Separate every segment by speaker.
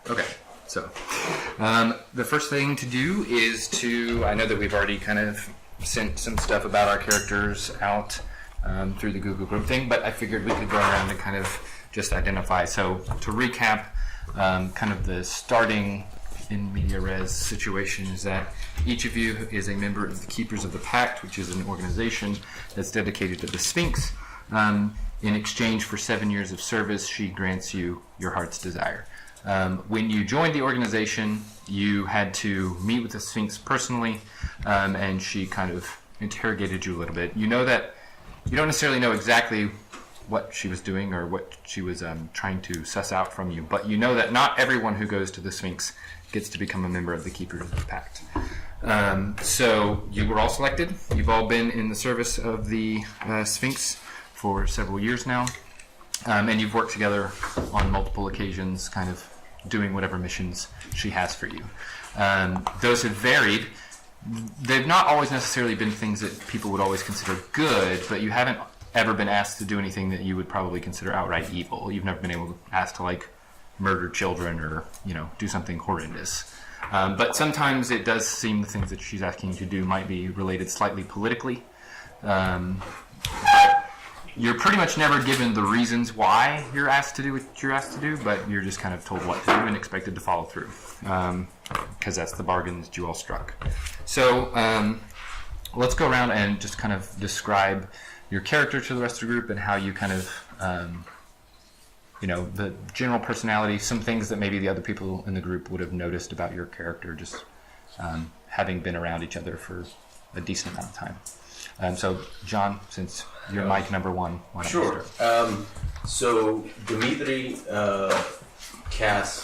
Speaker 1: Okay, so the first thing to do is I know that we've already kind of sent some stuff about our characters out through the Google group thing, but I figured we could go around and kind of just identify. So to recap, kind of the starting in media res situation is that each of you is a member of the Keepers of the Pact, which is an organization that's dedicated to the Sphinx. In exchange for 7 years of service, she grants you your heart's desire. When you joined the organization, you had to meet with the Sphinx personally, and she kind of interrogated you a little bit. You know that you don't necessarily know exactly what she was doing or what she was trying to suss out from you, but you know that not everyone who goes to the Sphinx gets to become a member of the Keepers of the Pact. So you were all selected. You've all been in the service of the Sphinx for several years now, and you've worked together on multiple occasions, kind of doing whatever missions she has for you. Those have varied. They've not always necessarily been things that people would always consider good, but you haven't ever been asked to do anything that you would probably consider outright evil. You've never been asked to, like, murder children or, do something horrendous. But sometimes it does seem the things that she's asking you to do might be related slightly politically. You're pretty much never given the reasons why you're asked to do what you're asked to do, but you're just kind of told what to do and expected to follow through, because that's the bargain that you all struck. So let's go around and just kind of describe your character to the rest of the group and how you kind of, the general personality, some things that maybe the other people in the group would have noticed about your character, just having been around each other for a decent amount of time. So, John, since you're mic number one, why don't you start?
Speaker 2: So, Dimitri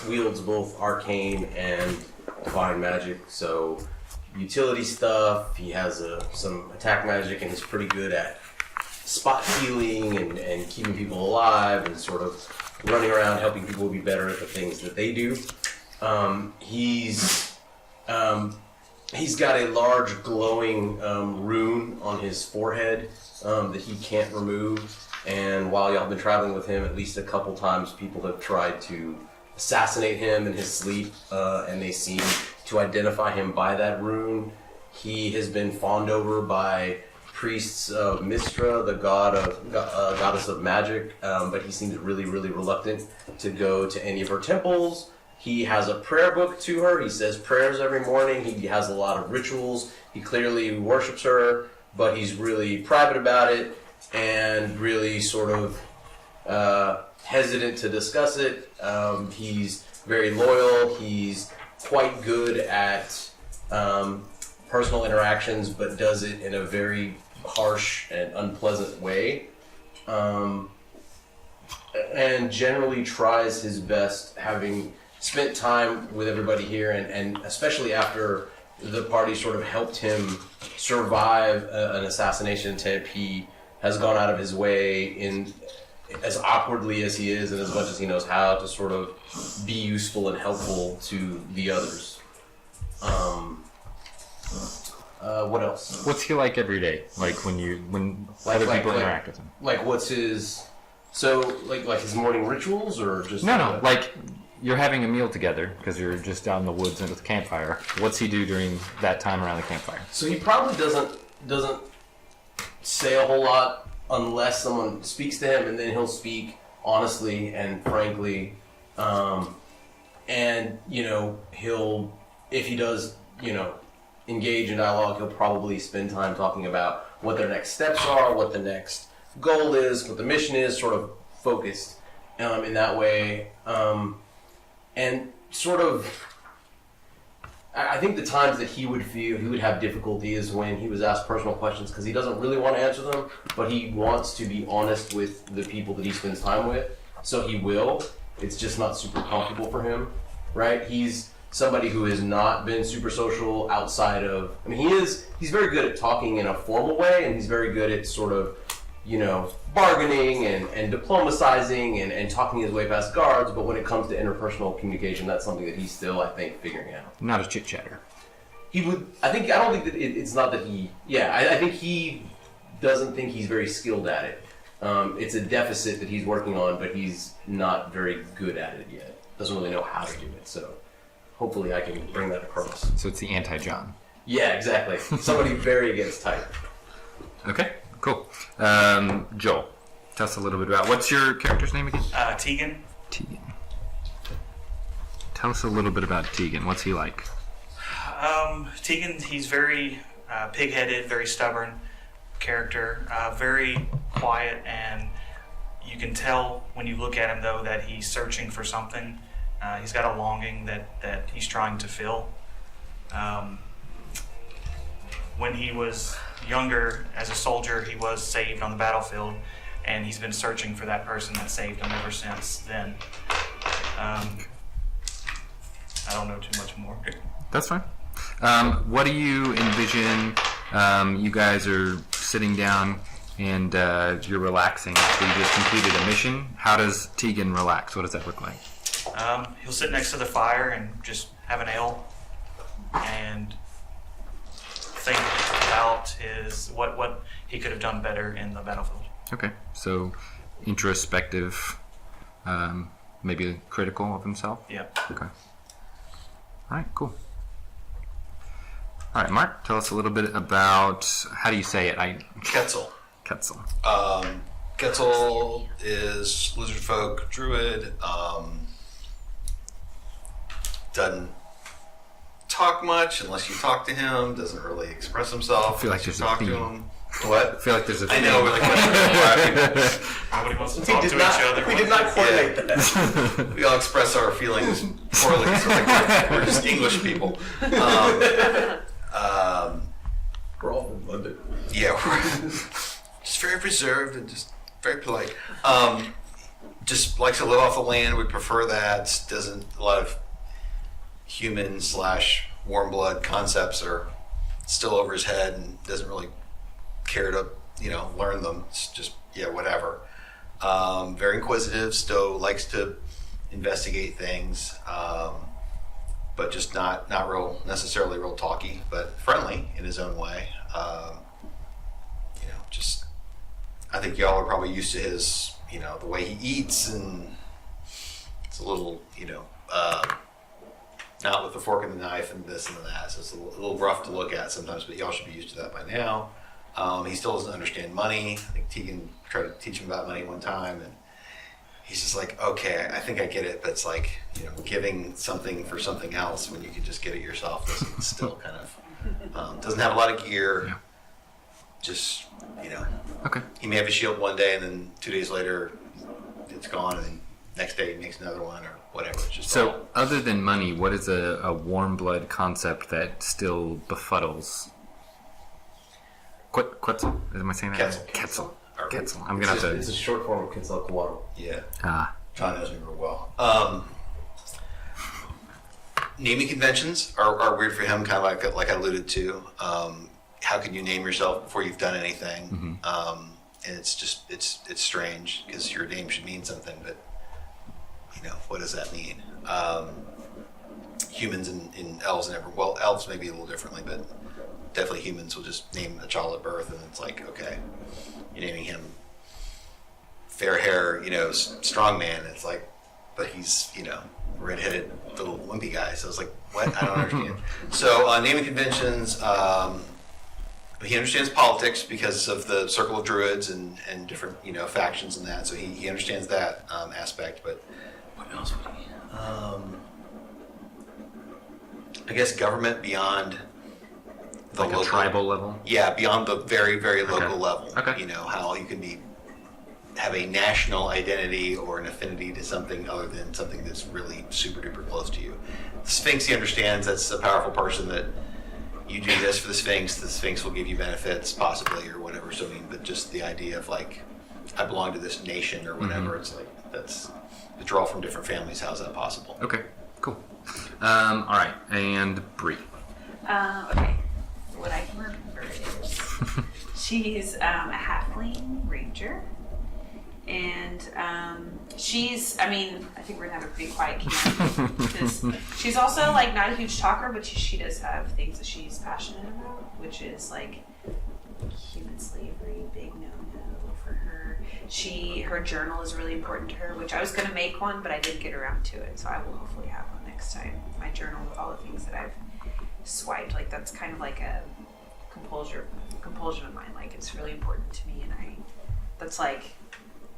Speaker 2: wields both arcane and divine magic. So, utility stuff, he has some attack magic, and he's pretty good at spot healing and keeping people alive and sort of running around helping people be better at the things that they do. He's got a large glowing rune on his forehead that he can't remove. And while y'all have been traveling with him, at least a couple times people have tried to assassinate him in his sleep, and they seem to identify him by that rune. He has been fawned over by priests of Mistra, the goddess of magic, but he seems really, really reluctant to go to any of her temples. He has a prayer book to her. He says prayers every morning. He has a lot of rituals. He clearly worships her, but he's really private about it and really sort of hesitant to discuss it. He's very loyal. He's quite good at personal interactions, but does it in a very harsh and unpleasant way. And generally tries his best, having spent time with everybody here, and especially after the party sort of helped him survive an assassination attempt, he has gone out of his way, in as awkwardly as he is and as much as he knows how, to sort of be useful and helpful to the others. What else?
Speaker 1: What's he like every day? Like when other people interact with him?
Speaker 2: Like what's his... So, like his morning rituals, or just...
Speaker 1: No, like... You're having a meal together because you're just out in the woods under the campfire. What's he do during that time around the campfire?
Speaker 2: So he probably doesn't say a whole lot unless someone speaks to him, and then he'll speak honestly and frankly. And he'll, if he does, engage in dialogue, he'll probably spend time talking about what their next steps are, what the next goal is, what the mission is, sort of focused in that way. And sort of, I think the times that he would feel he would have difficulty is when he was asked personal questions, because he doesn't really want to answer them, but he wants to be honest with the people that he spends time with, so he will. It's just not super comfortable for him, right? He's somebody who has not been super social outside of, he's very good at talking in a formal way, and he's very good at sort of, bargaining and diplomatizing and talking his way past guards, but when it comes to interpersonal communication, that's something that he's still, I think, figuring out.
Speaker 1: Not a chit-chatter.
Speaker 2: I don't think that it's not that I think he doesn't think he's very skilled at it. It's a deficit that he's working on, but he's not very good at it yet. doesn't really know how to do it. So hopefully I can bring that across.
Speaker 1: So it's the anti-John.
Speaker 2: Yeah, exactly. Somebody very against type.
Speaker 1: Okay, cool. Joel, tell us a little bit about, what's your character's name again?
Speaker 3: Tegan.
Speaker 1: Tegan. Tell us a little bit about Tegan. What's he like?
Speaker 3: Tegan, he's very pig-headed, very stubborn character, very quiet, and you can tell when you look at him, though, that he's searching for something. He's got a longing that he's trying to fill. When he was younger, as a soldier, he was saved on the battlefield, and he's been searching for that person that saved him ever since then. I don't know too much more.
Speaker 1: That's fine. What do you envision? You guys are sitting down and you're relaxing. So you just completed a mission. How does Tegan relax? What does that look like?
Speaker 3: He'll sit next to the fire and just have an ale and think about what he could have done better in the battlefield.
Speaker 1: Okay, so introspective, maybe critical of himself?
Speaker 3: Yeah.
Speaker 1: Okay. All right, cool. All right, Mark, tell us a little bit about, how do you say it?
Speaker 4: Quetzal.
Speaker 1: Quetzal.
Speaker 4: Quetzal is lizard folk, druid, doesn't talk much unless you talk to him, doesn't really express himself.
Speaker 1: I feel like
Speaker 4: unless
Speaker 1: there's
Speaker 4: you
Speaker 1: a
Speaker 4: talk to
Speaker 1: theme.
Speaker 4: him. What?
Speaker 1: I feel like there's a
Speaker 4: I know, we're like,
Speaker 3: Nobody wants to talk to each other.
Speaker 2: We did not coordinate that.
Speaker 4: we all express our feelings poorly, so we're just English people.
Speaker 2: We're all from London.
Speaker 4: Yeah, we're just very reserved and just very polite. Just likes to live off the land. Would prefer that. Doesn't a lot of human / warm blood concepts are still over his head and doesn't really care to learn them. It's just whatever. Very inquisitive. Still likes to investigate things. But just not necessarily real talky, but friendly in his own way. Just I think y'all are probably used to his, the way he eats, and it's a little, not with the fork and the knife and this and that. So it's a little rough to look at sometimes, but y'all should be used to that by now. He still doesn't understand money. I think Tegan tried to teach him about money one time, and he's just like, okay, I think I get it, but it's like, giving something for something else when you could just get it yourself doesn't still kind of, doesn't have a lot of gear.
Speaker 1: Yeah.
Speaker 4: Just,
Speaker 1: Okay.
Speaker 4: he may have a shield one day and then 2 days later it's gone, and then next day he makes another one or whatever. It's just
Speaker 1: So, other than money, what is a warm blood concept that still befuddles? Quetzal? Am I saying that?
Speaker 4: Quetzal.
Speaker 1: Quetzal.
Speaker 4: Or-
Speaker 1: Quetzal. I'm gonna have to.
Speaker 2: It's a short form of Quetzalcoatl.
Speaker 4: yeah.
Speaker 1: Ah.
Speaker 4: John knows me real well. Naming conventions are weird for him, kind of like I alluded to. How can you name yourself before you've done anything? And it's just it's strange because your name should mean something, but what does that mean? Humans and elves and everyone. Well, elves maybe a little differently, but definitely humans will just name a child at birth, and it's like, okay, you're naming him fair hair, strong man. It's like, but he's, redheaded little wimpy guy. So it's like, what? I don't understand. So naming conventions, he understands politics because of the circle of druids and different, factions and that. So he understands that aspect. But what else would he? I guess government beyond the
Speaker 1: Like a tribal level?
Speaker 4: Yeah, beyond the very, very local
Speaker 1: Okay.
Speaker 4: level.
Speaker 1: Okay.
Speaker 4: How you can have a national identity or an affinity to something other than something that's really super duper close to you. The Sphinx, he understands that's a powerful person, that you do this for the Sphinx will give you benefits possibly or whatever. So but just the idea of like, I belong to this nation or whatever, it's like, that's the draw from different families. How's that possible?
Speaker 1: Okay, cool. All right, and Bree.
Speaker 5: Okay. What I can remember is she's a halfling ranger. And I think we're gonna have a pretty quiet camp because she's also like not a huge talker, but she does have things that she's passionate about, which is like human slavery, big no-no for her. her journal is really important to her, which I was going to make one, but I didn't get around to it. So I will hopefully have one next time. My journal with all the things that I've swiped, like that's kind of like a compulsion of mine. Like it's really important to me, and that's like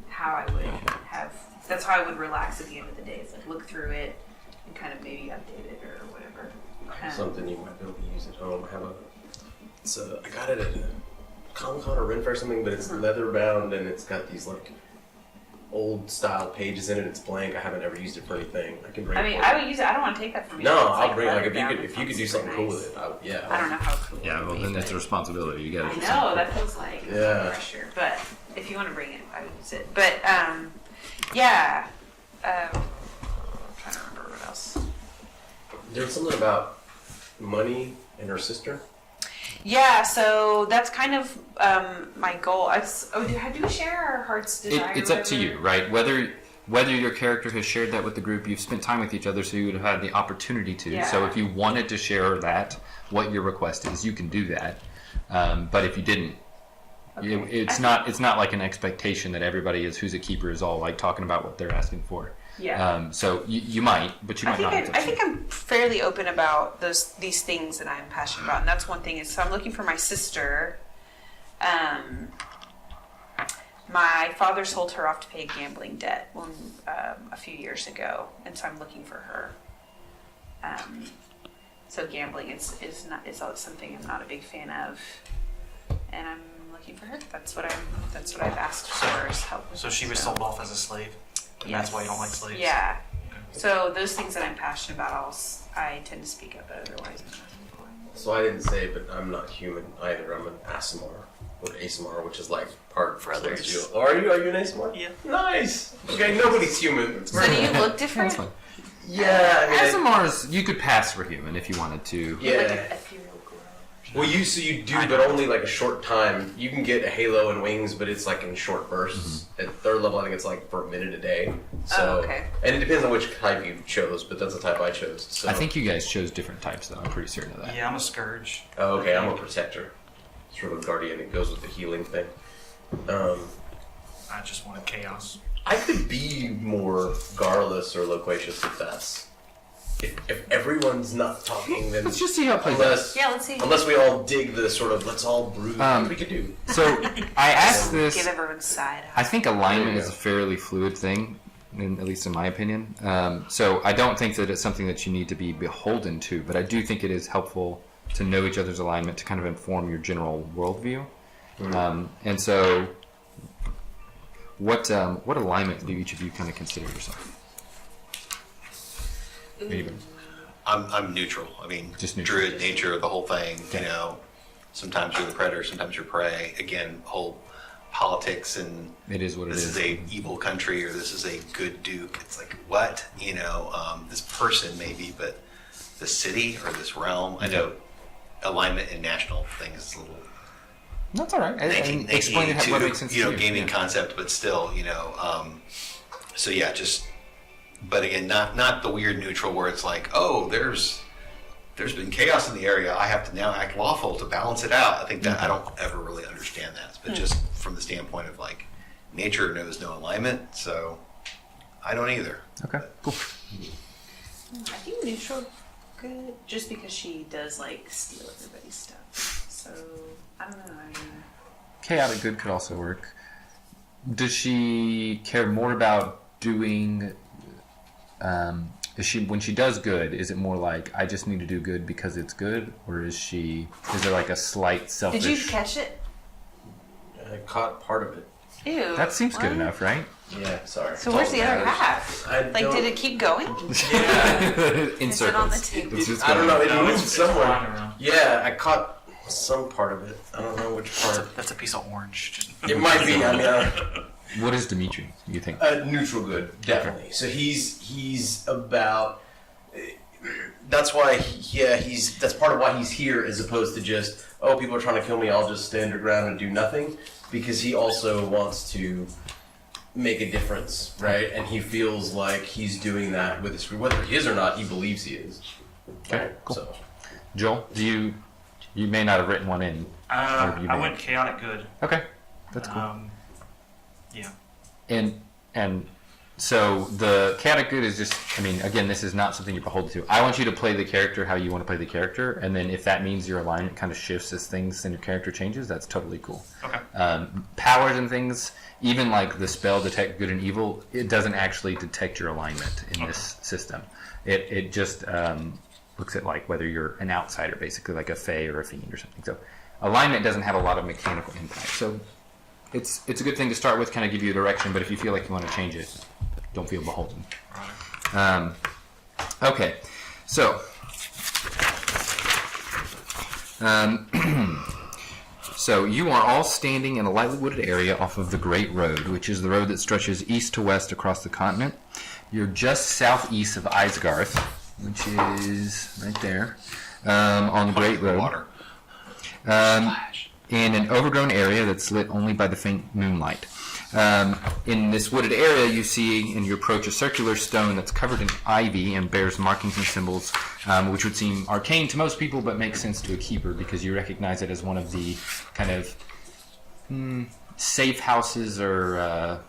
Speaker 5: how I would that's how I would relax at the end of the day. Is like look through it and kind of maybe update it or whatever.
Speaker 2: Something you might be able to use at home. I got it at a Comic-Con or Ren Fair or something, but it's leather bound and it's got these like old style pages in it. It's blank. I haven't ever used it for anything. I can bring.
Speaker 5: I would use it. I don't want to take that from you.
Speaker 2: No,
Speaker 5: It's
Speaker 2: I'll bring. Like
Speaker 5: leather
Speaker 2: if you
Speaker 5: bound.
Speaker 2: could do
Speaker 5: It
Speaker 2: something
Speaker 5: sounds
Speaker 2: cool
Speaker 5: super
Speaker 2: with
Speaker 5: nice.
Speaker 2: it, yeah.
Speaker 5: I don't know how cool.
Speaker 1: Yeah,
Speaker 5: it
Speaker 1: well
Speaker 5: would
Speaker 1: then
Speaker 5: be,
Speaker 1: it's a
Speaker 5: but-
Speaker 1: responsibility. You got
Speaker 5: I
Speaker 1: to.
Speaker 5: know that feels like
Speaker 2: Yeah.
Speaker 5: pressure, but if you want to bring it, I would use it. But yeah, I'm trying to remember what else.
Speaker 2: There's something about money and her sister.
Speaker 5: Yeah, so that's kind of my goal. Do we share our heart's desire?
Speaker 1: It's up to you, right? Whether your character has shared that with the group, you've spent time with each other, so you would have had the opportunity to.
Speaker 5: Yeah.
Speaker 1: So if you wanted to share that, what your request is, you can do that. But if you didn't, it's not like an expectation that everybody is who's a keeper is all like talking about what they're asking for.
Speaker 5: Yeah.
Speaker 1: So you might, but you might not.
Speaker 5: I think I'm fairly open about these things that I'm passionate about, and that's one thing. Is so I'm looking for my sister. My father sold her off to pay a gambling debt a few years ago, and so I'm looking for her. So gambling is something I'm not a big fan of, and I'm looking for her. That's what I've asked for is help.
Speaker 3: So she was sold off as a slave, and that's why you don't like slaves.
Speaker 5: Yeah. So those things that I'm passionate about, I tend to speak up, but otherwise I'm not.
Speaker 2: So I didn't say, but I'm not human either. I'm an ASMR, or ASMR, which is like part
Speaker 3: For others.
Speaker 2: Oh, are you an ASMR?
Speaker 3: Yeah.
Speaker 2: Nice. Okay, nobody's human. It's
Speaker 5: So do you look different?
Speaker 1: That's fine.
Speaker 2: Yeah, I mean,
Speaker 1: SMRs, you could pass for human if you wanted to.
Speaker 2: yeah.
Speaker 5: Like an ethereal glow.
Speaker 2: Well, you do,
Speaker 3: I
Speaker 2: but
Speaker 3: know.
Speaker 2: only like a short time. You can get a halo and wings, but it's like in short bursts. At third level, I think it's like for a minute a day. So,
Speaker 5: okay.
Speaker 2: And it depends on which type you chose, but that's the type I chose. So.
Speaker 1: I think you guys chose different types, though. I'm pretty certain of that.
Speaker 3: Yeah, I'm a scourge.
Speaker 2: Oh, okay, I'm a protector. Sort of a guardian. It goes with the healing thing.
Speaker 3: I just wanted chaos.
Speaker 2: I could be more garrulous or loquacious if that's. If everyone's not talking, then.
Speaker 1: Let's just see how it plays out.
Speaker 5: Let's see.
Speaker 2: Unless we all dig the sort of let's all brew. We could do.
Speaker 1: So I asked
Speaker 5: Give
Speaker 1: this.
Speaker 5: everyone side.
Speaker 1: I think alignment
Speaker 2: There you
Speaker 1: is
Speaker 2: go.
Speaker 1: a fairly fluid thing, at least in my opinion. So I don't think that it's something that you need to be beholden to, but I do think it is helpful to know each other's alignment to kind of inform your general worldview. And so, what alignment do each of you kind of consider yourself? Even.
Speaker 4: I'm neutral. I mean,
Speaker 1: Just neutral.
Speaker 4: druid nature, the whole thing. You know, sometimes you're the predator, sometimes you're prey. Again, whole politics and
Speaker 1: It is what it
Speaker 4: this
Speaker 1: is.
Speaker 4: is a evil country or this is a good duke. It's like what this person maybe, but the city or this realm. I know alignment and national things is a little
Speaker 1: That's all right. And explain it
Speaker 4: 1982,
Speaker 1: what makes sense to you.
Speaker 4: gaming
Speaker 1: Yeah.
Speaker 4: concept, but still, so yeah, but again, not the weird neutral where it's like, oh, there's been chaos in the area. I have to now act lawful to balance it out. I think that I don't ever really understand that, but just from the standpoint of like nature knows no alignment, so I don't either.
Speaker 1: Okay, cool.
Speaker 5: I think neutral good, just because she does like steal everybody's stuff. So I don't know. I mean,
Speaker 1: Chaotic good could also work. Does she care more about doing? Is she when she does good? Is it more like I just need to do good because it's good, or is there like a slight selfish?
Speaker 5: did you catch it?
Speaker 2: I caught part of it.
Speaker 5: Ew.
Speaker 1: That seems good
Speaker 5: what?
Speaker 1: enough, right?
Speaker 2: Yeah, sorry.
Speaker 5: So where's the other half?
Speaker 2: I
Speaker 5: Like,
Speaker 2: don't-
Speaker 5: did it keep going?
Speaker 1: In
Speaker 5: Is it on the
Speaker 1: circles.
Speaker 5: table?
Speaker 1: It's just
Speaker 2: I don't know. It
Speaker 3: No,
Speaker 2: moved
Speaker 3: it's
Speaker 2: somewhere.
Speaker 3: flying around.
Speaker 2: Yeah, I caught some part of it. I don't know which part.
Speaker 3: That's a piece of orange. Just
Speaker 2: It might be. I mean,
Speaker 1: What is Dimitri? You think?
Speaker 2: neutral good, definitely. So he's about. That's why, that's part of why he's here, as opposed to just people are trying to kill me. I'll just stand your ground and do nothing, because he also wants to make a difference, right? And he feels like he's doing that with his group, whether he is or not. He believes he is.
Speaker 1: Okay, cool.
Speaker 2: So
Speaker 1: Joel, you may not have written one in. Or you
Speaker 3: I
Speaker 1: may-
Speaker 3: went chaotic good.
Speaker 1: Okay, that's cool.
Speaker 3: Yeah.
Speaker 1: And so the chaotic good is just, I mean, again, this is not something you're beholden to. I want you to play the character how you want to play the character, and then if that means your alignment kind of shifts as things in your character changes, that's totally cool.
Speaker 3: Okay.
Speaker 1: Powers and things, even like the spell detect good and evil, it doesn't actually detect your alignment in this system. It just looks at like whether you're an outsider, basically like a fae or a fiend or something. So alignment doesn't have a lot of mechanical impact. So it's a good thing to start with, kind of give you a direction, but if you feel like you want to change it, don't feel beholden. Okay, so so you are all standing in a lightly wooded area off of the Great Road, which is the road that stretches east to west across the continent. You're just southeast of Isgarth, which is right there on the Great Road.
Speaker 4: Water.
Speaker 1: In an overgrown area that's lit only by the faint moonlight. In this wooded area, you see, and you approach a circular stone that's covered in ivy and bears markings and symbols, which would seem arcane to most people, but makes sense to a keeper because you recognize it as one of the kind of safe houses or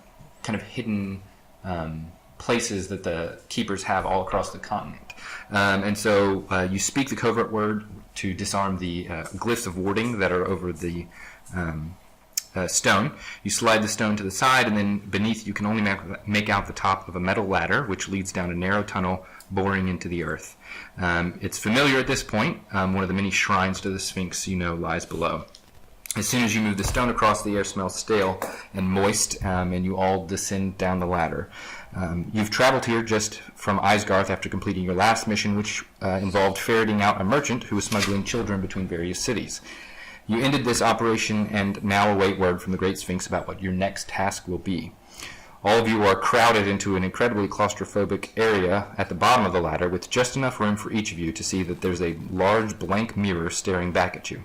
Speaker 1: kind of hidden places that the keepers have all across the continent. And so you speak the covert word to disarm the glyphs of warding that are over the stone. You slide the stone to the side, and then beneath you can only make out the top of a metal ladder, which leads down a narrow tunnel boring into the earth. It's familiar at this point. One of the many shrines to the Sphinx you know lies below. As soon as you move the stone across, the air smells stale and moist, and you all descend down the ladder. You've traveled here just from Isgarth after completing your last mission, which involved ferreting out a merchant who was smuggling children between various cities. You ended this operation and now await word from the Great Sphinx about what your next task will be. All of you are crowded into an incredibly claustrophobic area at the bottom of the ladder with just enough room for each of you to see that there's a large blank mirror staring back at you.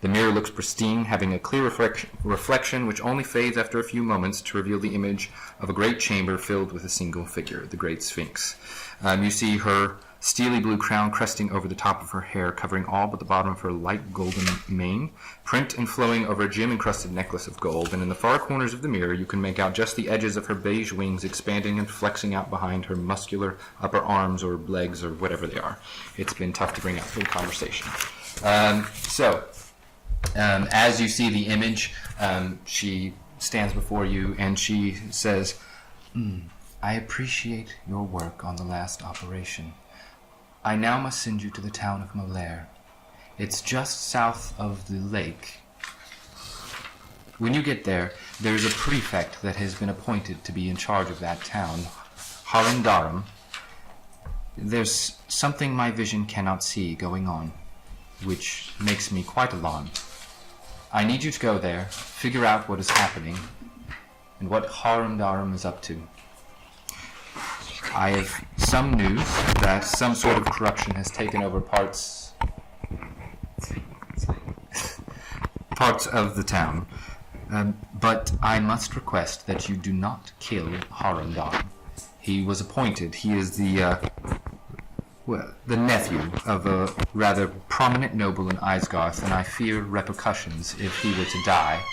Speaker 1: The mirror looks pristine, having a clear reflection which only fades after a few moments to reveal the image of a great chamber filled with a single figure, the Great Sphinx. You see her steely blue crown cresting over the top of her hair, covering all but the bottom of her light golden mane, print and flowing over a gem-encrusted necklace of gold, and in the far corners of the mirror you can make out just the edges of her beige wings expanding and flexing out behind her muscular upper arms or legs or whatever they are. It's been tough to bring out through conversation. As you see the image, she stands before you and she says, I appreciate your work on the last operation. I now must send you to the town of Molaire. It's just south of the lake. When you get there, there is a prefect that has been appointed to be in charge of that town, Harandarum. There's something my vision cannot see going on, which makes me quite alarmed. I need you to go there, figure out what is happening, and what Harandarum is up to. I have some news that some sort of corruption has taken over parts of the town, but I must request that you do not kill Harandarum. He was appointed. He is the nephew of a rather prominent noble in Isgarth, and I fear repercussions if he were to die.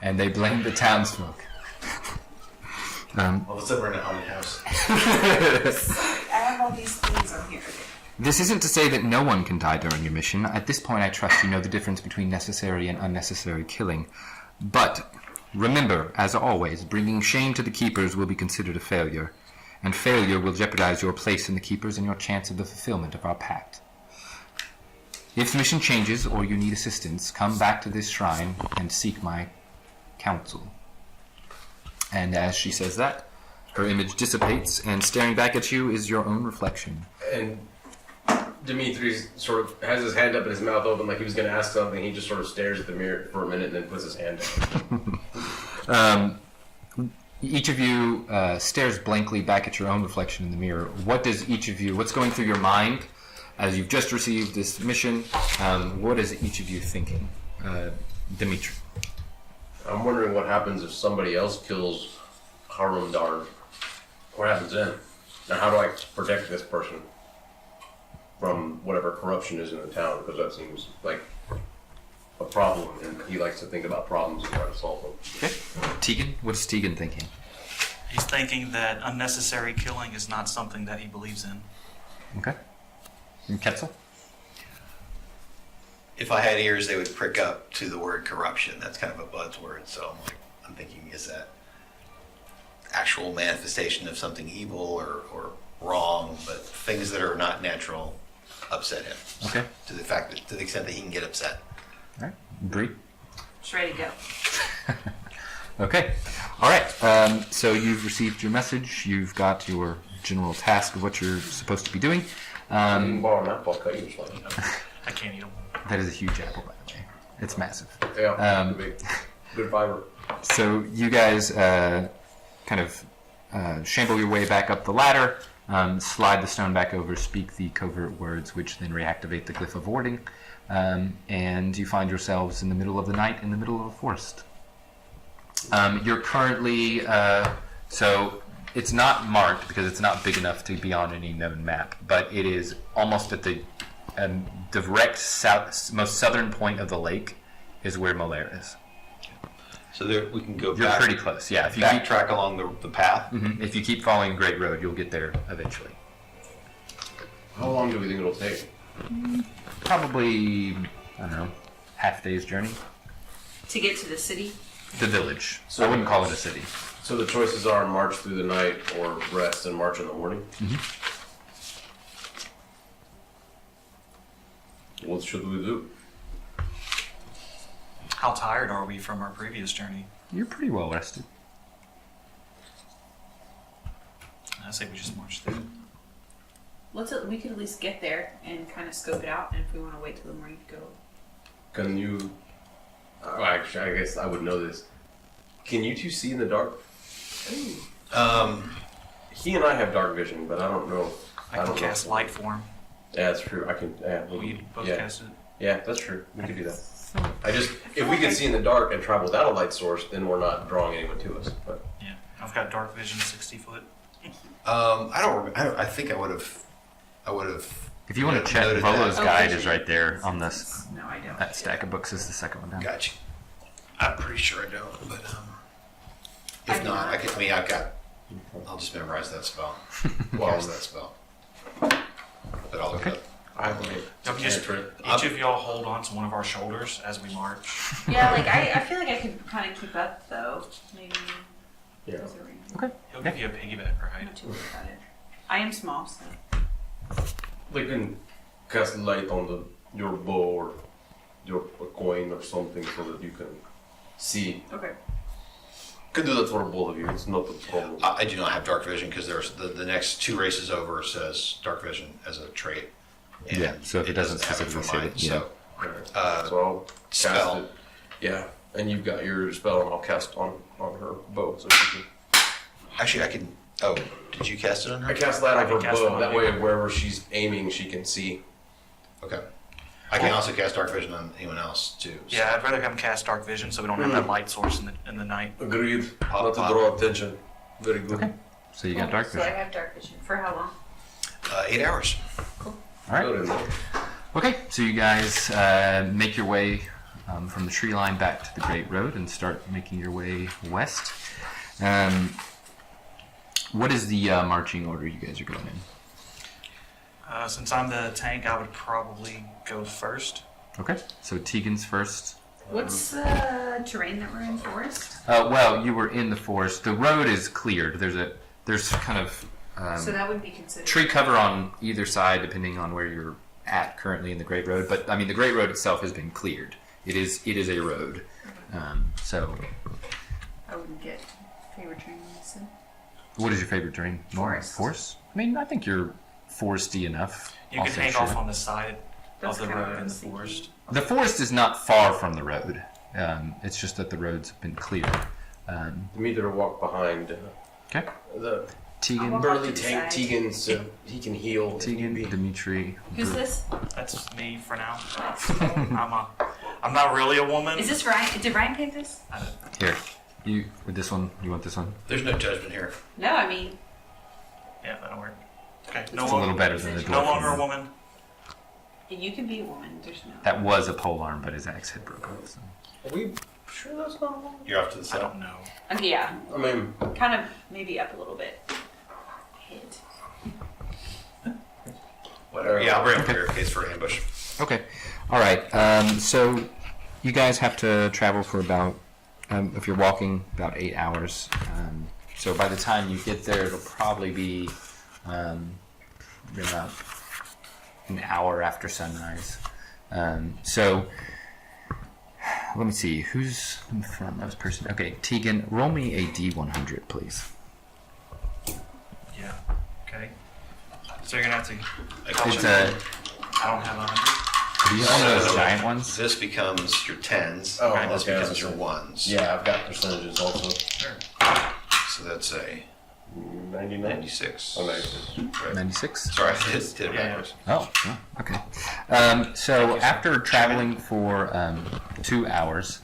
Speaker 1: And they blame the townsfolk.
Speaker 4: Well, let's say we're in a haunted house.
Speaker 5: I have all these things on here.
Speaker 1: This isn't to say that no one can die during your mission. At this point, I trust you know the difference between necessary and unnecessary killing. But remember, as always, bringing shame to the Keepers will be considered a failure, and failure will jeopardize your place in the Keepers and your chance of the fulfillment of our pact. If the mission changes or you need assistance, come back to this shrine and seek my counsel. And as she says that, her image dissipates, and staring back at you is your own reflection.
Speaker 2: And Dimitri's sort of has his hand up and his mouth open like he was going to ask something. He just sort of stares at the mirror for a minute and then puts his hand down.
Speaker 1: Each of you stares blankly back at your own reflection in the mirror. What's going through your mind as you've just received this mission? What is each of you thinking? Dimitri.
Speaker 2: I'm wondering what happens if somebody else kills Harumdar. What happens then? And how do I protect this person from whatever corruption is in the town? Because that seems like a problem, and he likes to think about problems and try to solve them.
Speaker 1: Okay. Tegan, what's Tegan thinking?
Speaker 3: He's thinking that unnecessary killing is not something that he believes in.
Speaker 1: Okay. And Ketzel?
Speaker 4: If I had ears, they would prick up to the word corruption. That's kind of a buzzword. So I'm thinking, is that actual manifestation of something evil or wrong? But things that are not natural upset him.
Speaker 1: Okay.
Speaker 4: To the extent that he can get upset.
Speaker 1: All right. Bree?
Speaker 5: Just ready to go.
Speaker 1: Okay. All right. So you've received your message. You've got your general task of what you're supposed to be doing.
Speaker 2: You can borrow an apple, I'll cut you a slice.
Speaker 3: I can't eat them.
Speaker 1: That is a huge apple, by the way. It's massive.
Speaker 2: Yeah, good fiber.
Speaker 1: So you guys kind of shamble your way back up the ladder, slide the stone back over, speak the covert words, which then reactivate the glyph of warding, and you find yourselves in the middle of the night in the middle of a forest. You're currently, so it's not marked because it's not big enough to be on any known map, but it is almost at the direct most southern point of the lake is where Molaire is.
Speaker 4: So there, we can go
Speaker 1: You're
Speaker 4: back.
Speaker 1: pretty close, yeah. If you
Speaker 4: Backtrack along the path.
Speaker 1: if you keep following Great Road, you'll get there eventually.
Speaker 2: How long do we think it'll take?
Speaker 1: Probably, I don't know, half day's journey.
Speaker 5: To get to the city?
Speaker 1: The village.
Speaker 2: So-
Speaker 1: I wouldn't call it a city.
Speaker 2: So the choices are march through the night or rest and march in the morning? What should we do?
Speaker 3: How tired are we from our previous journey?
Speaker 1: You're pretty well rested.
Speaker 3: I say we just march through.
Speaker 5: We could at least get there and kind of scope it out, and if we want to wait till the morning to go.
Speaker 2: Can you... actually, I guess I would know this. Can you two see in the dark? He and I have dark vision, but I don't know.
Speaker 3: I can cast light for him.
Speaker 2: Yeah, that's true. I can... Yeah,
Speaker 3: We both
Speaker 2: yeah.
Speaker 3: cast it.
Speaker 2: Yeah, that's true. We could do that. If we can see in the dark and travel without a light source, then we're not drawing anyone to us. But
Speaker 3: Yeah, I've got dark vision, 60 foot.
Speaker 4: I think I would have.
Speaker 1: If you want to check,
Speaker 4: noted
Speaker 1: Volo's
Speaker 4: that.
Speaker 1: guide is right there on this.
Speaker 5: No, I don't.
Speaker 1: That stack of books is the second one down.
Speaker 4: Gotcha. I'm pretty sure I don't, but
Speaker 5: I
Speaker 4: if
Speaker 5: do
Speaker 4: not,
Speaker 5: not.
Speaker 4: I'll just memorize that spell.
Speaker 2: Well,
Speaker 4: Cast that spell. But I'll look it up.
Speaker 2: I have made
Speaker 3: Each of y'all hold on to one of our shoulders as we march.
Speaker 5: Yeah, like I feel like I could kind of keep up though. Maybe.
Speaker 2: Yeah.
Speaker 5: There's a ring.
Speaker 1: Okay.
Speaker 3: He'll give you a piggyback,
Speaker 5: I'm
Speaker 3: right?
Speaker 5: not too worried about it. I am small, so.
Speaker 2: We can cast light on your bow or your coin or something so that you can see.
Speaker 5: Okay.
Speaker 2: Can do that for both of you. It's not a problem.
Speaker 4: I do not have dark vision because there's the next 2 races over says dark vision as a trait. And
Speaker 1: Yeah, so if it doesn't
Speaker 4: have
Speaker 1: specifically
Speaker 4: for
Speaker 1: say
Speaker 4: mine,
Speaker 1: it, yeah.
Speaker 4: So
Speaker 2: Alright. So I'll cast
Speaker 4: spell.
Speaker 2: it. Yeah, and you've got your spell, and I'll cast on her bow so she can.
Speaker 4: actually, I can. Oh, did you cast it on her?
Speaker 2: I cast that
Speaker 3: I
Speaker 2: on
Speaker 3: can
Speaker 2: her
Speaker 3: cast it
Speaker 2: bow.
Speaker 3: on
Speaker 2: That
Speaker 3: you.
Speaker 2: way, wherever she's aiming, she can see.
Speaker 4: Okay. I can also cast dark vision on anyone else too. so-
Speaker 3: Yeah, I'd rather come cast dark vision so we don't have that light source in the night.
Speaker 2: Agreed.
Speaker 4: Pop,
Speaker 2: Not to
Speaker 4: pop.
Speaker 2: draw attention. Very good.
Speaker 1: Okay. So you got dark
Speaker 5: So I
Speaker 1: vision.
Speaker 5: have dark vision. For how long?
Speaker 4: 8 hours.
Speaker 1: All right.
Speaker 2: Good in there.
Speaker 1: Okay. So you guys make your way from the tree line back to the Great Road and start making your way west. What is the marching order you guys are going in?
Speaker 3: Since I'm the tank, I would probably go first.
Speaker 1: Okay. So Tegan's first.
Speaker 5: What's the terrain that we're in? Forest?
Speaker 1: Well, you were in the forest. The road is cleared. There's kind of
Speaker 5: So that would be considered.
Speaker 1: tree cover on either side, depending on where you're at currently in the Great Road. But I mean, the Great Road itself has been cleared. It is a road. So,
Speaker 5: I wouldn't get favorite terrain. So.
Speaker 1: what is your favorite terrain?
Speaker 5: Forest.
Speaker 1: Forest? I mean, I think you're foresty enough.
Speaker 3: You
Speaker 1: I'll
Speaker 3: can
Speaker 1: say
Speaker 3: hang
Speaker 1: sure.
Speaker 3: off on the side
Speaker 5: That's
Speaker 3: of the
Speaker 5: kinda what
Speaker 3: road
Speaker 5: I
Speaker 3: in the
Speaker 5: was thinking.
Speaker 3: forest.
Speaker 1: The forest is not far from the road. It's just that the roads have been cleared.
Speaker 2: Demeter will walk behind
Speaker 1: Okay.
Speaker 2: the
Speaker 1: Tegan,
Speaker 5: I'll
Speaker 2: burly
Speaker 5: walk to the
Speaker 2: tank
Speaker 5: side.
Speaker 2: Tegan so he can heal. if
Speaker 1: Tegan,
Speaker 2: need be.
Speaker 1: Dimitri.
Speaker 5: Who's this?
Speaker 3: That's me for now. I'm not really a woman.
Speaker 5: Is this Ryan? Did Ryan pick this?
Speaker 3: I don't-
Speaker 1: Here, you with this one. You want this one?
Speaker 4: There's no judgment here.
Speaker 5: No, I mean,
Speaker 3: Yeah, that'll work. Okay,
Speaker 1: It's a little better than the dwarf
Speaker 3: no longer a
Speaker 1: one.
Speaker 3: woman.
Speaker 5: You can be a woman. There's no.
Speaker 1: That was a pole arm, but his axe had broken. So.
Speaker 2: Are we sure that's not a woman?
Speaker 4: You're off to the
Speaker 3: I
Speaker 4: side.
Speaker 3: don't know.
Speaker 5: Okay, yeah.
Speaker 2: I mean,
Speaker 5: Kind of maybe up a little bit. Hit.
Speaker 4: Whatever. Yeah, I'll bring up your case for ambush.
Speaker 1: Okay. All right. So you guys have to travel for about, if you're walking, about 8 hours. So by the time you get there, it'll probably be about an hour after sunrise. So let me see. Who's in front of this person? Okay, Tegan, roll me a D100, please.
Speaker 3: Yeah. Okay. So you're gonna have to.
Speaker 1: It's
Speaker 3: I don't have 100.
Speaker 1: these one of those giant ones.
Speaker 4: This becomes your tens,
Speaker 2: Oh,
Speaker 4: and this
Speaker 2: okay,
Speaker 4: becomes
Speaker 2: that's
Speaker 4: your
Speaker 2: right.
Speaker 4: ones.
Speaker 2: yeah, I've got percentages also.
Speaker 3: Sure.
Speaker 4: So that's a
Speaker 2: 99?
Speaker 4: 96.
Speaker 2: Oh, 96.
Speaker 4: Right.
Speaker 1: 96.
Speaker 4: Sorry, I did it
Speaker 3: Yeah.
Speaker 4: backwards.
Speaker 1: Oh, okay. So after traveling for 2 hours,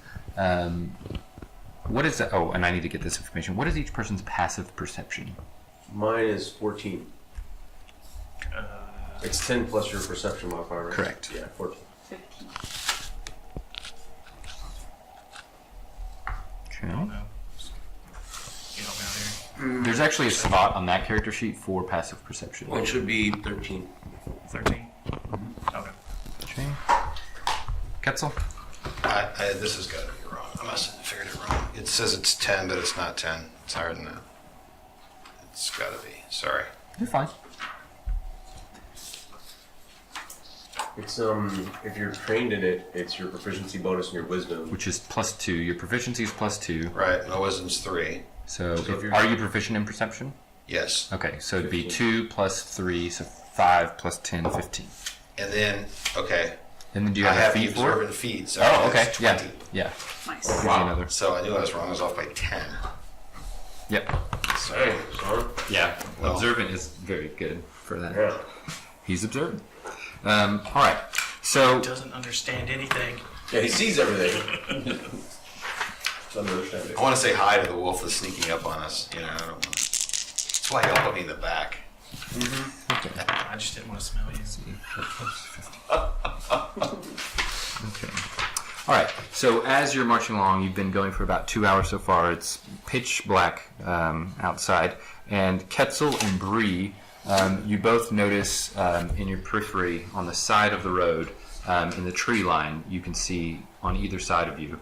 Speaker 1: what is that? Oh, and I need to get this information. What is each person's passive perception?
Speaker 2: Mine is 14.
Speaker 3: Uh,
Speaker 2: It's 10 plus your perception modifier, right?
Speaker 1: Correct.
Speaker 2: Yeah, 14.
Speaker 5: 15.
Speaker 3: I don't know. You help me out here.
Speaker 1: There's actually a spot on that character sheet for passive perception.
Speaker 2: Mine should be 13.
Speaker 3: 13. Okay.
Speaker 1: Okay. Ketzel?
Speaker 4: This has got to be wrong. I must have figured it wrong. It says it's 10, but it's not 10. It's higher than that. It's got to be. Sorry.
Speaker 1: You're fine.
Speaker 2: It's if you're trained in it, it's your proficiency bonus and your wisdom.
Speaker 1: Which is +2. Your proficiency is +2.
Speaker 4: Right. My wisdom's 3.
Speaker 1: So,
Speaker 2: So if you're-
Speaker 1: are you proficient in perception?
Speaker 4: Yes.
Speaker 1: Okay, so it'd be
Speaker 2: 15.
Speaker 1: 2 plus 3, so 5 plus 10, 15.
Speaker 4: And then, okay,
Speaker 1: And then do you
Speaker 4: I
Speaker 1: have a
Speaker 4: have
Speaker 1: feat
Speaker 4: the
Speaker 1: for it?
Speaker 4: observant feet. So
Speaker 1: Oh, okay.
Speaker 4: that's
Speaker 1: Yeah.
Speaker 4: 20.
Speaker 1: Yeah.
Speaker 5: Nice.
Speaker 1: Gives you another.
Speaker 4: So I knew I was wrong. I was off by 10.
Speaker 1: Yep.
Speaker 2: Hey, son.
Speaker 1: Yeah.
Speaker 4: Well-
Speaker 1: Observant is very good for that.
Speaker 2: Yeah.
Speaker 1: He's observant. All right. So
Speaker 3: Doesn't understand anything.
Speaker 2: Yeah, he sees everything. It's understanding.
Speaker 4: I want to say hi to the wolf that's sneaking up on us. You know, I don't want to. That's why y'all put me in the back.
Speaker 3: I just didn't want to smell you.
Speaker 1: okay. All right. So as you're marching along, you've been going for about 2 hours so far. It's pitch black outside, and Ketzel and Bree, you both notice in your periphery on the side of the road, in the tree line, you can see on either side of you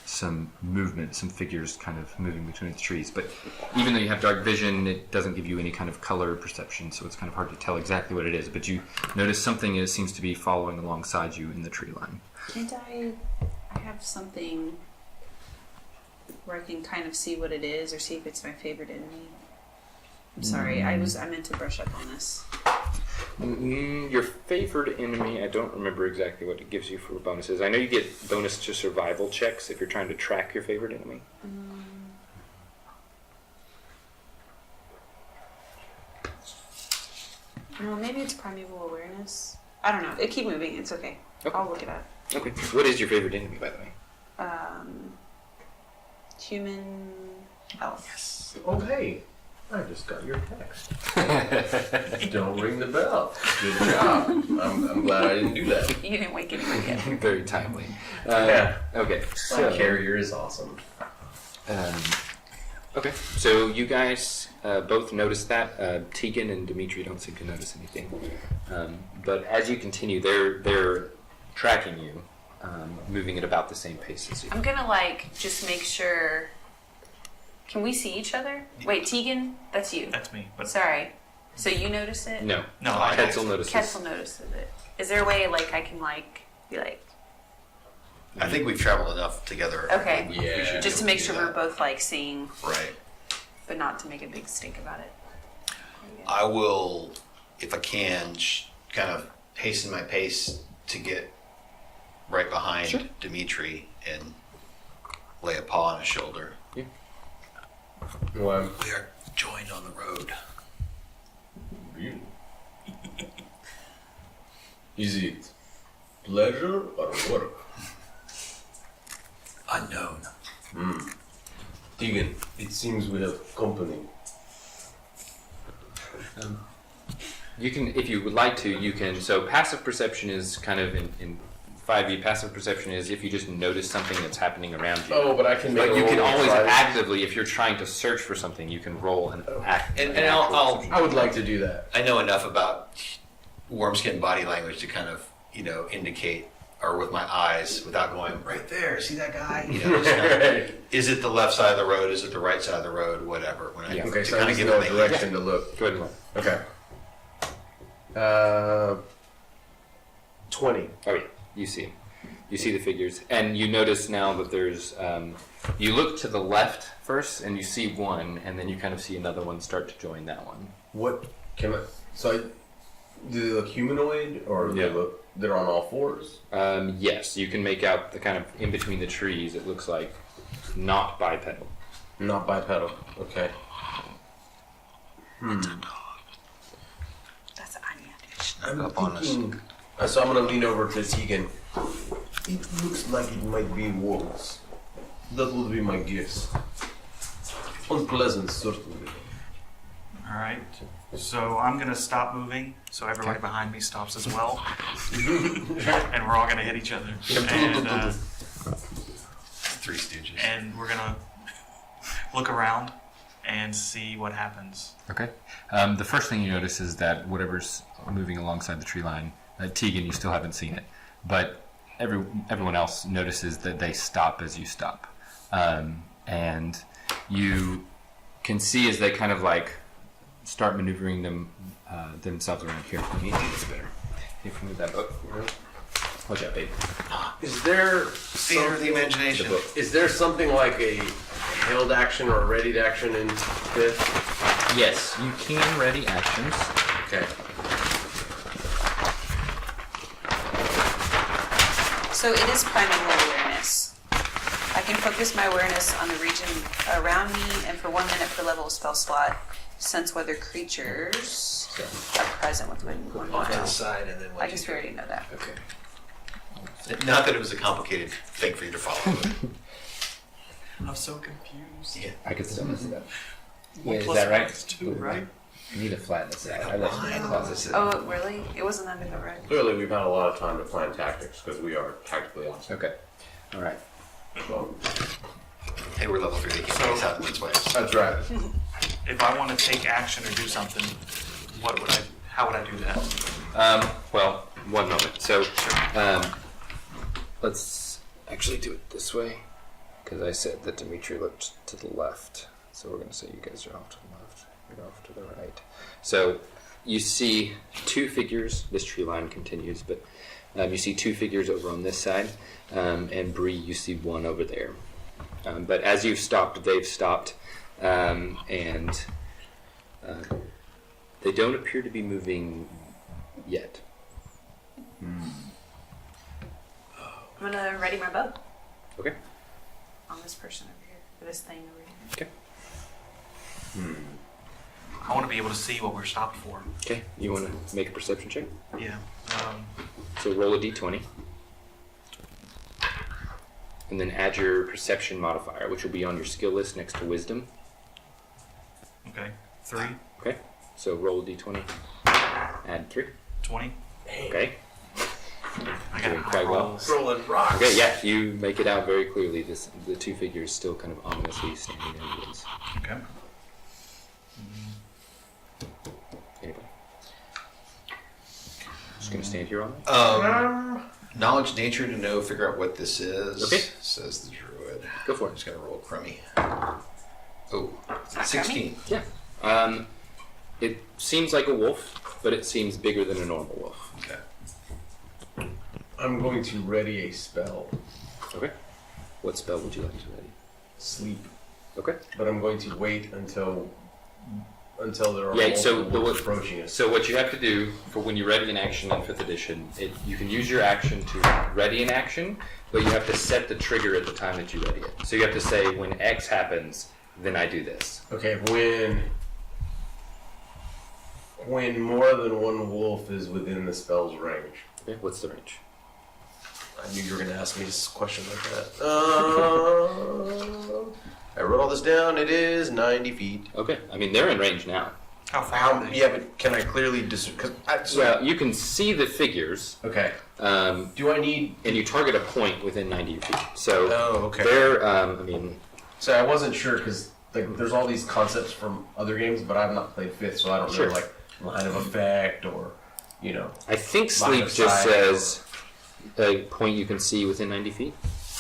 Speaker 1: some movement, some figures kind of moving between the trees. But even though you have dark vision, it doesn't give you any kind of color perception, so it's kind of hard to tell exactly what it is. But you notice something that seems to be following alongside you in the tree line.
Speaker 5: Can't I have something where I can kind of see what it is or see if it's my favorite enemy? I'm sorry, I meant to brush up on this.
Speaker 1: Your favored enemy, I don't remember exactly what it gives you for bonuses. I know you get bonus to survival checks if you're trying to track your favorite enemy.
Speaker 5: No, maybe it's primeval awareness. I don't know. Keep moving. It's okay.
Speaker 1: Okay.
Speaker 5: I'll look it up.
Speaker 1: Okay. What is your favorite enemy, by the way?
Speaker 5: Human elf.
Speaker 2: Oh, hey. I just got your text. Don't ring the bell. Good job. I'm glad I didn't do that.
Speaker 5: You didn't wake anyone yet.
Speaker 1: Very timely.
Speaker 2: Yeah.
Speaker 1: Okay.
Speaker 2: My
Speaker 1: So,
Speaker 2: carrier is awesome.
Speaker 1: okay. So you guys both notice that. Tegan and Dimitri don't seem to notice anything. But as you continue, they're tracking you, moving at about the same pace as you.
Speaker 5: I'm gonna just make sure. Can we see each other? Wait, Tegan, that's you.
Speaker 3: That's me. But
Speaker 5: Sorry. So you notice it?
Speaker 1: No.
Speaker 3: No,
Speaker 1: Ketzel notices.
Speaker 5: Ketzel notices it. Is there a way I can be like?
Speaker 4: I think we've traveled enough together.
Speaker 5: Okay.
Speaker 4: We should
Speaker 5: Just to
Speaker 4: be
Speaker 5: make
Speaker 4: able
Speaker 5: sure
Speaker 4: do
Speaker 5: we're
Speaker 4: that.
Speaker 5: both seeing,
Speaker 4: Right.
Speaker 5: but not to make a big stink about it.
Speaker 4: I will, if I can, kind of hasten my pace to get right behind
Speaker 1: Sure.
Speaker 4: Dimitri and lay a paw on his shoulder.
Speaker 2: Well,
Speaker 4: We are joined on the road.
Speaker 2: really? Is it pleasure or work?
Speaker 4: Unknown.
Speaker 2: Tegan, it seems we have company.
Speaker 1: You can, if you would like to, you can. So passive perception is kind of in 5e. Passive perception is if you just notice something that's happening around you.
Speaker 2: Oh, but I can make
Speaker 1: But
Speaker 2: a
Speaker 1: you can
Speaker 2: roll
Speaker 1: always
Speaker 2: try to-
Speaker 1: actively, if you're trying to search for something, you can roll and act.
Speaker 4: And
Speaker 1: an actual
Speaker 4: I'll
Speaker 1: perception.
Speaker 2: I would like to do that.
Speaker 4: I know enough about Wormskin body language to kind of, indicate, or with my eyes, without going, right there, see that guy? Just kind of, is it the left side of the road? Is it the right side of the road? Whatever. When
Speaker 1: Yeah.
Speaker 2: Okay,
Speaker 4: to
Speaker 2: so I
Speaker 4: kind
Speaker 2: just
Speaker 4: of
Speaker 2: know
Speaker 4: give
Speaker 2: a
Speaker 4: it
Speaker 2: direction to look.
Speaker 1: Go ahead and roll.
Speaker 2: Okay. 20.
Speaker 1: Oh yeah, you see the figures, and you notice now that there's. You look to the left first, and you see one, and then you kind of see another one start to join that one.
Speaker 2: What can I? Do they look humanoid, or
Speaker 1: Yeah.
Speaker 2: they're on all fours?
Speaker 1: Yes, you can make out the kind of in between the trees. It looks like not bipedal.
Speaker 2: Not bipedal. Okay.
Speaker 5: That's Anya.
Speaker 2: I'm
Speaker 4: up on us.
Speaker 2: thinking. So I'm gonna lean over to Tegan. It looks like it might be wolves. That would be my guess. Unpleasant, certainly.
Speaker 3: All right. So I'm gonna stop moving, so everybody behind me stops as well, and we're all gonna hit each other. And,
Speaker 4: Three Stooges.
Speaker 3: and we're gonna look around and see what happens.
Speaker 1: Okay. The first thing you notice is that whatever's moving alongside the tree line, Tegan, you still haven't seen it, but everyone else notices that they stop as you stop, and you can see as they kind of like start maneuvering themselves around here. Let me do this better. If we move that book. Watch out, babe.
Speaker 2: Is there
Speaker 4: Theater of the imagination.
Speaker 2: Is there something like a held action or a readied action in fifth?
Speaker 1: Yes, you can ready actions.
Speaker 2: Okay.
Speaker 5: So it is priming my awareness. I can focus my awareness on the region around me and for 1 minute per level of spell slot, sense whether creatures are present within 1
Speaker 4: Off to the
Speaker 5: mile.
Speaker 4: side, and then what
Speaker 5: I guess we already know that.
Speaker 4: Okay. Not that it was a complicated thing for you to follow.
Speaker 3: I'm so confused.
Speaker 4: Yeah.
Speaker 1: I could still mess it up.
Speaker 3: One
Speaker 1: Wait, is
Speaker 3: plus
Speaker 1: that
Speaker 3: one
Speaker 1: right?
Speaker 3: is two, right?
Speaker 1: You need to flatten this out. I left it in my closet.
Speaker 5: Oh, really? It wasn't under the rug.
Speaker 2: Clearly, we've had a lot of time to plan tactics because we are tactically awesome.
Speaker 1: Okay. All right.
Speaker 2: Well,
Speaker 4: Hey, we're level 3. They can't take us out in these ways.
Speaker 2: that's right.
Speaker 3: If I want to take action or do something, how would I do that?
Speaker 1: Well, 1 moment. So, let's actually do it this way, because I said that Dimitri looked to the left. So we're going to say you guys are off to the left. You're off to the right. So you see 2 figures. This tree line continues, but you see 2 figures over on this side, and Bree, you see 1 over there. But as you've stopped, they've stopped, and they don't appear to be moving yet.
Speaker 5: I'm gonna ready my bow
Speaker 1: Okay.
Speaker 5: on this person over here, or this thing over here.
Speaker 1: Okay.
Speaker 3: I want to be able to see what we're stopped for.
Speaker 1: Okay. You want to make a perception check?
Speaker 3: Yeah.
Speaker 1: So roll a d20. And then add your perception modifier, which will be on your skill list next to wisdom.
Speaker 3: Okay. 3,
Speaker 1: Okay. So roll a d20. Add 3.
Speaker 3: 20.
Speaker 1: Okay.
Speaker 3: I got
Speaker 1: Doing
Speaker 3: high
Speaker 1: quite well.
Speaker 3: rolls.
Speaker 2: Rolling rocks.
Speaker 1: Okay, yeah, you make it out very clearly. The 2 figures still kind of ominously standing in the woods.
Speaker 3: Okay.
Speaker 1: Anybody? Just gonna stand here on it.
Speaker 4: Knowledge nature to know, figure out what this is.
Speaker 1: Okay.
Speaker 4: Says the druid.
Speaker 1: Go for
Speaker 4: I'm
Speaker 1: it.
Speaker 4: just going to roll a crummy. Oh, 16.
Speaker 1: Yeah. It seems like a wolf, but it seems bigger than a normal wolf.
Speaker 4: Okay.
Speaker 2: I'm going to ready a spell.
Speaker 1: Okay. What spell would you like to ready?
Speaker 2: Sleep.
Speaker 1: Okay.
Speaker 2: But I'm going to wait until there are
Speaker 1: Yeah, so
Speaker 2: multiple wolves approaching us.
Speaker 1: So what you have to do for when you ready an action in 5th edition, you can use your action to ready an action, but you have to set the trigger at the time that you ready it. So you have to say, when X happens, then I do this.
Speaker 2: Okay, when more than one wolf is within the spell's range.
Speaker 1: Okay, what's the range?
Speaker 2: I knew you were going to ask me a question like that. I wrote all this down. It is 90 feet.
Speaker 1: Okay, I mean, they're in range now.
Speaker 3: How far are they?
Speaker 2: Yeah, but can I clearly
Speaker 1: Well, you can see the figures,
Speaker 2: okay.
Speaker 1: um,
Speaker 2: Do I need?
Speaker 1: and you target a point within 90 feet. So
Speaker 2: Oh, okay.
Speaker 1: they're, I mean,
Speaker 2: So I wasn't sure because there's all these concepts from other games, but I've not played Fifth, so I don't
Speaker 1: Sure.
Speaker 2: know like line of effect or
Speaker 1: I think
Speaker 2: Line
Speaker 1: sleep
Speaker 2: of
Speaker 1: just
Speaker 2: sight.
Speaker 1: says a point you can see within 90 feet.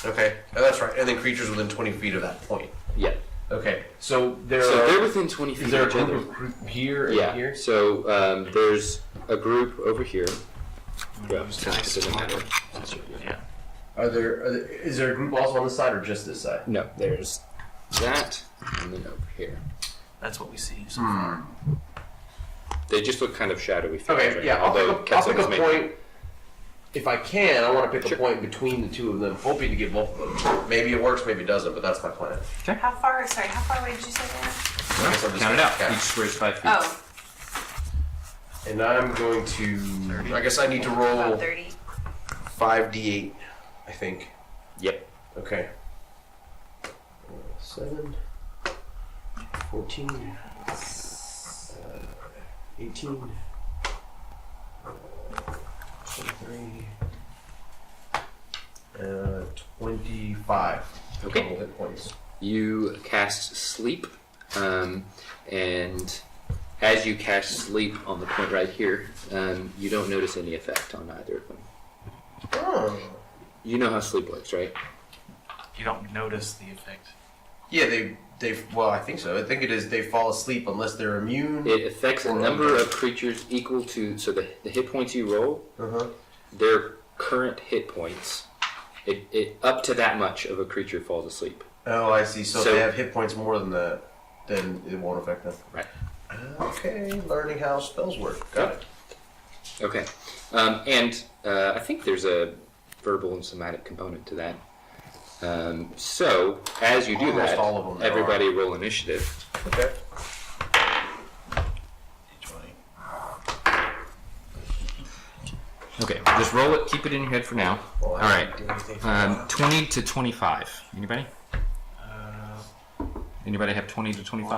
Speaker 2: Okay, oh, that's right. And then creatures within 20 feet of that point.
Speaker 1: Yeah.
Speaker 2: Okay, so there
Speaker 1: So
Speaker 2: are.
Speaker 1: they're within 20 feet
Speaker 2: Is there a
Speaker 1: of each
Speaker 2: group
Speaker 1: other.
Speaker 2: of group here and
Speaker 1: Yeah.
Speaker 2: here?
Speaker 1: So there's a group over here. Well,
Speaker 3: Use
Speaker 1: it
Speaker 3: dice.
Speaker 1: doesn't matter.
Speaker 3: Yeah.
Speaker 2: Is there a group also on this side or just this side?
Speaker 1: No, there's that, and then over here.
Speaker 3: That's what we see so far.
Speaker 1: They just look kind of shadowy figures
Speaker 2: Okay,
Speaker 1: right
Speaker 2: yeah,
Speaker 1: now,
Speaker 2: I'll
Speaker 1: although
Speaker 2: pick a
Speaker 1: Quetzal was making-
Speaker 2: point. If I can, I want to pick
Speaker 1: Sure.
Speaker 2: a point between the two of them, hoping to get both of them. Maybe it works, maybe it doesn't, but that's my plan.
Speaker 5: How far away did you say that?
Speaker 2: I guess I'm just
Speaker 1: Count it
Speaker 2: gonna
Speaker 1: out.
Speaker 2: count.
Speaker 1: Each square is 5 feet.
Speaker 5: Oh,
Speaker 2: And I'm going to. I guess I need to
Speaker 5: about
Speaker 2: roll
Speaker 5: 30.
Speaker 2: 5d8, I think.
Speaker 1: Yep.
Speaker 2: Okay. 7, 14, 18, 23, 25
Speaker 1: Okay.
Speaker 2: total hit points.
Speaker 1: You cast sleep, and as you cast sleep on the point right here, you don't notice any effect on either of them.
Speaker 2: Oh.
Speaker 1: You know how sleep works, right?
Speaker 3: You don't notice the effect.
Speaker 2: Yeah, well, I think so. I think it is they fall asleep unless they're immune.
Speaker 1: It affects a number of creatures equal to, so the hit points you roll,
Speaker 2: Uh-huh.
Speaker 1: their current hit points. It up to that much of a creature falls asleep.
Speaker 2: Oh, I see. So,
Speaker 1: So-
Speaker 2: if they have hit points more than that, then it won't affect them.
Speaker 1: Right.
Speaker 2: Okay, learning how spells work. Got it.
Speaker 1: Okay. And I think there's a verbal and somatic component to that. So, as you do
Speaker 2: Almost
Speaker 1: that,
Speaker 2: all of them there
Speaker 1: everybody roll initiative.
Speaker 2: Okay.
Speaker 1: Okay, just roll it, keep it in your head for now.
Speaker 2: Well,
Speaker 1: All
Speaker 2: I
Speaker 1: right.
Speaker 2: didn't do anything for a while.
Speaker 1: 20 to 25. Anybody?
Speaker 3: Uh,
Speaker 1: Anybody have 20 to 25?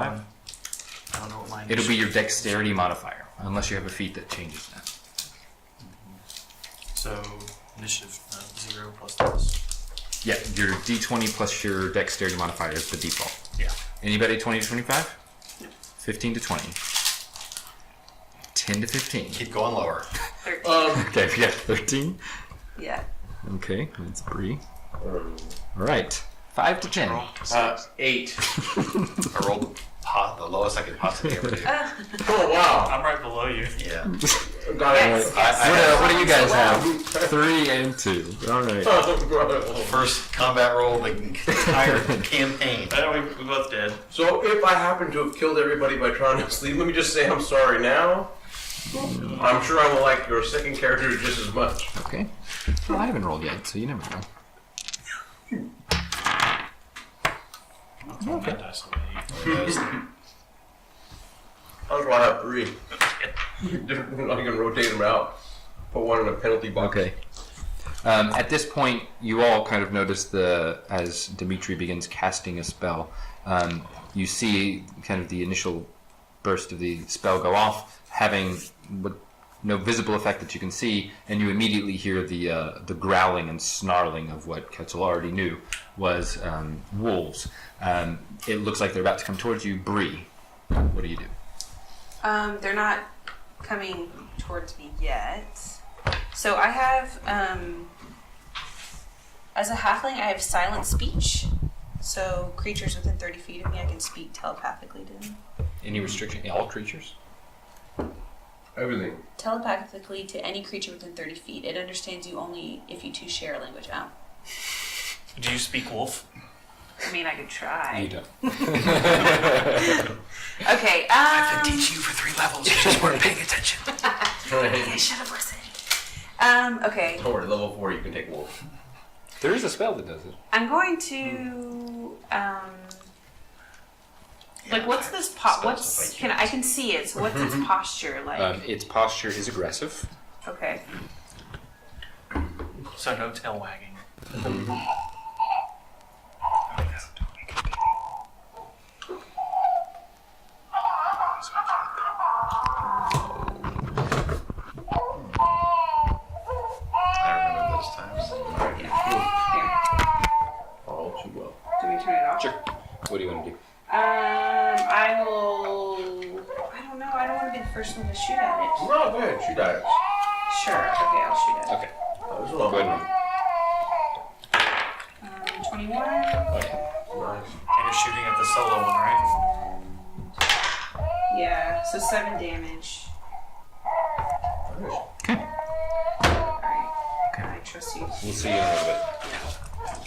Speaker 3: I don't know what mine
Speaker 1: It'll
Speaker 3: is.
Speaker 1: be your dexterity modifier, unless you have a feat that changes that.
Speaker 3: So, initiative 0 plus this.
Speaker 1: Yeah, your d20 plus your dexterity modifier is the default.
Speaker 3: Yeah.
Speaker 1: Anybody 20 to 25? 15 to 20. 10 to 15.
Speaker 4: Keep going lower.
Speaker 5: 13.
Speaker 1: Okay, if you have 13.
Speaker 5: Yeah.
Speaker 1: Okay, that's Bree. All right, 5 to 10.
Speaker 2: 8.
Speaker 4: I rolled the lowest I could possibly ever do.
Speaker 2: Oh, wow.
Speaker 3: I'm right below you.
Speaker 4: Yeah.
Speaker 2: Got it.
Speaker 5: Yes,
Speaker 1: What do you guys
Speaker 5: Well.
Speaker 1: have? 3 and 2. All right.
Speaker 4: First combat roll of the entire campaign.
Speaker 3: I know we both did.
Speaker 2: So if I happen to have killed everybody by trying to sleep, let me just say I'm sorry now. I'm sure I will like your second character just as much.
Speaker 1: Okay. Well, I haven't rolled yet, so you never know.
Speaker 3: Okay. Dice away.
Speaker 2: That's why I have 3. I can rotate them out. Put one in a penalty box.
Speaker 1: Okay. At this point, you all kind of notice as Dimitri begins casting a spell, you see kind of the initial burst of the spell go off, having no visible effect that you can see, and you immediately hear the growling and snarling of what Quetzal already knew was wolves. It looks like they're about to come towards you. Bree, what do you do?
Speaker 5: They're not coming towards me yet. So I have, as a halfling, I have silent speech. So creatures within 30 feet of me, I can speak telepathically to them.
Speaker 1: Any restriction? All creatures?
Speaker 2: Everything.
Speaker 5: Telepathically to any creature within 30 feet. It understands you only if you two share a language. Oh.
Speaker 3: Do you speak wolf?
Speaker 5: I mean, I could try.
Speaker 1: You don't.
Speaker 5: Okay,
Speaker 3: I've been teaching you for 3 levels. You just weren't paying attention.
Speaker 5: I should have listened. Okay.
Speaker 2: Don't worry, level 4 you can take wolf.
Speaker 1: There is a spell that does it.
Speaker 5: I'm going to, like, what's this I can see it, so what's its posture like?
Speaker 1: Its posture is aggressive.
Speaker 5: Okay.
Speaker 3: So no tail wagging.
Speaker 5: Sure. Okay, I'll shoot it.
Speaker 1: Okay.
Speaker 2: There's one
Speaker 1: Go
Speaker 2: over
Speaker 1: ahead.
Speaker 2: there.
Speaker 5: 21.
Speaker 1: Okay.
Speaker 2: Nice.
Speaker 3: And you're shooting at the solo one, right?
Speaker 5: Yeah, so 7 damage.
Speaker 1: Okay.
Speaker 5: Alright. I trust you.
Speaker 1: We'll see you in a little bit.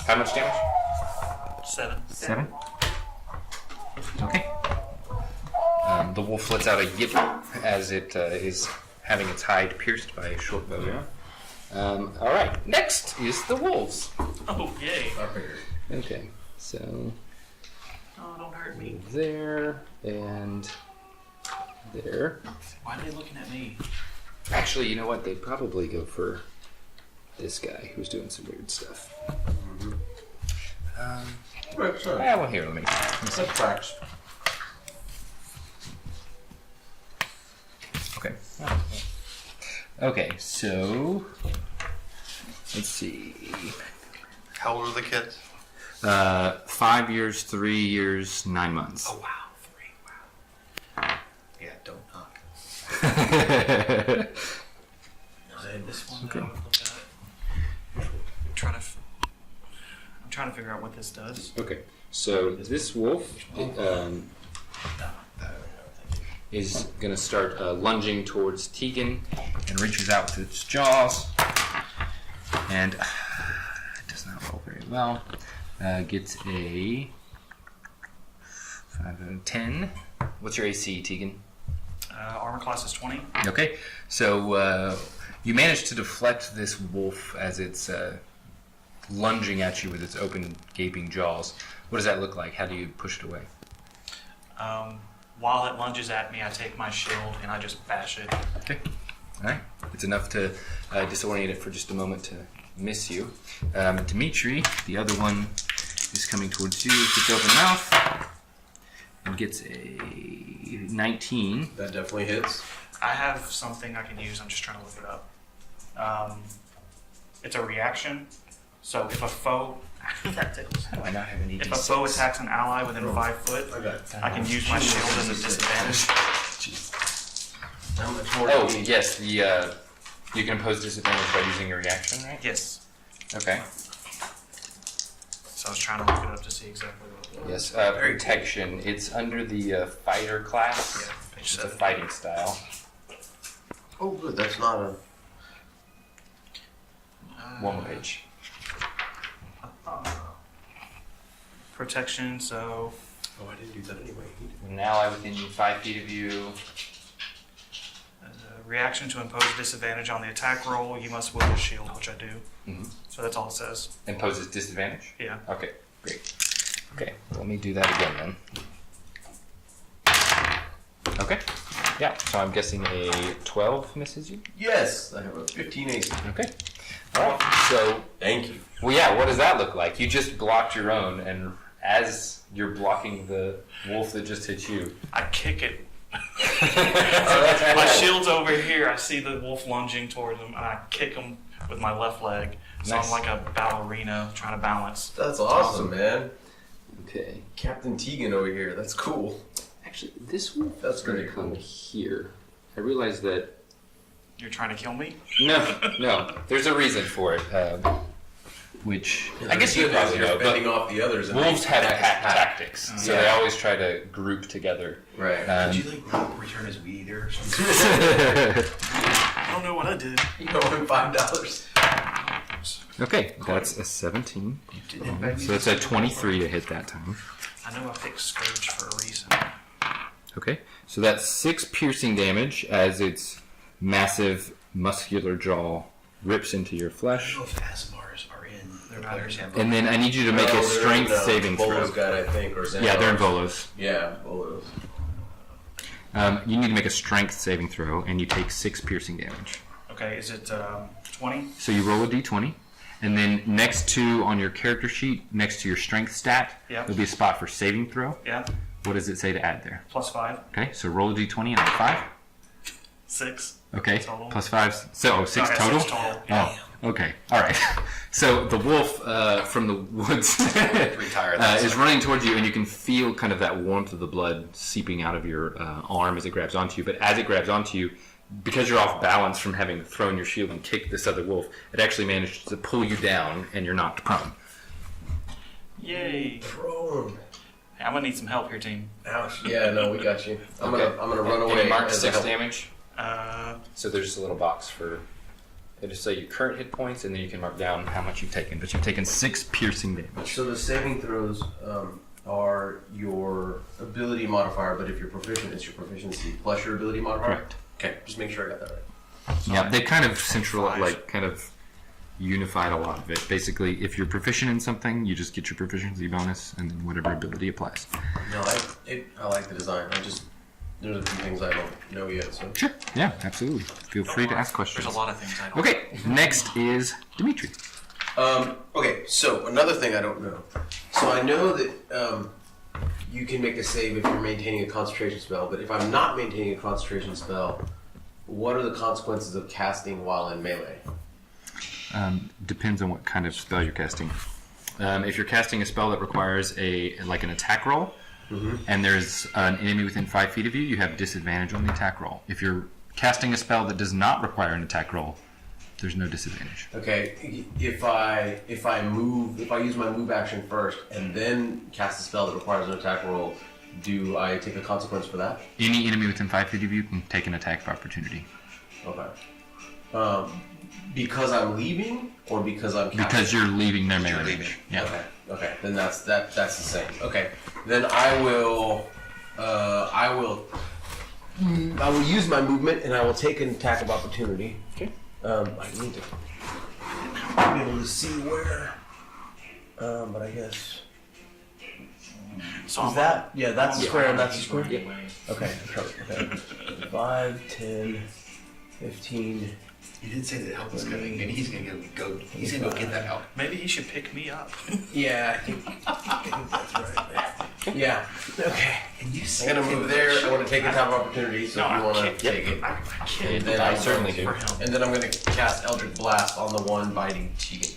Speaker 1: How much damage?
Speaker 3: 7.
Speaker 1: 7. Okay. The wolf lets out a yip as it is having its hide pierced by a short bow arrow. All right. Next is the wolves.
Speaker 3: Oh, yay.
Speaker 2: I figured.
Speaker 1: Okay. So
Speaker 3: Oh, don't hurt me.
Speaker 1: there and there.
Speaker 3: Why are they looking at me?
Speaker 1: Actually, you know what? They'd probably go for this guy who's doing some weird stuff.
Speaker 2: Right, so
Speaker 1: Well, here, let me see.
Speaker 2: that tracks.
Speaker 1: Okay. Okay, so let's see.
Speaker 4: How old are the kids?
Speaker 1: 5 years, 3 years, 9 months.
Speaker 4: Oh, wow. 3. Wow. Yeah, don't knock.
Speaker 3: This one,
Speaker 1: Okay.
Speaker 3: look at it. I'm trying to figure out what this does.
Speaker 1: Okay, so this wolf is going to start lunging towards Tegan and reaches out with its jaws. And it does not roll very well. Gets a 5 out of 10. What's your AC, Tegan?
Speaker 3: Armor class is 20.
Speaker 1: Okay, so you manage to deflect this wolf as it's lunging at you with its open, gaping jaws. What does that look like? How do you push it away?
Speaker 3: While it lunges at me, I take my shield and I just bash it.
Speaker 1: Okay, all right. It's enough to disorient it for just a moment to miss you. Dimitri, the other one, is coming towards you with its open mouth and gets a 19.
Speaker 2: That definitely hits.
Speaker 3: I have something I can use. I'm just trying to look it up. It's a reaction. So if a foe that tickles.
Speaker 1: How do I not have any
Speaker 3: If a foe
Speaker 1: D6?
Speaker 3: attacks an ally within 5 foot, I can use my shield as a disadvantage.
Speaker 2: How much more?
Speaker 1: Oh,
Speaker 2: do you need?
Speaker 1: yes, you can impose disadvantage by using your reaction, right?
Speaker 3: Yes.
Speaker 1: Okay.
Speaker 3: So I was trying to look it up to see exactly what it was.
Speaker 1: Yes, protection. It's under the fighter class.
Speaker 3: Yeah, page
Speaker 1: It's a
Speaker 3: 7.
Speaker 1: fighting style.
Speaker 2: Oh, good. That's not a.
Speaker 1: One more page.
Speaker 3: Protection, so
Speaker 2: Oh, I didn't do that anyway.
Speaker 1: An ally within 5 feet of you.
Speaker 3: reaction to impose disadvantage on the attack roll, you must wield a shield, which I do.
Speaker 1: Mhm.
Speaker 3: So that's all it says.
Speaker 1: Imposes disadvantage?
Speaker 3: Yeah.
Speaker 1: Okay, great. Okay, let me do that again then. Okay. Yeah, so I'm guessing a 12 misses you?
Speaker 2: Yes, I have a 15 AC.
Speaker 1: Okay. Alright, so,
Speaker 2: Thank you.
Speaker 1: well, yeah, what does that look like? You just blocked your own, and as you're blocking the wolf that just hit you,
Speaker 3: I kick it. My shield's over here. I see the wolf lunging towards him, and I kick him with my left leg. So
Speaker 1: Nice.
Speaker 3: I'm like a ballerina trying to balance.
Speaker 2: That's awesome, man.
Speaker 1: okay.
Speaker 2: Captain Tegan over here. That's cool.
Speaker 1: Actually, this wolf
Speaker 2: That's
Speaker 1: is going to
Speaker 2: pretty
Speaker 1: come
Speaker 2: cool.
Speaker 1: here. I realize that
Speaker 3: You're trying to kill me?
Speaker 1: no, there's a reason for it, which I guess you
Speaker 2: Good,
Speaker 1: probably
Speaker 2: you're
Speaker 1: know,
Speaker 2: fending
Speaker 1: but
Speaker 2: off the others. and
Speaker 1: wolves
Speaker 2: they
Speaker 1: have
Speaker 2: attack
Speaker 1: pack
Speaker 2: pack.
Speaker 1: tactics, so they
Speaker 2: Yeah.
Speaker 1: always try to group together.
Speaker 2: Right.
Speaker 1: Um,
Speaker 4: Did you like not return his weed or something?
Speaker 3: I don't know what I did.
Speaker 2: You owe him $5.
Speaker 1: Okay, that's a 17.
Speaker 4: Didn't
Speaker 1: So it's a 23 to hit that time.
Speaker 3: I know I picked Scourge for a reason.
Speaker 1: Okay, so that's 6 piercing damage as its massive muscular jaw rips into your
Speaker 4: I
Speaker 1: flesh.
Speaker 4: don't know if ASMRs are in the
Speaker 3: not
Speaker 4: player's
Speaker 3: in.
Speaker 4: handbook.
Speaker 1: And then I need you to make
Speaker 2: No,
Speaker 1: a
Speaker 2: they're
Speaker 1: strength
Speaker 2: in,
Speaker 1: saving
Speaker 2: Bolo's
Speaker 1: throw.
Speaker 2: got, I think, or
Speaker 1: Yeah, they're in
Speaker 2: Xanar's.
Speaker 1: Volos.
Speaker 2: Yeah, Bolos.
Speaker 1: You need to make a strength saving throw, and you take 6 piercing damage.
Speaker 3: Okay, is it 20?
Speaker 1: So you roll a d20, and then next to, on your character sheet, next to your strength stat,
Speaker 3: Yep.
Speaker 1: there'll be a spot for saving throw.
Speaker 3: Yeah.
Speaker 1: What does it say to add there?
Speaker 3: Plus 5.
Speaker 1: Okay, so roll a d20 and add 5.
Speaker 3: 6.
Speaker 1: Okay,
Speaker 3: Total.
Speaker 1: plus 5, so 6
Speaker 3: Okay,
Speaker 1: total?
Speaker 3: 6 total. Yeah.
Speaker 1: Oh, okay, alright. So the wolf from the woods
Speaker 4: Retired.
Speaker 1: is running towards you, and you can feel kind of that warmth of the blood seeping out of your arm as it grabs onto you. But as it grabs onto you, because you're off balance from having thrown your shield and kicked this other wolf, it actually managed to pull you down, and you're knocked prone.
Speaker 3: Yay.
Speaker 2: Prone.
Speaker 3: Hey, I'm gonna need some help here, team.
Speaker 2: Ouch. Yeah, no, we got you. I'm
Speaker 1: Okay.
Speaker 2: gonna run
Speaker 1: And
Speaker 2: away.
Speaker 1: you mark
Speaker 2: as
Speaker 1: 6
Speaker 2: I help.
Speaker 1: damage. So there's just a little box for. It'll say your current hit points, and then you can mark down how much you've taken. But you've taken 6 piercing damage.
Speaker 2: So the saving throws are your ability modifier, but if you're proficient, it's your proficiency plus your ability modifier.
Speaker 1: Correct.
Speaker 2: Okay, just make sure I got that right.
Speaker 1: Yeah, they kind of kind of unified a lot of it. Basically, if you're proficient in something, you just get your proficiency bonus, and then whatever ability applies.
Speaker 2: No, I like the design. There's a few things I don't know yet. So
Speaker 1: Sure. Yeah, absolutely. Feel free to ask questions.
Speaker 3: There's a lot of things I don't.
Speaker 1: Okay, next is Dimitri.
Speaker 2: okay, so another thing I don't know. So I know that you can make a save if you're maintaining a concentration spell, but if I'm not maintaining a concentration spell, what are the consequences of casting while in melee?
Speaker 1: Depends on what kind of spell you're casting. If you're casting a spell that requires an attack roll, and there's an enemy within 5 feet of you, you have disadvantage on the attack roll. If you're casting a spell that does not require an attack roll, there's no disadvantage.
Speaker 2: Okay, if I use my move action first and then cast a spell that requires an attack roll, do I take a consequence for that?
Speaker 1: Any enemy within 5 feet of you can take an attack of opportunity.
Speaker 2: Okay. Because I'm leaving, or because I'm casting?
Speaker 1: Because you're leaving their melee
Speaker 4: leaving.
Speaker 1: range. Yeah.
Speaker 2: Okay. Okay. Then that's the same. Okay. Then I will use my movement and I will take an attack of opportunity.
Speaker 1: Okay.
Speaker 2: I need to be able to see where. But I guess
Speaker 3: So
Speaker 2: is that? Yeah, that's the square and that's the square.
Speaker 3: Yeah.
Speaker 2: Okay. Okay. 5, 10, 15.
Speaker 4: You did say that help was coming. Maybe he's gonna go. He's gonna go get that help.
Speaker 3: Maybe he should pick me up.
Speaker 2: Yeah, I think that's right. Yeah. Okay.
Speaker 4: And you
Speaker 2: I'm gonna move there. I want to take a top opportunity. So if you want to take it,
Speaker 3: I can't.
Speaker 2: then
Speaker 1: I certainly do.
Speaker 3: For him.
Speaker 2: and then I'm gonna cast Eldritch Blast on the one biting Tegan.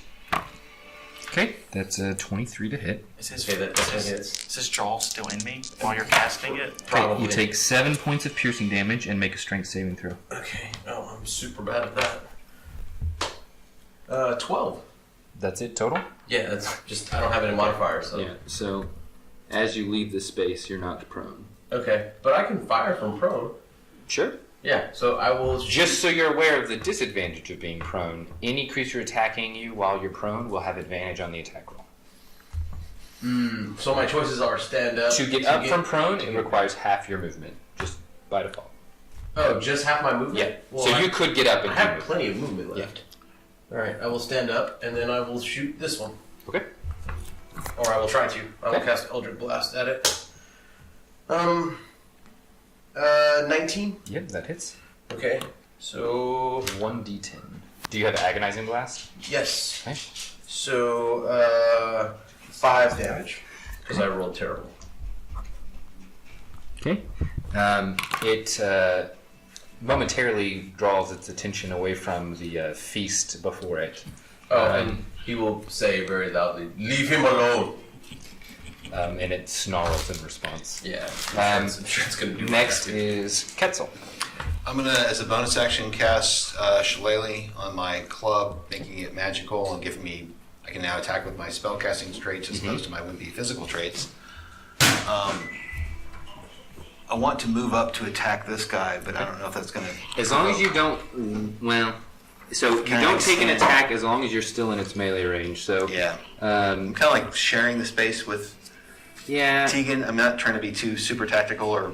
Speaker 1: Okay, that's a 23 to hit.
Speaker 3: Is his,
Speaker 2: Okay, that hits.
Speaker 3: is his jaw still in me while you're casting it?
Speaker 2: Probably.
Speaker 1: You take 7 points of piercing damage and make a strength saving throw.
Speaker 2: Okay. Oh, I'm super bad at that. 12.
Speaker 1: That's it total?
Speaker 2: Yeah, that's just I don't have any modifiers. So.
Speaker 1: Yeah, so as you leave the space, you're knocked prone.
Speaker 2: Okay, but I can fire from prone.
Speaker 1: Sure.
Speaker 2: Yeah, so I will.
Speaker 1: Just so you're aware of the disadvantage of being prone, any creature attacking you while you're prone will have advantage on the attack roll.
Speaker 2: So my choices are stand up.
Speaker 1: To get up from prone, it requires half your movement, just by default.
Speaker 2: Oh, just half my movement.
Speaker 1: Yeah.
Speaker 2: Well,
Speaker 1: So you could get up and
Speaker 2: I
Speaker 1: do
Speaker 2: have
Speaker 1: movement.
Speaker 2: plenty of movement left. All right, I will stand up and then I will shoot this one,
Speaker 1: Okay.
Speaker 2: or I will try to. I will
Speaker 1: Okay.
Speaker 2: cast Eldritch Blast at it. 19.
Speaker 1: Yep, that hits.
Speaker 2: Okay, so
Speaker 1: 1d10. Do you have agonizing blast?
Speaker 2: yes.
Speaker 1: Okay.
Speaker 2: So 5 damage because I rolled terrible.
Speaker 1: Okay. It momentarily draws its attention away from the feast before it.
Speaker 2: Oh, and he will say very loudly, "Leave him alone."
Speaker 1: And it snarls in response.
Speaker 2: Yeah.
Speaker 1: Um,
Speaker 2: I'm sure it's gonna do.
Speaker 1: Next is Quetzal.
Speaker 4: I'm gonna, as a bonus action, cast Shillelagh on my club, making it magical and giving me. I can now attack with my spellcasting traits as opposed to my wimpy physical traits. I want to move up to attack this guy, but I don't know if that's gonna.
Speaker 1: As long as you don't, so you
Speaker 4: Can I
Speaker 1: don't take an
Speaker 4: extend?
Speaker 1: attack as long as you're still in its melee range. So
Speaker 4: Yeah. I'm kind of like sharing the space with
Speaker 1: yeah,
Speaker 4: Tegan. I'm not trying to be too super tactical or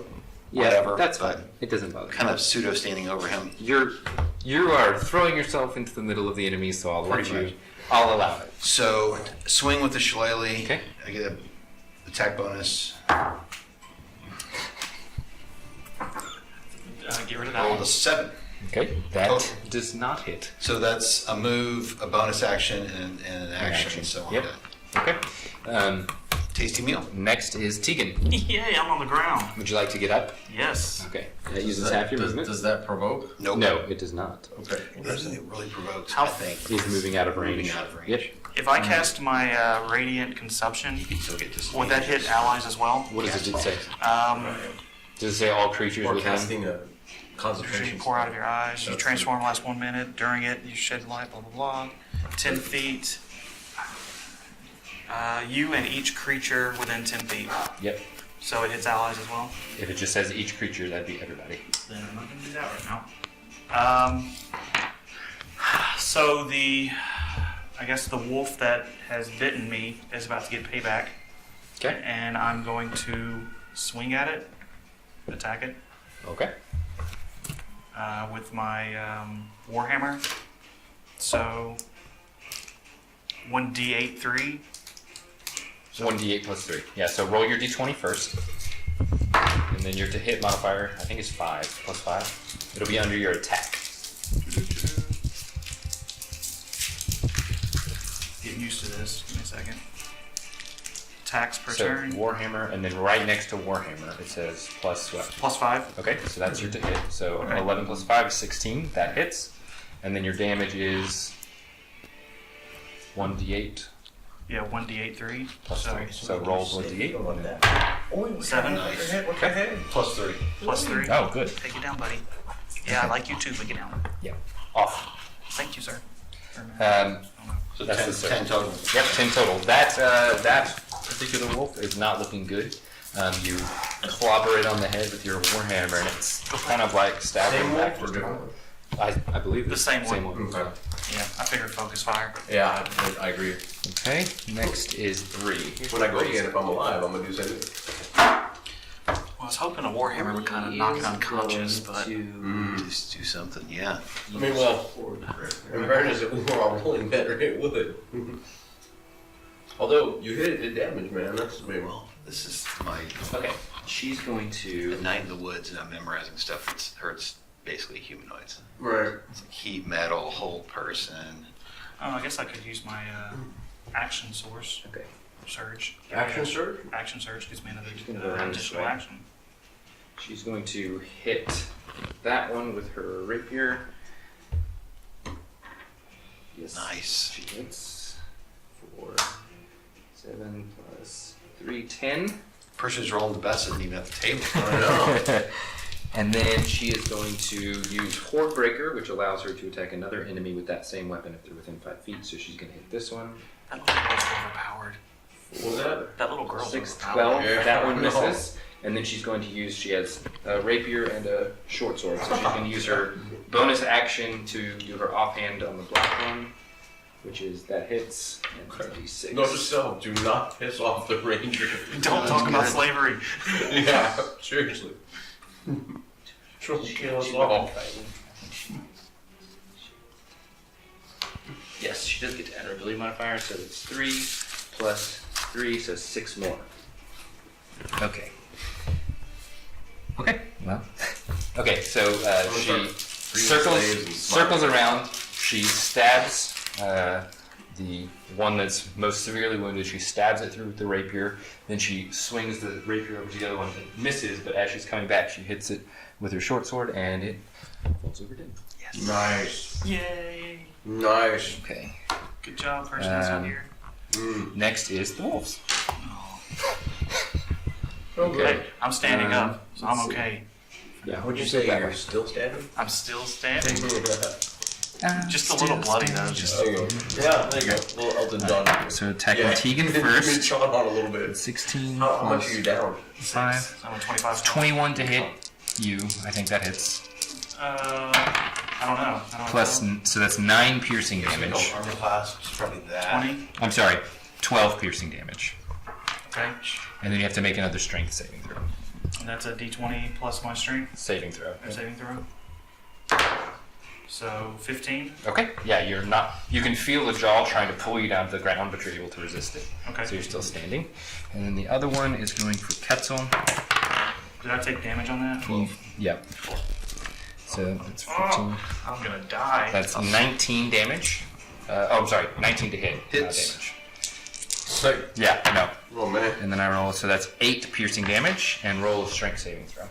Speaker 1: yeah,
Speaker 4: whatever.
Speaker 1: that's
Speaker 4: but
Speaker 1: fine. It doesn't bother.
Speaker 4: kind of pseudo standing over him.
Speaker 1: You are throwing yourself into the middle of the enemy, so I'll let
Speaker 4: Pretty
Speaker 1: you.
Speaker 4: much.
Speaker 1: I'll allow it.
Speaker 4: So swing with the Shillelagh.
Speaker 1: Okay.
Speaker 4: I get a attack bonus.
Speaker 3: Get rid of that
Speaker 4: Rolled
Speaker 3: one.
Speaker 4: a 7.
Speaker 1: Okay, that
Speaker 4: Total.
Speaker 1: does not hit.
Speaker 4: So that's a move, a bonus action, and an action. So I'm
Speaker 1: Yep.
Speaker 4: done.
Speaker 1: Okay.
Speaker 4: Tasty meal.
Speaker 1: Next is Tegan.
Speaker 3: Yay, I'm on the ground.
Speaker 1: Would you like to get up?
Speaker 3: Yes.
Speaker 1: Okay. That uses half your movement.
Speaker 2: Does that provoke?
Speaker 4: Nope.
Speaker 1: No, it does not.
Speaker 2: Okay.
Speaker 4: It really provokes.
Speaker 3: How
Speaker 4: I think.
Speaker 1: He's moving out of range.
Speaker 4: Moving out of range.
Speaker 1: Yep.
Speaker 3: If I cast my Radiant Consumption,
Speaker 4: So get this.
Speaker 3: would that hit allies as well?
Speaker 1: What does it say?
Speaker 3: Um,
Speaker 1: Does it say all creatures
Speaker 2: Or
Speaker 1: within?
Speaker 2: casting a Concentration.
Speaker 3: You pour out of your eyes. You
Speaker 2: That's
Speaker 3: transform last 1 minute. During it, you shed light. Blah blah blah. 10 feet. You and each creature within 10 feet.
Speaker 1: Yep.
Speaker 3: So it hits allies as well.
Speaker 1: If it just says each creature, that'd be everybody.
Speaker 3: Then I'm not going to do that right now. So I guess the wolf that has bitten me is about to get payback.
Speaker 1: Okay.
Speaker 3: And I'm going to swing at it, attack it,
Speaker 1: Okay.
Speaker 3: with my warhammer. So 1d8 3.
Speaker 1: 1d8 plus 3. Yeah, so roll your d20 first. And then your to hit modifier, I think is 5 plus 5. It'll be under your attack.
Speaker 3: Getting used to this. Give me a second. Attacks per
Speaker 1: So
Speaker 3: turn.
Speaker 1: Warhammer, and then right next to Warhammer, it says plus what?
Speaker 3: Plus 5.
Speaker 1: Okay, so that's your to hit. So
Speaker 3: Okay.
Speaker 1: 11 plus 5 is 16. That hits. And then your damage is 1d8
Speaker 3: Yeah, 1d8 3.
Speaker 1: plus
Speaker 3: So
Speaker 1: 3. So roll 1d8.
Speaker 2: Like that.
Speaker 3: 7
Speaker 2: Plus 3.
Speaker 3: plus 3.
Speaker 1: Oh, good.
Speaker 3: Take it down, buddy. Yeah, I like you too, but get down.
Speaker 1: Yeah. Off.
Speaker 3: Thank you, sir.
Speaker 4: So
Speaker 1: That's
Speaker 4: 10,
Speaker 1: the same.
Speaker 4: 10 total.
Speaker 1: Yep, 10 total. That particular wolf is not looking good. You clobber it on the head with your warhammer, and it's kind of like stabbing
Speaker 2: Same wolf
Speaker 1: backwards.
Speaker 2: or different one?
Speaker 1: I believe
Speaker 3: The
Speaker 1: it's
Speaker 3: same one.
Speaker 1: one.
Speaker 2: Okay.
Speaker 3: Yeah, I figured focus fire.
Speaker 2: Yeah, I agree.
Speaker 1: Okay, next is 3.
Speaker 2: When I go again, if I'm alive, I'm gonna do the same thing.
Speaker 3: Well, I was hoping a warhammer would kind of knock it unconscious, but
Speaker 4: Just do something, yeah.
Speaker 2: I mean, well, in fairness, if we were all rolling better, it would. Although, you hit it, did damage, man. That's big.
Speaker 4: Well, this is my
Speaker 1: Okay, she's going
Speaker 4: at
Speaker 1: to...
Speaker 4: night in the woods and I'm memorizing stuff that hurts basically humanoids.
Speaker 2: Right.
Speaker 4: It's like heat metal, whole person.
Speaker 3: oh, I guess I could use my action source.
Speaker 1: Okay.
Speaker 3: Surge.
Speaker 2: Action surge?
Speaker 3: Action surge gives me another
Speaker 1: gonna go around this
Speaker 3: additional
Speaker 1: way.
Speaker 3: action.
Speaker 1: She's going to hit that one with her rapier. Yes.
Speaker 4: Nice.
Speaker 1: She hits for 7 plus 3, 10.
Speaker 4: Person who's rolling the best isn't even at the table.
Speaker 2: I know.
Speaker 1: And then she is going to use Horde Breaker, which allows her to attack another enemy with that same weapon if they're within 5 feet. So she's going to hit this one.
Speaker 3: That little girl's overpowered.
Speaker 2: What was that?
Speaker 3: That little girl's
Speaker 1: 6,
Speaker 3: overpowered.
Speaker 1: 12.
Speaker 2: Yeah.
Speaker 1: That one
Speaker 2: No.
Speaker 1: misses. And then she's going to use, she has a rapier and a short sword. So she's going to use her bonus action to do her offhand on the black one, which is that hits. And it's a D6.
Speaker 2: Note to self, do not piss off the ranger.
Speaker 3: Don't talk about slavery.
Speaker 2: Yeah, seriously. She'll kill us all.
Speaker 1: Yes, she does get to add her ability modifier, so it's 3 plus 3, so 6 more. Okay. Okay, well. Okay, so she circles around, she stabs the one that's most severely wounded, she stabs it through with the rapier, then she swings the rapier over to the other one that misses, but as she's coming back, she hits it with her short sword, and it falls over dead.
Speaker 3: Yes.
Speaker 2: Nice.
Speaker 3: Yay.
Speaker 2: Nice.
Speaker 1: Okay.
Speaker 3: Good job, person that's not here.
Speaker 1: Next is the wolves.
Speaker 2: Okay.
Speaker 3: Hey, I'm standing up, so I'm
Speaker 1: let's see.
Speaker 3: okay.
Speaker 1: Yeah,
Speaker 2: Would you say you're still standing?
Speaker 3: I'm still standing.
Speaker 2: There
Speaker 3: Just a little bloody though. Just
Speaker 2: you go. Yeah, there you go. A little Elton John.
Speaker 1: So attack
Speaker 2: Yeah.
Speaker 1: Tegan
Speaker 2: Give me
Speaker 1: first.
Speaker 2: Sean on a little bit.
Speaker 1: 16
Speaker 2: How much
Speaker 1: plus
Speaker 2: are you down?
Speaker 1: 5.
Speaker 3: I'm a 25.
Speaker 1: 21 to hit you. I think that hits.
Speaker 3: I don't know. I don't
Speaker 1: Plus,
Speaker 3: know.
Speaker 1: so that's 9 piercing damage.
Speaker 4: Armor class, it's probably that.
Speaker 3: 20.
Speaker 1: I'm sorry, 12 piercing damage.
Speaker 3: Okay.
Speaker 1: And then you have to make another strength saving throw.
Speaker 3: And that's a D20 plus my strength.
Speaker 1: Saving throw.
Speaker 3: Or saving throw. So 15.
Speaker 1: Okay. Yeah, you're not. You can feel the jaw trying to pull you down to the ground, but you're able to resist it.
Speaker 3: Okay.
Speaker 1: So you're still standing. And then the other one is going for Quetzal.
Speaker 3: Did I take damage on that?
Speaker 1: Yep. So that's 15.
Speaker 3: Oh, I'm gonna die.
Speaker 1: That's 19 damage. I'm sorry, 19 to hit. Not
Speaker 4: Hits.
Speaker 1: damage.
Speaker 2: Sick.
Speaker 1: Yeah, no.
Speaker 2: Oh man.
Speaker 1: And then I roll, so that's 8 piercing damage, and roll a strength saving throw.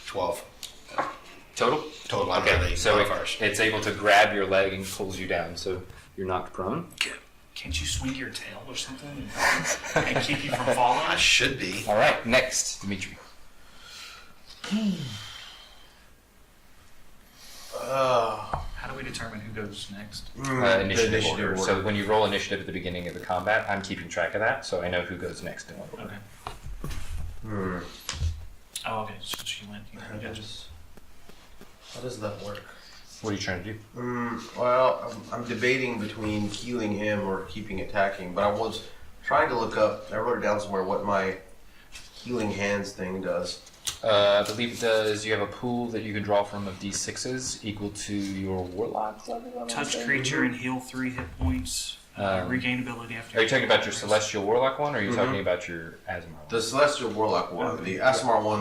Speaker 4: 12.
Speaker 1: Total?
Speaker 4: Total. I'm
Speaker 1: Okay,
Speaker 4: really
Speaker 1: so
Speaker 4: modifiers.
Speaker 1: it's able to grab your leg and pulls you down, so you're knocked prone.
Speaker 3: Can't you swing your tail or something and keep you from falling?
Speaker 4: I should be.
Speaker 1: All right, next, Dimitri.
Speaker 3: How do we determine who goes next?
Speaker 1: Initiative order. So when you roll initiative at the beginning of the combat, I'm keeping track of that, so I know who goes next in what order.
Speaker 3: Okay. Oh, okay. So she went. You guys.
Speaker 2: How does that work?
Speaker 1: What are you trying to do?
Speaker 2: Well, I'm debating between healing him or keeping attacking, but I was trying to look up. I wrote it down somewhere what my healing hands thing does.
Speaker 1: I believe it does. You have a pool that you can draw from of d6s equal to your warlock level.
Speaker 3: Touch creature and heal 3 hit points. Regain ability after.
Speaker 1: Are you talking about your celestial warlock one, or are you talking about your Azamar one?
Speaker 2: The Celestial Warlock one. The Asmar one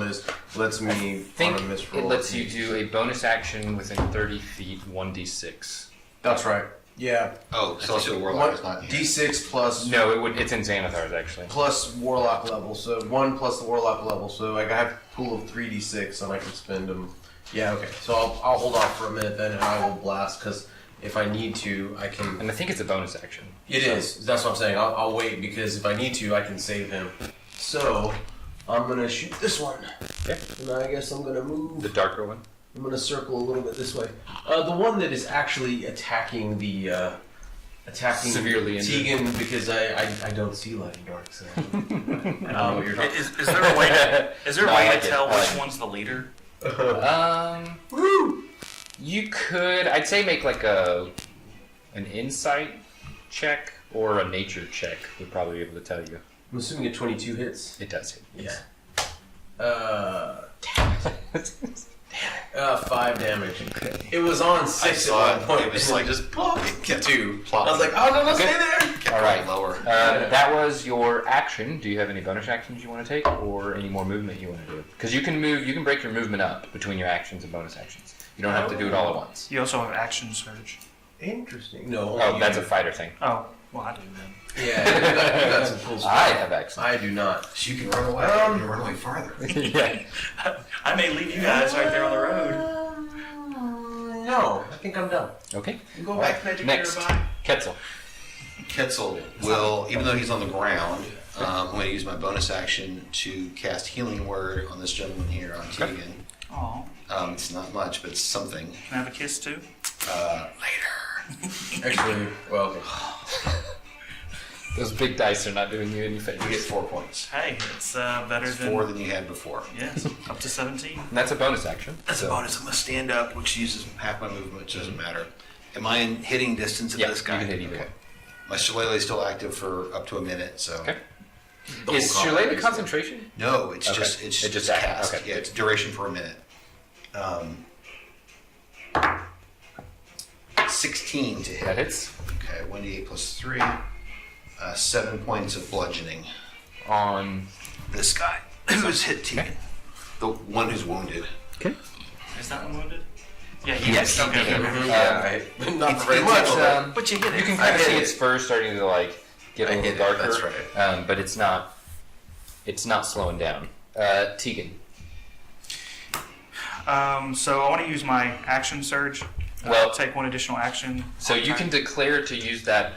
Speaker 2: lets me
Speaker 1: I think
Speaker 2: on a misroll.
Speaker 1: it lets you do a bonus action within 30 feet, 1d6.
Speaker 2: That's right. Yeah.
Speaker 4: Oh, Celestial Warlock is not
Speaker 2: D6 plus
Speaker 1: No, it's in Xanathar's actually.
Speaker 2: plus Warlock level. So 1 plus the Warlock level. So I have a pool of 3d6 and I can spend them. Yeah. Okay. So I'll hold off for a minute then, and I will blast because if I need to, I can.
Speaker 1: And I think it's a bonus action.
Speaker 2: It is. That's what I'm saying. I'll wait because if I need to, I can save him. So I'm gonna shoot this one.
Speaker 1: Okay.
Speaker 2: And I guess I'm gonna move.
Speaker 1: The darker one.
Speaker 2: I'm gonna circle a little bit this way. The one that is actually attacking the
Speaker 1: Severely injured.
Speaker 2: Tegan because I don't see light and dark. So I don't know what you're talking.
Speaker 3: Is there a way?
Speaker 1: No, I like
Speaker 3: to
Speaker 1: it.
Speaker 3: tell
Speaker 1: I like
Speaker 3: which
Speaker 1: it.
Speaker 3: one's the leader?
Speaker 2: Woo!
Speaker 1: You could, I'd say, make like an insight check or a nature check would probably be able to tell you.
Speaker 2: I'm assuming a 22 hits.
Speaker 1: It does hit.
Speaker 2: Yeah. Damn it. 5 damage. It was on 6 at one point.
Speaker 4: It was like just plop. It kept
Speaker 2: 2.
Speaker 4: plop.
Speaker 2: I was like, oh no,
Speaker 1: Okay.
Speaker 2: stay there.
Speaker 4: Kept
Speaker 1: All right.
Speaker 4: going lower.
Speaker 1: That was your action. Do you have any bonus actions you want to take, or any more movement you want to do? Because you can move. You can break your movement up between your actions and bonus actions. You don't have to do it all at once.
Speaker 3: You also have action surge.
Speaker 2: Interesting. No.
Speaker 1: Oh, that's a fighter thing.
Speaker 3: Oh, well, I do then.
Speaker 2: Yeah, you got some cool stuff.
Speaker 1: I have action.
Speaker 2: I do not.
Speaker 4: So you can run away. You can run away farther.
Speaker 1: Yeah.
Speaker 3: I may leave you guys right there on the road.
Speaker 2: No, I think I'm done.
Speaker 1: Okay.
Speaker 2: Go
Speaker 1: All
Speaker 2: back
Speaker 1: right.
Speaker 2: to
Speaker 1: Next, Ketzel.
Speaker 4: Ketzel will, even though he's on the ground, I'm going to use my bonus action to cast Healing Word on this gentleman here on Tegan.
Speaker 3: Oh,
Speaker 4: It's not much, but it's something.
Speaker 3: can I have a kiss too?
Speaker 4: Later.
Speaker 2: Actually, well, okay.
Speaker 1: Those big dice are not doing you any
Speaker 4: You get
Speaker 1: favors.
Speaker 4: 4 points.
Speaker 3: Hey, it's better
Speaker 4: It's
Speaker 3: than
Speaker 4: 4 than you had before.
Speaker 3: yes, up to 17.
Speaker 1: And that's a bonus action.
Speaker 4: That's
Speaker 1: so-
Speaker 4: a bonus. I'm going to stand up, which uses half my movement, which doesn't matter. Am I in hitting distance of
Speaker 1: Yeah,
Speaker 4: this guy?
Speaker 1: you can hit either
Speaker 4: Okay.
Speaker 1: one.
Speaker 4: My shillelagh is still active for up to a minute, so.
Speaker 1: Okay.
Speaker 2: The
Speaker 1: Is
Speaker 2: whole
Speaker 1: Shirley the
Speaker 2: combat,
Speaker 1: concentration?
Speaker 4: No, it's
Speaker 1: Okay.
Speaker 4: just
Speaker 1: It's just
Speaker 4: cast.
Speaker 1: okay.
Speaker 4: Yeah, it's duration for a minute. 16 to hit.
Speaker 1: That hits.
Speaker 4: Okay, 1d8 plus 3. 7 points of bludgeoning.
Speaker 1: On.
Speaker 4: This guy who's hit Tegan. The one who's wounded.
Speaker 1: Okay.
Speaker 3: Is that one wounded? Yeah, he
Speaker 1: Yes.
Speaker 3: is. Okay, okay, okay.
Speaker 2: Yeah, not very much.
Speaker 1: It's,
Speaker 4: But you hit it.
Speaker 1: you can
Speaker 2: I
Speaker 1: kind of
Speaker 2: hit
Speaker 1: see
Speaker 2: it.
Speaker 1: its fur starting to like get a
Speaker 2: I
Speaker 1: little
Speaker 2: hit it,
Speaker 1: darker.
Speaker 2: that's right.
Speaker 1: But it's not. It's not slowing down. Tegan.
Speaker 3: So I want to use my action surge.
Speaker 1: Well-
Speaker 3: Take one additional action.
Speaker 1: So
Speaker 3: on
Speaker 1: you can
Speaker 3: time.
Speaker 1: declare to use that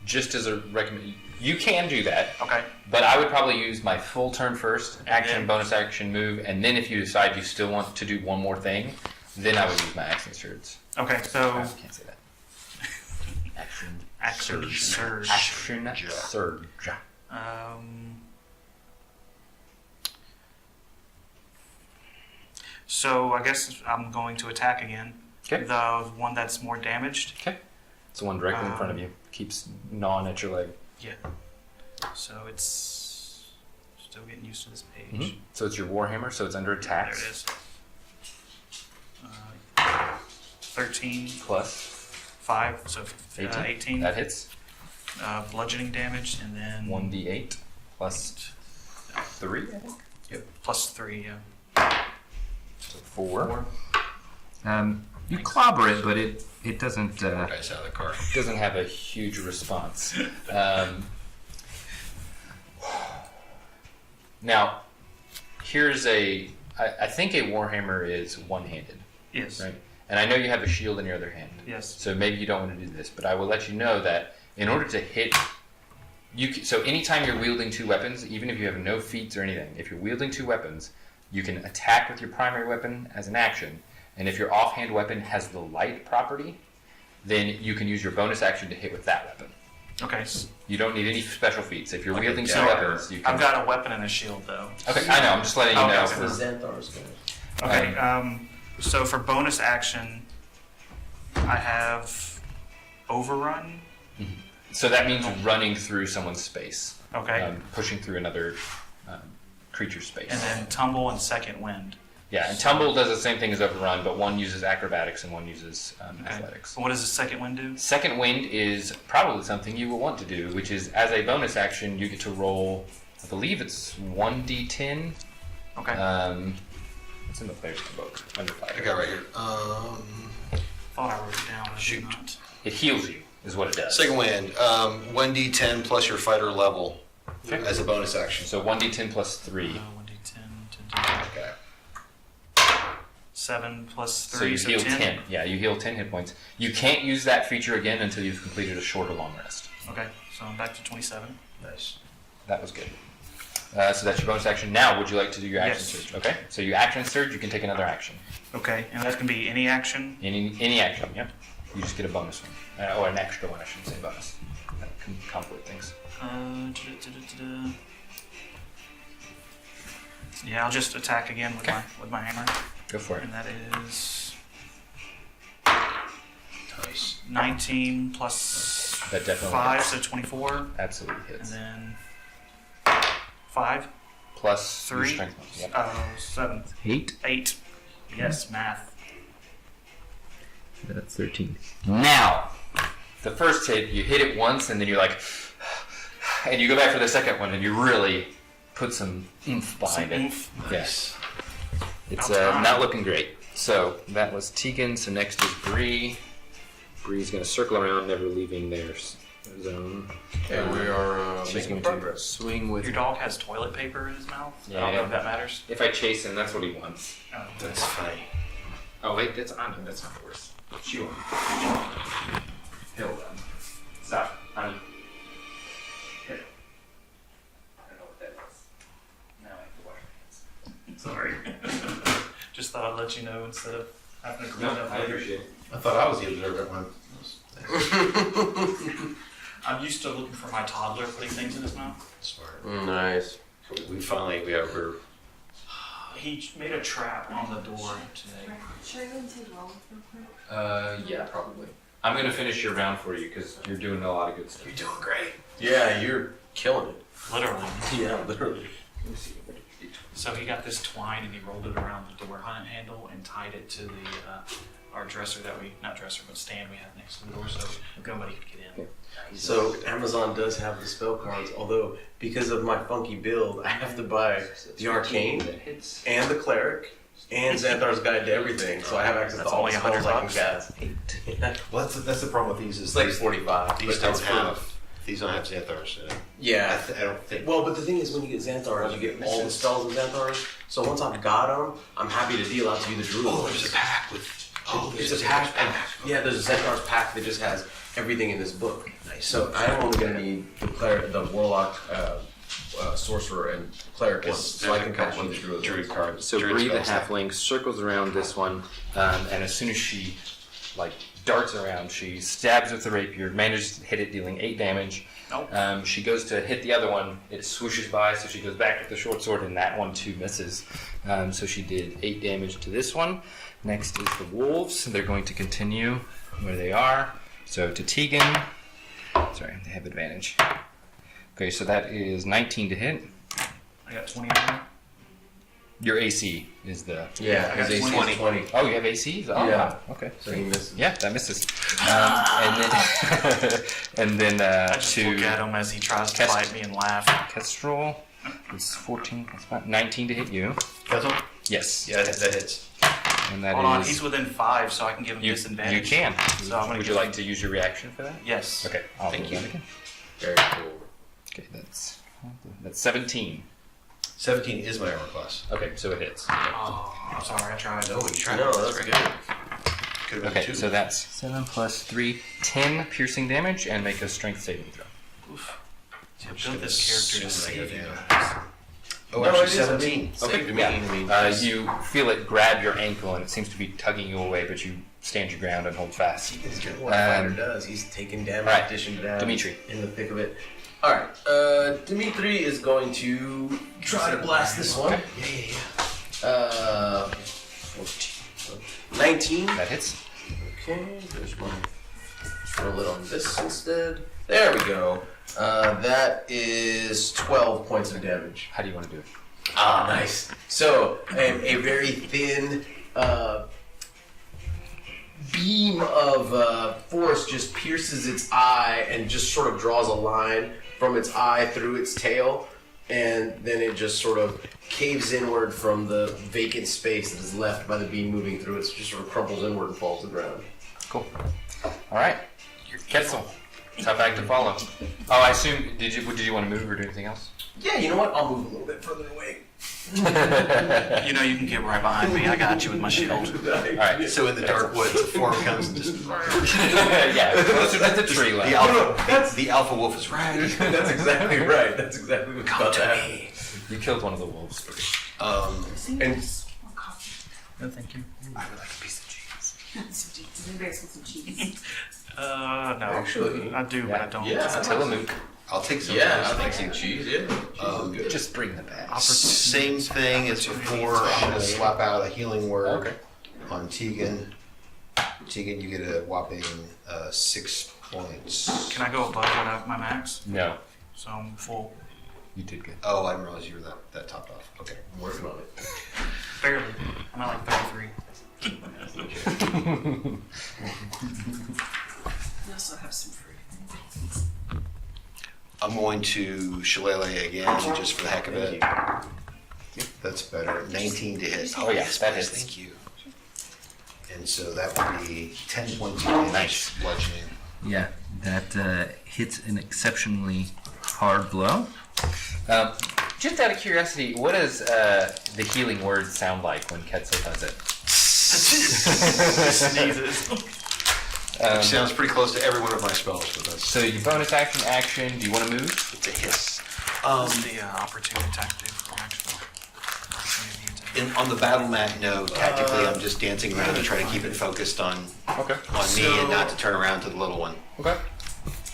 Speaker 1: just as a recommend. You can do that,
Speaker 3: Okay.
Speaker 1: but I would probably use my full turn first, action,
Speaker 3: then-
Speaker 1: bonus action, move, and then if you decide you still want to do one more thing, then I would use my action surge.
Speaker 3: Okay. So
Speaker 1: I can't say that. Action
Speaker 3: action surge.
Speaker 1: Action surge.
Speaker 3: So I guess I'm going to attack again.
Speaker 1: Okay.
Speaker 3: The one that's more damaged.
Speaker 1: Okay. It's the one directly in front of you. Keeps gnawing at your leg.
Speaker 3: Yeah. So it's still getting used to this page.
Speaker 1: So it's your warhammer. So it's under
Speaker 3: There
Speaker 1: attack.
Speaker 3: it is. 13
Speaker 1: Plus
Speaker 3: 5, so
Speaker 1: 18.
Speaker 3: 18.
Speaker 1: That hits.
Speaker 3: Bludgeoning damage, and then
Speaker 1: 1d8 plus 3. I think.
Speaker 3: plus 3.
Speaker 1: So 4. You clobber it, but it doesn't.
Speaker 4: Guys out of the car.
Speaker 1: Doesn't have a huge response. Now, here's I think a warhammer is one-handed,
Speaker 3: Yes.
Speaker 1: right? And I know you have a shield in your other hand.
Speaker 3: Yes.
Speaker 1: So maybe you don't want to do this, but I will let you know that in order to hit, so anytime you're wielding 2 weapons, even if you have no feats or anything, if you're wielding 2 weapons, You can attack with your primary weapon as an action, and if your offhand weapon has the light property, then you can use your bonus action to hit with that weapon.
Speaker 3: Okay.
Speaker 1: You don't need any special feats. If you're wielding two
Speaker 2: dagger.
Speaker 1: weapons, you can...
Speaker 3: I've got a weapon and a shield though.
Speaker 1: Okay, I know. I'm just letting you know.
Speaker 3: Okay.
Speaker 2: The
Speaker 1: For...
Speaker 2: Xanthar's going.
Speaker 3: Okay. So for bonus action, I have overrun.
Speaker 1: So that means running through someone's space.
Speaker 3: Okay.
Speaker 1: Pushing through another creature's space.
Speaker 3: And then tumble and second wind.
Speaker 1: Yeah, and Tumble does the same thing as Overrun, but one uses acrobatics and one uses
Speaker 3: Okay.
Speaker 1: athletics.
Speaker 3: So what does the second wind do?
Speaker 1: Second Wind is probably something you will want to do, which is as a bonus action, you get to roll, I believe it's 1d10.
Speaker 3: Okay.
Speaker 1: It's in the player's book. Under
Speaker 4: I
Speaker 1: fire.
Speaker 4: got it right here.
Speaker 3: Thought I wrote it down. I
Speaker 4: Shoot.
Speaker 3: did not.
Speaker 1: It heals you, is what it does.
Speaker 4: Second wind, 1d10 plus your fighter level
Speaker 1: Okay.
Speaker 4: as a bonus action.
Speaker 1: So 1d10 plus 3.
Speaker 3: 1d10 to do
Speaker 4: Okay.
Speaker 3: 7 plus
Speaker 1: So
Speaker 3: 3,
Speaker 1: you
Speaker 3: so
Speaker 1: heal
Speaker 3: 10.
Speaker 1: 10. Yeah, you heal 10 hit points. You can't use that feature again until you've completed a short or long rest.
Speaker 3: Okay, so I'm back to 27.
Speaker 4: Nice.
Speaker 1: That was good. So that's your bonus action. Now, would you like to do your action
Speaker 3: Yes.
Speaker 1: surge? Okay. So you action surge, you can take another action.
Speaker 3: Okay, and that can be any action.
Speaker 1: Any action, yep. You just get a bonus one. Or an extra one, I shouldn't say bonus. That can complicate things.
Speaker 3: Yeah, I'll just attack again with
Speaker 1: Okay.
Speaker 3: my hammer,
Speaker 1: Go for it.
Speaker 3: and that is
Speaker 4: Nice.
Speaker 3: 19 plus
Speaker 1: That definitely
Speaker 3: 5,
Speaker 1: hits.
Speaker 3: so 24,
Speaker 1: Absolutely
Speaker 3: and
Speaker 1: hits.
Speaker 3: then 5,
Speaker 1: Plus your
Speaker 3: 3,
Speaker 1: strength bonus. Yep.
Speaker 3: 7,
Speaker 1: 8.
Speaker 3: 8. Yes, math.
Speaker 1: That's 13. Now, the first hit, you hit it once, and then you're like, and you go back for the second one, and you really put some oomph behind it.
Speaker 3: Oomph.
Speaker 1: Yes. It's
Speaker 3: About time.
Speaker 1: not looking great. So that was Tegan. So next is Bree. Bree's going to circle around, never leaving their zone.
Speaker 2: Okay, we are
Speaker 1: She's
Speaker 2: making
Speaker 1: going to
Speaker 2: progress.
Speaker 1: swing with.
Speaker 3: Your dog has toilet paper in his mouth.
Speaker 1: Yeah.
Speaker 3: I don't know if that matters.
Speaker 1: If I chase him, that's what he wants.
Speaker 3: Oh.
Speaker 4: That's funny.
Speaker 1: Oh wait, that's on him. That's not worse. She won. He'll run. Stop, honey. Hit. I don't know what that is. Now I have to wash my hands.
Speaker 3: Sorry. Just thought I'd let you know instead of having to
Speaker 1: No,
Speaker 3: grind up
Speaker 1: I
Speaker 3: later.
Speaker 1: appreciate it.
Speaker 6: I thought I was the observant one.
Speaker 3: I'm used to looking for my toddler putting things in his mouth.
Speaker 4: Smart.
Speaker 2: Nice.
Speaker 4: We're
Speaker 3: He made a trap on the door today.
Speaker 5: Should I go and take rolls real quick?
Speaker 1: Yeah, probably. I'm gonna finish your round for you because you're doing a lot of good stuff.
Speaker 4: You're doing great.
Speaker 2: Yeah, you're killing it.
Speaker 3: Literally.
Speaker 2: Yeah, literally.
Speaker 1: Let me see.
Speaker 3: So he got this twine and he rolled it around the door handle and tied it to the our dresser that we, not dresser, but stand we have next to the door so nobody could get in.
Speaker 2: So Amazon does have the spell cards, although because of my funky build, I have to buy the arcane
Speaker 1: that hits.
Speaker 2: and the cleric and Xanthar's Guide to everything, so I have access
Speaker 3: That's
Speaker 2: to all
Speaker 3: only
Speaker 2: the spells I can
Speaker 3: $100.
Speaker 2: cast.
Speaker 1: 8.
Speaker 6: Well, that's the problem with these. Is
Speaker 2: It's like 45.
Speaker 4: These
Speaker 2: but
Speaker 4: don't
Speaker 2: it's
Speaker 4: have. These don't have Xanthars.
Speaker 2: Yeah.
Speaker 4: I don't think.
Speaker 2: Well, but the thing is, when you get Xanthars, you get all the spells of Xanthars. So once I've got them, I'm happy to deal out to you the druid.
Speaker 4: Oh, there's a pack with. Oh,
Speaker 2: It's
Speaker 4: there's
Speaker 2: a pack. Yeah, there's a Xanthar's pack that just has everything in this book.
Speaker 4: Nice.
Speaker 2: So I'm only going to need the warlock, sorcerer, and cleric ones, so I can patch you the druid.
Speaker 4: Druid card.
Speaker 1: So
Speaker 4: Druid
Speaker 1: Bree the
Speaker 4: spell set.
Speaker 1: halfling circles around this one, and as soon as she darts around, she stabs with the rapier, manages to hit it, dealing 8 damage.
Speaker 3: Nope.
Speaker 1: She goes to hit the other one, it swooshes by, so she goes back with the short sword, and that one too misses. So she did 8 damage to this one. Next is the wolves. They're going to continue where they are. So to Tegan, sorry, they have advantage. Okay, so that is 19 to hit.
Speaker 3: I got 20 on there.
Speaker 1: Your AC is the...
Speaker 2: Yeah,
Speaker 3: I got
Speaker 2: his AC
Speaker 3: 20.
Speaker 2: is 20.
Speaker 1: Oh, you have ACs? Oh,
Speaker 2: Yeah.
Speaker 1: okay.
Speaker 2: So he misses.
Speaker 1: Yeah, that misses. And then, and then
Speaker 3: I just
Speaker 1: to
Speaker 3: look at him as he tries to
Speaker 1: Kest-
Speaker 3: fight me and laugh.
Speaker 1: Kestrel, it's 14 plus 5, 19 to hit you.
Speaker 4: That's all?
Speaker 1: Yes.
Speaker 4: Yeah, that hits.
Speaker 1: And that
Speaker 3: Hold on,
Speaker 1: is-
Speaker 3: he's within 5, so I can give him
Speaker 1: you,
Speaker 3: disadvantage.
Speaker 1: you can.
Speaker 3: So I'm gonna
Speaker 1: Would
Speaker 3: give
Speaker 1: you like
Speaker 3: him-
Speaker 1: to use your reaction for that?
Speaker 3: Yes.
Speaker 1: Okay, I'll
Speaker 3: Thank
Speaker 1: do
Speaker 3: you.
Speaker 1: that again.
Speaker 2: Very cool.
Speaker 1: Okay, that's 17.
Speaker 4: 17 is my armor class.
Speaker 1: Okay, so it hits.
Speaker 3: Oh, I'm sorry, I tried.
Speaker 4: No, you tried.
Speaker 2: No, that's good.
Speaker 4: Could have been
Speaker 1: Okay,
Speaker 4: 2.
Speaker 1: so that's 7 plus 3, 10 piercing damage, and make a strength saving throw.
Speaker 3: Oof. See, I
Speaker 4: just
Speaker 3: built
Speaker 4: gonna
Speaker 3: this character to
Speaker 4: assume I
Speaker 3: save
Speaker 4: go
Speaker 3: you
Speaker 4: down.
Speaker 3: guys.
Speaker 4: Oh,
Speaker 2: No,
Speaker 4: actually,
Speaker 2: it is,
Speaker 4: 17.
Speaker 2: Save to me.
Speaker 1: Yeah.
Speaker 2: I mean,
Speaker 1: You feel it grab your ankle, and it seems to be tugging you away, but you stand your ground and hold fast.
Speaker 2: He's doing what a fighter does. He's taking damage,
Speaker 1: Alright,
Speaker 2: dishing down.
Speaker 1: Dimitri.
Speaker 2: In the thick of it. Alright, Dimitri is going to try to blast this one. 14. 19.
Speaker 1: That hits.
Speaker 2: Okay, there's my. Roll it on this instead. There we go. That is 12 points of damage.
Speaker 1: How do you want to do it?
Speaker 2: Ah, nice. So, a very thin beam of force just pierces its eye and just sort of draws a line from its eye through its tail, and then it just sort of caves inward from the vacant space that is left by the beam moving through it. So it just sort of crumples inward and falls to the ground.
Speaker 1: Cool. All right. Ketzel. Tough act to follow. Oh, I assume. Did you want to move or do anything else?
Speaker 2: Yeah, you know what? I'll move a little bit further away.
Speaker 3: You know, you can get right behind me. I got you with my shield.
Speaker 1: Alright.
Speaker 4: So in the dark woods, a form comes and just.
Speaker 1: Yeah, closer to the tree line.
Speaker 4: The alpha wolf is right.
Speaker 2: That's exactly right. That's exactly what's about to happen.
Speaker 1: You killed one of the wolves.
Speaker 2: And
Speaker 3: No, thank you.
Speaker 1: I would like a piece of cheese.
Speaker 5: Does anybody else want some cheese?
Speaker 3: No.
Speaker 2: Actually,
Speaker 3: I do, but I don't.
Speaker 2: yeah.
Speaker 1: Tillamook.
Speaker 4: I'll take some.
Speaker 2: yeah, I
Speaker 4: of
Speaker 2: like
Speaker 4: those.
Speaker 2: some cheese. Yeah, cheese is good.
Speaker 1: Just bring the bag.
Speaker 4: Same thing as before. I'm going to swap out a healing word
Speaker 1: Okay.
Speaker 4: on Tegan. Tegan, you get a whopping 6 points.
Speaker 3: Can I go above what my max?
Speaker 1: No,
Speaker 3: So I'm full.
Speaker 1: you did good.
Speaker 4: Oh, I didn't realize you were that topped off. Okay.
Speaker 2: I'm working on it.
Speaker 3: Barely. I'm at like 33.
Speaker 5: We also have some fruit.
Speaker 4: I'm going to Shillelagh again, just for the heck of it. That's better. 19 to hit.
Speaker 1: Oh, yeah, that hits.
Speaker 4: Thank you. And so that would be 10 points of damage.
Speaker 1: Nice.
Speaker 4: Bludgeoning.
Speaker 1: Yeah, that hits an exceptionally hard blow. Just out of curiosity, what does the healing word sound like when Ketzel does it?
Speaker 3: Sneezes.
Speaker 4: Which sounds pretty close to every one of my spells, but that's
Speaker 1: So you bonus action. Do you want to move?
Speaker 4: it's a hiss.
Speaker 3: What's the opportunity attack do for action?
Speaker 4: On the battle mat, no. Tactically, I'm just dancing around to try to keep it focused on
Speaker 1: Okay.
Speaker 4: me and not to turn around to the little one.
Speaker 1: Okay.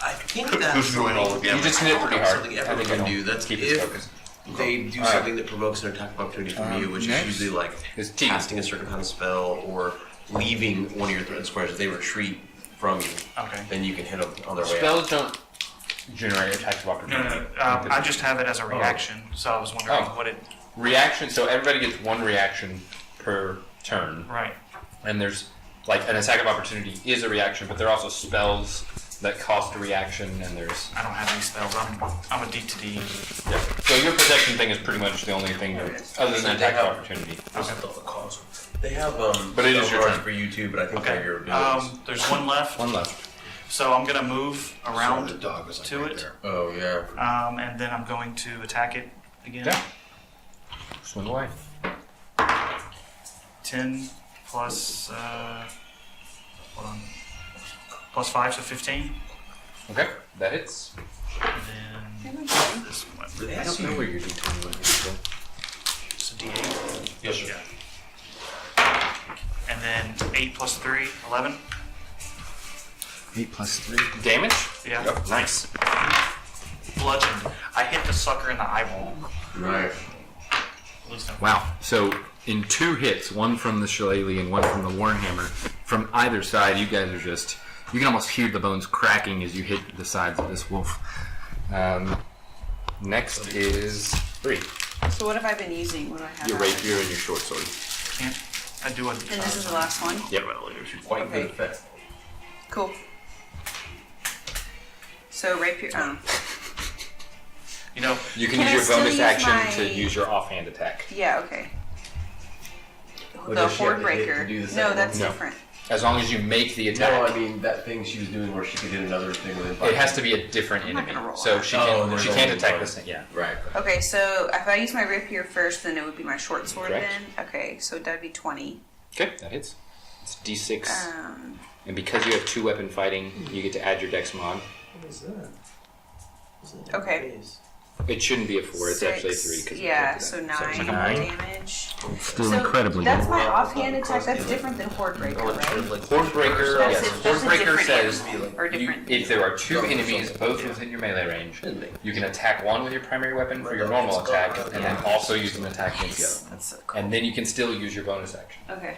Speaker 2: I think that's
Speaker 4: doing all the
Speaker 1: You just hit it pretty hard.
Speaker 2: something everyone can do. That's
Speaker 1: keep
Speaker 2: if
Speaker 1: it focused.
Speaker 2: they do
Speaker 1: All right.
Speaker 2: something that provokes an attack of opportunity from you, which
Speaker 1: next
Speaker 2: is usually like
Speaker 1: is Tegan.
Speaker 2: casting a certain kind of spell or leaving one of your threatened squares. If they retreat from you,
Speaker 3: Okay.
Speaker 2: then you can hit them on their way out.
Speaker 1: Spells don't generate attacks of
Speaker 3: No,
Speaker 1: opportunity.
Speaker 3: I just have it as a reaction, so I was wondering
Speaker 1: Oh.
Speaker 3: what it.
Speaker 1: Reaction. So everybody gets one reaction per turn,
Speaker 3: Right.
Speaker 1: and there's like an attack of opportunity is a reaction, but there are also spells that cost a reaction, and there's
Speaker 3: I don't have any spells. I'm a D to D.
Speaker 1: yeah. So your protection thing is pretty much the only thing other than attack of opportunity.
Speaker 2: They have
Speaker 1: But it is
Speaker 2: spell
Speaker 1: your
Speaker 2: cards
Speaker 1: turn.
Speaker 2: for you too, but I think
Speaker 3: Okay.
Speaker 2: they're your abilities.
Speaker 3: There's one left,
Speaker 1: One left.
Speaker 3: so I'm gonna move
Speaker 4: Sorry,
Speaker 3: around
Speaker 4: the dog was like
Speaker 3: to
Speaker 4: right
Speaker 3: it.
Speaker 4: there.
Speaker 2: Oh yeah.
Speaker 3: And then I'm going to attack it again.
Speaker 1: Yeah. Swing away.
Speaker 3: 10 plus, hold on, plus 5, so 15.
Speaker 1: Okay, that hits.
Speaker 3: And then this one.
Speaker 2: They
Speaker 1: I
Speaker 2: ask
Speaker 1: don't know
Speaker 2: you.
Speaker 1: where your d20 went. So.
Speaker 3: It's a D8.
Speaker 2: Yes, sir.
Speaker 3: And then 8 plus 3, 11.
Speaker 1: 8 plus 3. Damage?
Speaker 3: Yeah.
Speaker 1: Yep. Nice.
Speaker 3: Bludgeoned. I hit the sucker in the eyeball.
Speaker 2: Right.
Speaker 3: At least I'm-
Speaker 1: Wow. So in 2 hits, one from the shillelagh and one from the warhammer, from either side, you guys are just, you can almost hear the bones cracking as you hit the sides of this wolf. Next is 3.
Speaker 5: So what have I been using? What do I have?
Speaker 1: Your
Speaker 5: out?
Speaker 1: rapier and your short sword.
Speaker 3: Can't. I do a.
Speaker 5: And this is the last one?
Speaker 1: Yep.
Speaker 2: Quite good
Speaker 5: Okay.
Speaker 2: effect.
Speaker 5: Cool. So rapier.
Speaker 3: You know,
Speaker 1: You can
Speaker 5: Can I
Speaker 1: use your
Speaker 5: still
Speaker 1: bonus
Speaker 5: use
Speaker 1: action
Speaker 5: my-
Speaker 1: to use your offhand attack.
Speaker 5: Yeah, okay.
Speaker 2: Well,
Speaker 5: The
Speaker 2: does she have
Speaker 5: horde
Speaker 2: to hit to
Speaker 5: breaker.
Speaker 2: do the
Speaker 5: No,
Speaker 2: second
Speaker 5: that's
Speaker 1: one? No.
Speaker 5: different.
Speaker 1: As long as you make the attack.
Speaker 2: No, I mean that thing she was doing where she could hit another thing within 5
Speaker 1: It has to be a different
Speaker 5: I'm not
Speaker 1: enemy.
Speaker 5: gonna roll
Speaker 1: So
Speaker 5: that.
Speaker 1: she
Speaker 2: Oh,
Speaker 1: can't,
Speaker 2: there's
Speaker 1: she can't
Speaker 2: only
Speaker 1: attack
Speaker 2: one.
Speaker 1: this thing. Yeah.
Speaker 2: Right.
Speaker 5: Okay, so if I use my rapier first, then it would be my short sword
Speaker 1: Correct.
Speaker 5: then? Okay, so that'd be 20.
Speaker 1: Okay, that hits. It's d6.
Speaker 5: Um,
Speaker 1: And because you have 2 weapon fighting, you get to add your dex mod.
Speaker 2: What is that?
Speaker 5: Okay.
Speaker 1: It shouldn't be a 4. It's actually a 3. 'Cause you
Speaker 5: Yeah,
Speaker 1: can't do
Speaker 5: so
Speaker 1: that.
Speaker 5: 9
Speaker 1: it's like a 9.
Speaker 5: damage.
Speaker 1: Still
Speaker 5: So
Speaker 1: incredibly
Speaker 5: that's
Speaker 1: good.
Speaker 5: my offhand attack. That's different than Horde Breaker, right?
Speaker 1: Hordebreaker,
Speaker 5: That's
Speaker 1: yes.
Speaker 5: a- that's a
Speaker 1: Hordebreaker
Speaker 5: different
Speaker 1: says
Speaker 5: animal, or different.
Speaker 1: if there are 2 enemies, both within your melee range, you can attack one with your primary weapon for your normal attack, and then also use an attack against the other.
Speaker 5: That's so cool.
Speaker 1: And then you can still use your bonus action.
Speaker 5: Okay.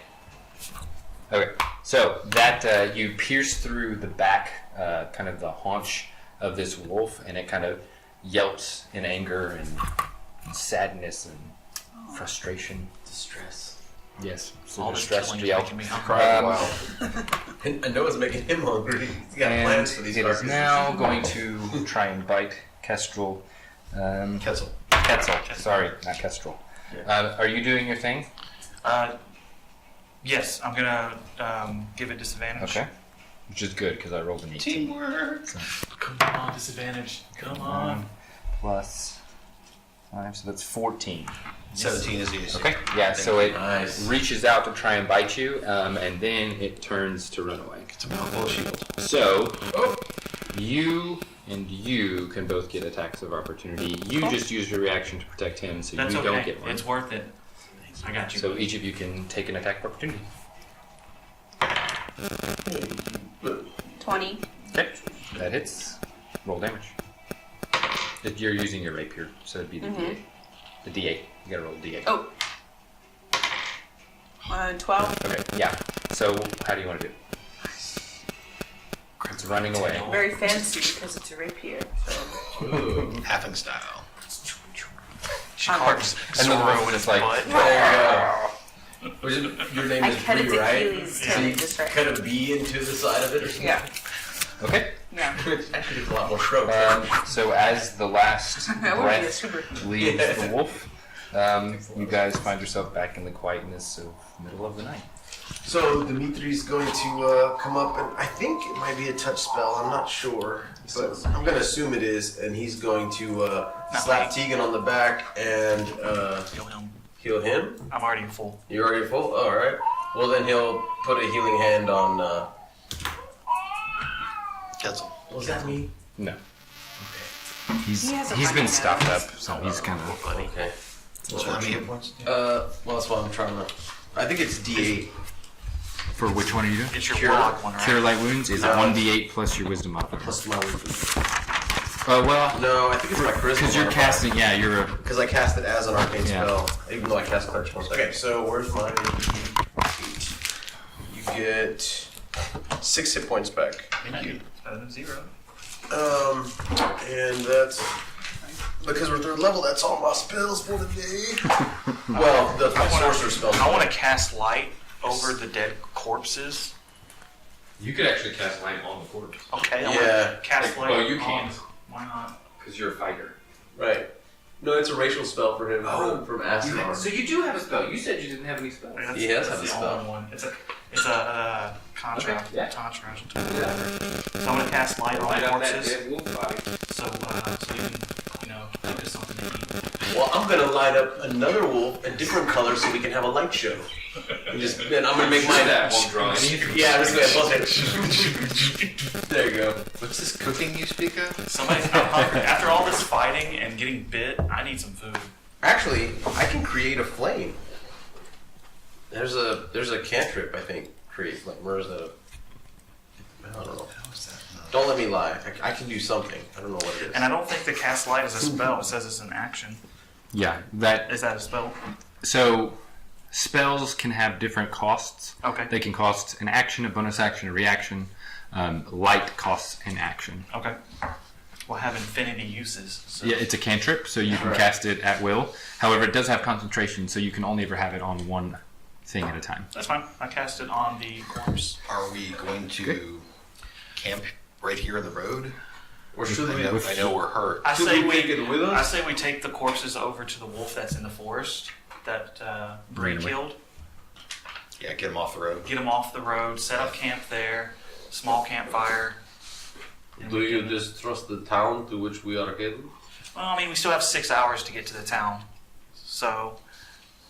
Speaker 1: Okay, so that you pierce through the back, kind of the haunch of this wolf, and it kind of yelps in anger and sadness and frustration.
Speaker 2: Distress.
Speaker 1: Yes, so
Speaker 3: All this
Speaker 1: distressed
Speaker 3: killing is
Speaker 1: yelp.
Speaker 3: making me hungry.
Speaker 4: Crying
Speaker 1: Um,
Speaker 4: wild.
Speaker 2: And Noah's making him hungry. He's got
Speaker 1: And
Speaker 2: plans for these
Speaker 1: it is
Speaker 2: carcasses.
Speaker 1: now going to try and bite Kestrel.
Speaker 4: Ketzel.
Speaker 1: Ketzel, sorry, not Kestrel. Are you doing your thing?
Speaker 3: Yes, I'm gonna give it disadvantage.
Speaker 1: Okay. Which is good because I rolled an 18.
Speaker 4: Teamwork.
Speaker 3: Come on, disadvantage. Come on.
Speaker 1: Plus 5, so that's 14.
Speaker 4: 17 is easy.
Speaker 1: Okay, yeah, so it
Speaker 2: Nice.
Speaker 1: reaches out to try and bite you, and then it turns to run away.
Speaker 4: It's a mouthful shield.
Speaker 1: So, you and you can both get attacks of opportunity. You just use your reaction to protect him, so
Speaker 3: That's
Speaker 1: you
Speaker 3: okay.
Speaker 1: don't get one.
Speaker 3: It's worth it. I got you.
Speaker 1: So each of you can take an attack of opportunity.
Speaker 5: 20.
Speaker 1: Okay, that hits. Roll damage. If you're using your rapier, so it'd be the D8. The D8. You gotta roll a D8.
Speaker 5: Oh. 12.
Speaker 1: Okay, yeah. So how do you want to do it? It's running away.
Speaker 5: Very fancy because it's a rapier. So.
Speaker 4: Halfing style.
Speaker 3: She carves
Speaker 1: And the
Speaker 3: Zoro
Speaker 1: wolf
Speaker 3: in
Speaker 1: is
Speaker 3: his
Speaker 1: like,
Speaker 3: butt.
Speaker 2: Your name
Speaker 5: I
Speaker 2: is
Speaker 5: cut it
Speaker 2: Bree,
Speaker 5: to
Speaker 2: right?
Speaker 5: Keely's
Speaker 2: So
Speaker 5: tail
Speaker 2: you
Speaker 5: just right.
Speaker 2: cut a bee into the side of it or something?
Speaker 5: Yeah.
Speaker 1: Okay.
Speaker 5: Yeah.
Speaker 2: Actually, it's a lot more strokes.
Speaker 1: So as the last
Speaker 5: That would be a
Speaker 1: breath
Speaker 5: super.
Speaker 1: leaves the wolf, you guys find yourself back in the quietness of the middle of the night.
Speaker 6: So Dimitri's going to come up, and I think it might be a touch spell. I'm not sure, but I'm going to assume it is. And he's going to slap Tegan on the back and
Speaker 3: Kill him.
Speaker 2: heal him.
Speaker 3: I'm already full.
Speaker 2: You're already full. All right. Well, then he'll put a healing hand on.
Speaker 4: Ketzel.
Speaker 2: Was that me?
Speaker 1: No.
Speaker 5: He has a
Speaker 1: He's
Speaker 5: funny
Speaker 1: been
Speaker 5: nose.
Speaker 1: stopped up, so he's kind of.
Speaker 2: Okay.
Speaker 4: So how many hit points?
Speaker 2: Well, that's what I'm trying to. I think it's D8.
Speaker 1: For which one are you doing?
Speaker 3: It's your
Speaker 2: Cure.
Speaker 3: warlock one, right?
Speaker 1: Cure light wounds is 1d8 plus your wisdom modifier.
Speaker 2: Plus my weakness.
Speaker 1: Well,
Speaker 2: No, I think it's my charisma.
Speaker 1: because you're casting, yeah, you're a.
Speaker 2: Because I cast it as an arcane
Speaker 1: Yeah.
Speaker 2: spell, even though I cast cleric spells. Okay, so where's my 8? You get 6 hit points back.
Speaker 3: Thank you. Better than 0.
Speaker 6: and that's because we're 3rd level. That's all my spells for the day.
Speaker 2: Well, that's my sorcerer spell.
Speaker 3: I want to cast light over the dead corpses.
Speaker 1: You could actually cast light on the corpse.
Speaker 3: Okay, I
Speaker 2: Yeah.
Speaker 3: want to cast light.
Speaker 1: Well, you
Speaker 3: on-
Speaker 1: can't.
Speaker 3: Why not?
Speaker 1: Because you're a fighter.
Speaker 2: Right. No, it's a racial spell for him from Asinor.
Speaker 1: So you do have a spell. You said you didn't have any spells.
Speaker 3: That's,
Speaker 2: He has
Speaker 3: that's
Speaker 2: had
Speaker 3: the
Speaker 2: a spell.
Speaker 3: only one. It's a contract.
Speaker 1: Okay, yeah.
Speaker 3: Contract. So I'm gonna cast light on the corpses.
Speaker 1: wolf body.
Speaker 3: So you can think of something to eat.
Speaker 2: Well, I'm gonna light up another wolf a different color so we can have a light show. Then I'm gonna make mine
Speaker 1: That won't draw any.
Speaker 2: Yeah, I'm just gonna buzz it. There you go.
Speaker 4: What's this cooking you speak of?
Speaker 3: Somebody's I'm hungry. After all this fighting and getting bit, I need some food.
Speaker 2: Actually, I can create a flame. There's a cantrip, I think. Create flame. Where is that? I don't know.
Speaker 4: How is that?
Speaker 2: Don't let me lie. I can do something. I don't know what it is.
Speaker 3: And I don't think the cast light is a spell. It says it's an action.
Speaker 1: Yeah, that.
Speaker 3: Is that a spell?
Speaker 1: So spells can have different costs.
Speaker 3: Okay.
Speaker 1: They can cost an action, a bonus action, a reaction. Light costs an action.
Speaker 3: Okay. Well, have infinity uses. So.
Speaker 1: Yeah, it's a cantrip, so you can
Speaker 2: Right.
Speaker 1: cast it at will. However, it does have concentration, so you can only ever have it on one thing at a time.
Speaker 3: That's fine. I cast it on the corpse.
Speaker 4: Are we going to camp right here in the road?
Speaker 2: Or should we?
Speaker 4: I know we're hurt.
Speaker 3: I
Speaker 2: Should
Speaker 3: say
Speaker 2: we
Speaker 3: we.
Speaker 2: take it with us?
Speaker 3: I say we take the corpses over to the wolf that's in the forest that Bree
Speaker 1: Bring 'em
Speaker 3: killed.
Speaker 4: Yeah, get them off the road.
Speaker 3: Get them off the road. Set up camp there. Small campfire. and
Speaker 7: Do
Speaker 3: we
Speaker 7: you
Speaker 3: can-
Speaker 7: just trust the town to which we are heading?
Speaker 3: Well, I mean, we still have 6 hours to get to the town. So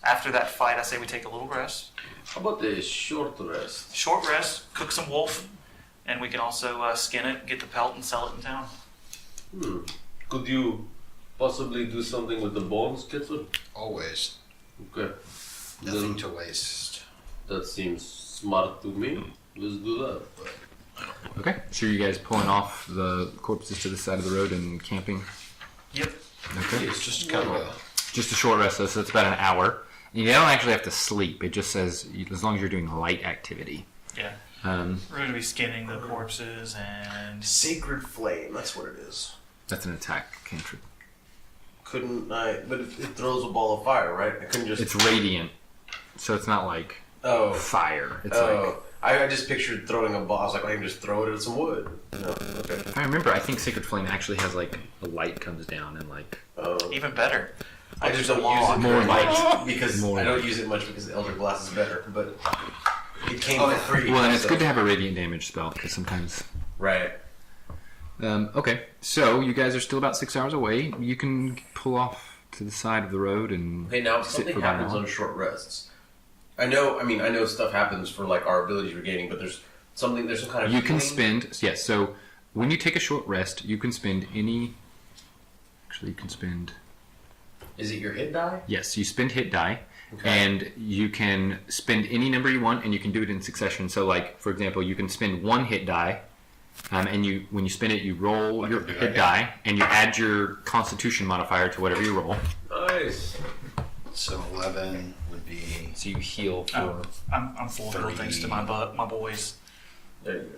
Speaker 3: after that fight, I say we take a little rest.
Speaker 7: How about a short rest?
Speaker 3: Short rest. Cook some wolf, and we can also skin it, get the pelt, and sell it in town.
Speaker 7: Could you possibly do something with the bones, Kitson?
Speaker 4: Always.
Speaker 7: Okay.
Speaker 4: Nothing
Speaker 7: Then
Speaker 4: to waste.
Speaker 7: that seems smart to me. Let's do that.
Speaker 1: Okay. So you guys pulling off the corpses to the side of the road and camping?
Speaker 3: Yep.
Speaker 1: Okay.
Speaker 4: It's just kind of a...
Speaker 1: Just a short rest, though, so it's about an hour. You don't actually have to sleep. It just says as long as you're doing light activity.
Speaker 3: Yeah.
Speaker 1: Um,
Speaker 3: We're going to be skinning the corpses and
Speaker 6: Sacred Flame, that's what it is.
Speaker 1: that's an attack cantrip.
Speaker 6: Couldn't I? But it throws a ball of fire, right? I couldn't just.
Speaker 1: It's radiant, so it's not like
Speaker 6: Oh.
Speaker 1: fire. It's
Speaker 6: Oh. I just pictured throwing a ball. I was like, I can just throw it at some wood. No. Okay.
Speaker 1: like if I remember, I think Sacred Flame actually has like a light comes down and like
Speaker 6: Oh.
Speaker 3: even better.
Speaker 6: I just don't use it
Speaker 1: More
Speaker 6: very
Speaker 1: light.
Speaker 6: much because
Speaker 1: More
Speaker 6: I don't
Speaker 1: light.
Speaker 6: use it much because the Elder Glass is better. But it came
Speaker 4: Oh,
Speaker 6: for
Speaker 4: yeah.
Speaker 6: free.
Speaker 1: well, and it's
Speaker 6: so-
Speaker 1: good to have a radiant damage spell because sometimes.
Speaker 6: Right.
Speaker 1: Okay, so you guys are still about 6 hours away. You can pull off to the side of the road and
Speaker 6: Okay, now if
Speaker 1: sit
Speaker 6: something
Speaker 1: for about an
Speaker 6: happens
Speaker 1: hour.
Speaker 6: on short rests. I know stuff happens for like our abilities regaining, but there's some kind of
Speaker 1: You can
Speaker 6: healing?
Speaker 1: spend, yes, so when you take a short rest, you can spend any. Actually, you can spend.
Speaker 6: Is it your hit die?
Speaker 1: Yes, you spend hit die,
Speaker 6: Okay.
Speaker 1: and you can spend any number you want, and you can do it in succession. So, like for example, you can spend one hit die, and when you spend it, you roll your hit die, and you add your Constitution modifier to whatever you roll.
Speaker 7: Nice.
Speaker 4: So 11 would be...
Speaker 1: So you heal for.
Speaker 3: Oh, I'm full of heal thanks to my boys.
Speaker 6: There you go.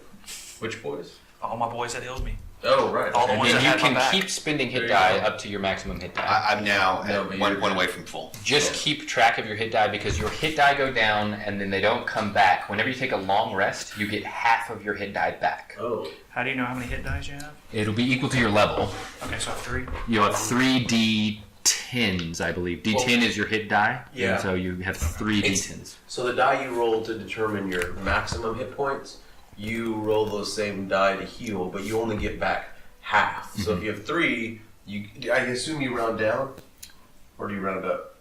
Speaker 6: Which boys?
Speaker 3: All my boys that healed me.
Speaker 6: Oh, right.
Speaker 3: All the
Speaker 6: okay.
Speaker 3: ones
Speaker 1: And
Speaker 3: that
Speaker 1: you
Speaker 3: had my
Speaker 1: can
Speaker 3: back.
Speaker 1: keep spending hit
Speaker 6: There you
Speaker 1: die
Speaker 6: go.
Speaker 1: up to your maximum hit die.
Speaker 4: I'm now
Speaker 6: No,
Speaker 4: at
Speaker 6: but
Speaker 4: one
Speaker 6: you're-
Speaker 4: away from full.
Speaker 1: Just keep track of your hit die because your hit die go down and then they don't come back. Whenever you take a long rest, you get half of your hit die back.
Speaker 6: Oh.
Speaker 3: How do you know how many hit dice you have?
Speaker 1: It'll be equal to your level.
Speaker 3: Okay, so I have 3.
Speaker 1: You'll have 3 D10s, I believe. D10 is your hit die.
Speaker 6: Yeah.
Speaker 1: And so you have 3
Speaker 6: It's-
Speaker 1: D10s.
Speaker 6: So the die you roll to determine your maximum hit points, you roll those same die to heal, but you only get back half. So if you have 3, I assume you round down, or do you round up?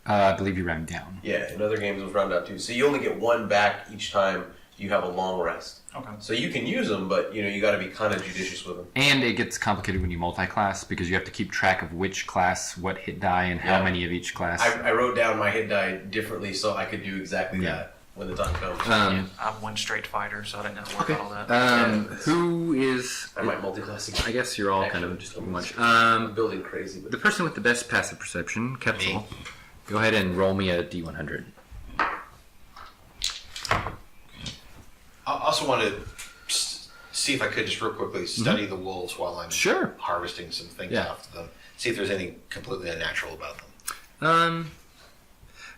Speaker 1: I believe you round down.
Speaker 6: Yeah, in other games it was round down too. So you only get 1 back each time you have a long rest.
Speaker 3: Okay.
Speaker 6: So you can use them, but you got to be kind of judicious with them.
Speaker 1: And it gets complicated when you multi-class because you have to keep track of which class, what hit die, and how
Speaker 6: Yeah.
Speaker 1: many of each class.
Speaker 6: I wrote down my hit die differently so I could do exactly
Speaker 1: Yeah.
Speaker 6: that when the time comes.
Speaker 3: Yeah, I'm one straight fighter, so I didn't have to worry
Speaker 1: Okay.
Speaker 3: about all that.
Speaker 1: Who is?
Speaker 6: I might multi-class again.
Speaker 1: I guess you're all kind of
Speaker 6: Actually,
Speaker 1: just too much.
Speaker 6: I'm building crazy, but
Speaker 1: The person with the best passive perception, Kepsel, go ahead and roll me a D100.
Speaker 4: I also want to see if I could just real quickly study the wolves while I'm
Speaker 1: Sure.
Speaker 4: harvesting some things
Speaker 1: Yeah.
Speaker 4: off them. See if there's anything completely unnatural about them.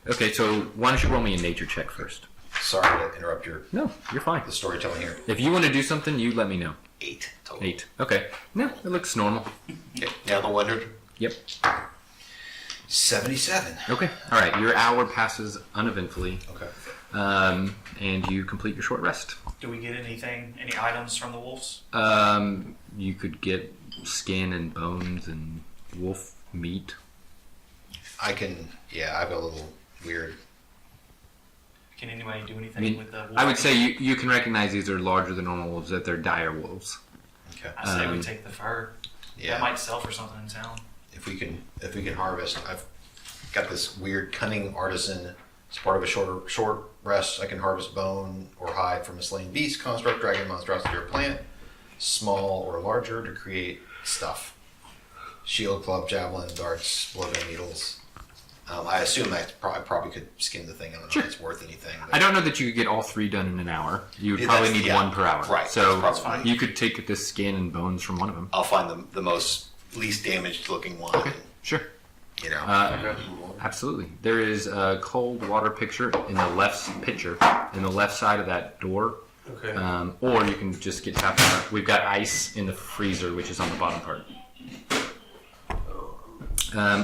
Speaker 1: Okay, so why don't you roll me a nature check first?
Speaker 4: Sorry to interrupt
Speaker 1: No, you're fine.
Speaker 4: the storytelling here.
Speaker 1: If you want to do something, you let me know.
Speaker 4: 8 total.
Speaker 1: 8. Okay. No, it looks normal.
Speaker 4: Okay, now the 100.
Speaker 1: Yep.
Speaker 4: 77.
Speaker 1: Okay. All right. Your hour passes uneventfully,
Speaker 4: Okay.
Speaker 1: and you complete your short rest.
Speaker 3: Do we get any items from the wolves?
Speaker 1: You could get skin and bones and wolf meat.
Speaker 4: I can, yeah, I have a little weird.
Speaker 3: Can anybody do anything
Speaker 1: I mean,
Speaker 3: with the wolves?
Speaker 1: I would say you can recognize these are larger than normal wolves, that they're dire wolves.
Speaker 4: Okay.
Speaker 3: I say we take the fur.
Speaker 4: Yeah.
Speaker 3: That might sell for something in town.
Speaker 4: If we can harvest, I've got this weird cunning artisan. As part of a short rest, I can harvest bone or hide from a slain beast, construct, dragon, monstrosity, or plant, small or larger, to create stuff. Shield, club, javelin, darts, blowgun needles. I assume I probably could skin the thing. I don't know
Speaker 1: Sure.
Speaker 4: if it's worth anything. But
Speaker 1: I don't know that you could get all 3 done in an hour. You would
Speaker 4: Yeah,
Speaker 1: probably
Speaker 4: that's-
Speaker 1: need
Speaker 4: yeah,
Speaker 1: 1 per hour.
Speaker 4: right,
Speaker 1: So
Speaker 4: that's probably fine.
Speaker 1: you could take the skin and bones from one of them.
Speaker 4: I'll find the most least damaged looking one.
Speaker 1: Okay. Sure.
Speaker 4: You know.
Speaker 1: Absolutely. There is a cold water pitcher in the left side of that door.
Speaker 6: okay.
Speaker 1: Or you can just get tapped on it. We've got ice in the freezer, which is on the bottom part.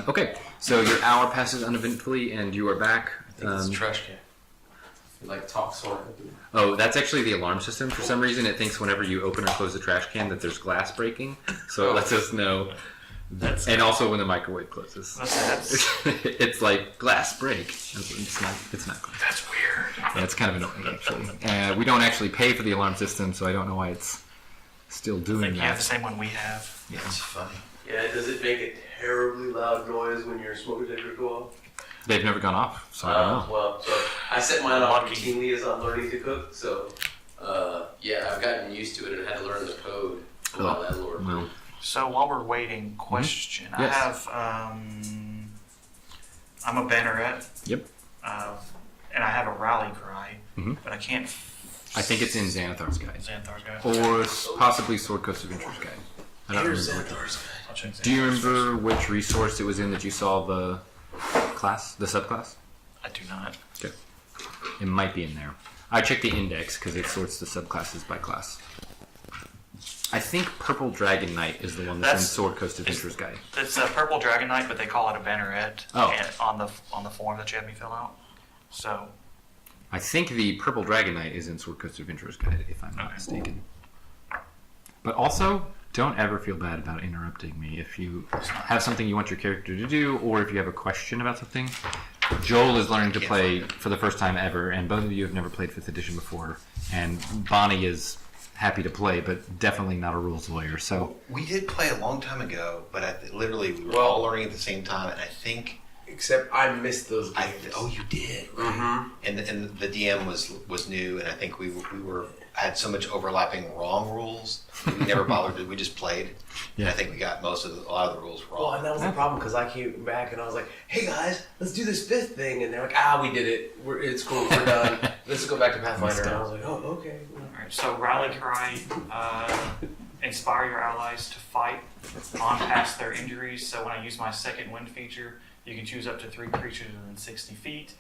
Speaker 1: Okay, so your hour passes uneventfully, and you are back.
Speaker 6: I think it's a trash can. It, like talks on it.
Speaker 1: Oh, that's actually the alarm system. For some reason, it thinks whenever you open or close the trash can that there's glass breaking, so it lets us know.
Speaker 3: That's
Speaker 1: And also when the microwave closes,
Speaker 3: that's
Speaker 1: it's like glass break. It's not. It's not glass.
Speaker 3: that's weird.
Speaker 1: Yeah, it's kind of annoying actually. We don't actually pay for the alarm system, so I don't know why it's still
Speaker 3: I
Speaker 1: doing
Speaker 3: think you have
Speaker 1: that.
Speaker 3: the same one we have.
Speaker 4: It's funny.
Speaker 6: Yeah, does it make a terribly loud noise when your smoke detector go off?
Speaker 1: They've never gone off, so I don't know.
Speaker 6: Well, so I set mine off
Speaker 3: Lucky.
Speaker 6: routinely as I'm learning to cook, so
Speaker 7: Yeah, I've gotten used to it and had to learn the code from my landlord.
Speaker 1: Well,
Speaker 3: So while we're waiting, question. I
Speaker 1: Yes.
Speaker 3: have, I'm a banneret.
Speaker 1: Yep.
Speaker 3: And I have a rally cry,
Speaker 1: Mhm.
Speaker 3: but I can't.
Speaker 1: I think it's in Xanathar's Guide.
Speaker 3: Xanthar's guy.
Speaker 1: Or possibly Sword Coast Adventures Guide. I don't
Speaker 6: here's
Speaker 1: remember.
Speaker 6: Xanthar's.
Speaker 3: I'll check Xanthar's.
Speaker 1: Do you remember which resource it was in that you saw the class, the subclass?
Speaker 3: I do not.
Speaker 1: Okay. It might be in there. I checked the index because it sorts the subclasses by class. I think Purple Dragon Knight is the one that's in
Speaker 3: That's-
Speaker 1: Sword Coast Adventures Guide.
Speaker 3: It's a purple dragon knight, but they call it a banneret.
Speaker 1: Oh.
Speaker 3: And on the form that you had me fill out. So
Speaker 1: I think the Purple Dragon Knight is in Sword Coast Adventures Guide, if I'm not
Speaker 3: Okay.
Speaker 1: mistaken. But also, don't ever feel bad about interrupting me if you have something you want your character to do, or if you have a question about something. Joel is learning to play for the first time ever, and both of you have never played 5th edition before. And Bonnie is happy to play, but definitely not a rules lawyer. So
Speaker 4: We did play a long time ago, but literally we were all learning at the same time, and I think
Speaker 6: Except I missed those games.
Speaker 4: you did.
Speaker 6: Mm-hmm.
Speaker 4: And the DM was new, and I think we had so much overlapping wrong rules. We never bothered. We just played. And I think we got a lot of the rules wrong.
Speaker 6: Well, and that was the problem because I came back and I was like, "Hey guys, let's do this 5th thing," and they're like, "We did it. It's cool. We're done. Let's go back to Pathfinder." And I was like, "Oh, okay."
Speaker 3: all right. So rally cry. Inspire your allies to fight on past their injuries. So when I use my second wind feature, you can choose up to 3 creatures within 60 feet,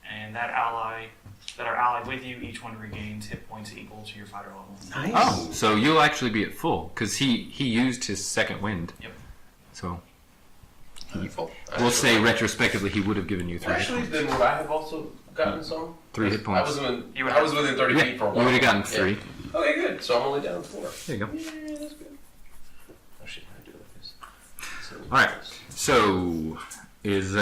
Speaker 3: and that are allied with you, each one regains hit points equal to your fighter level.
Speaker 4: Nice.
Speaker 1: Oh, so you'll actually be at full because he used his second wind.
Speaker 3: Yep.
Speaker 1: So
Speaker 4: Wonderful.
Speaker 1: we'll say retrospectively he would have given you 3 hit
Speaker 6: Actually,
Speaker 1: points.
Speaker 6: then would I have also gotten some?
Speaker 1: 3 hit
Speaker 6: I
Speaker 1: points.
Speaker 6: was within.
Speaker 3: You would
Speaker 6: I was within 30
Speaker 1: Yeah,
Speaker 6: feet for a
Speaker 1: you
Speaker 6: while.
Speaker 1: would have gotten 3.
Speaker 6: Yeah. Okay, good. So I'm only down 4.
Speaker 1: There you go.
Speaker 6: Yeah, that's good. Oh shit! I do like this.
Speaker 1: All right. So is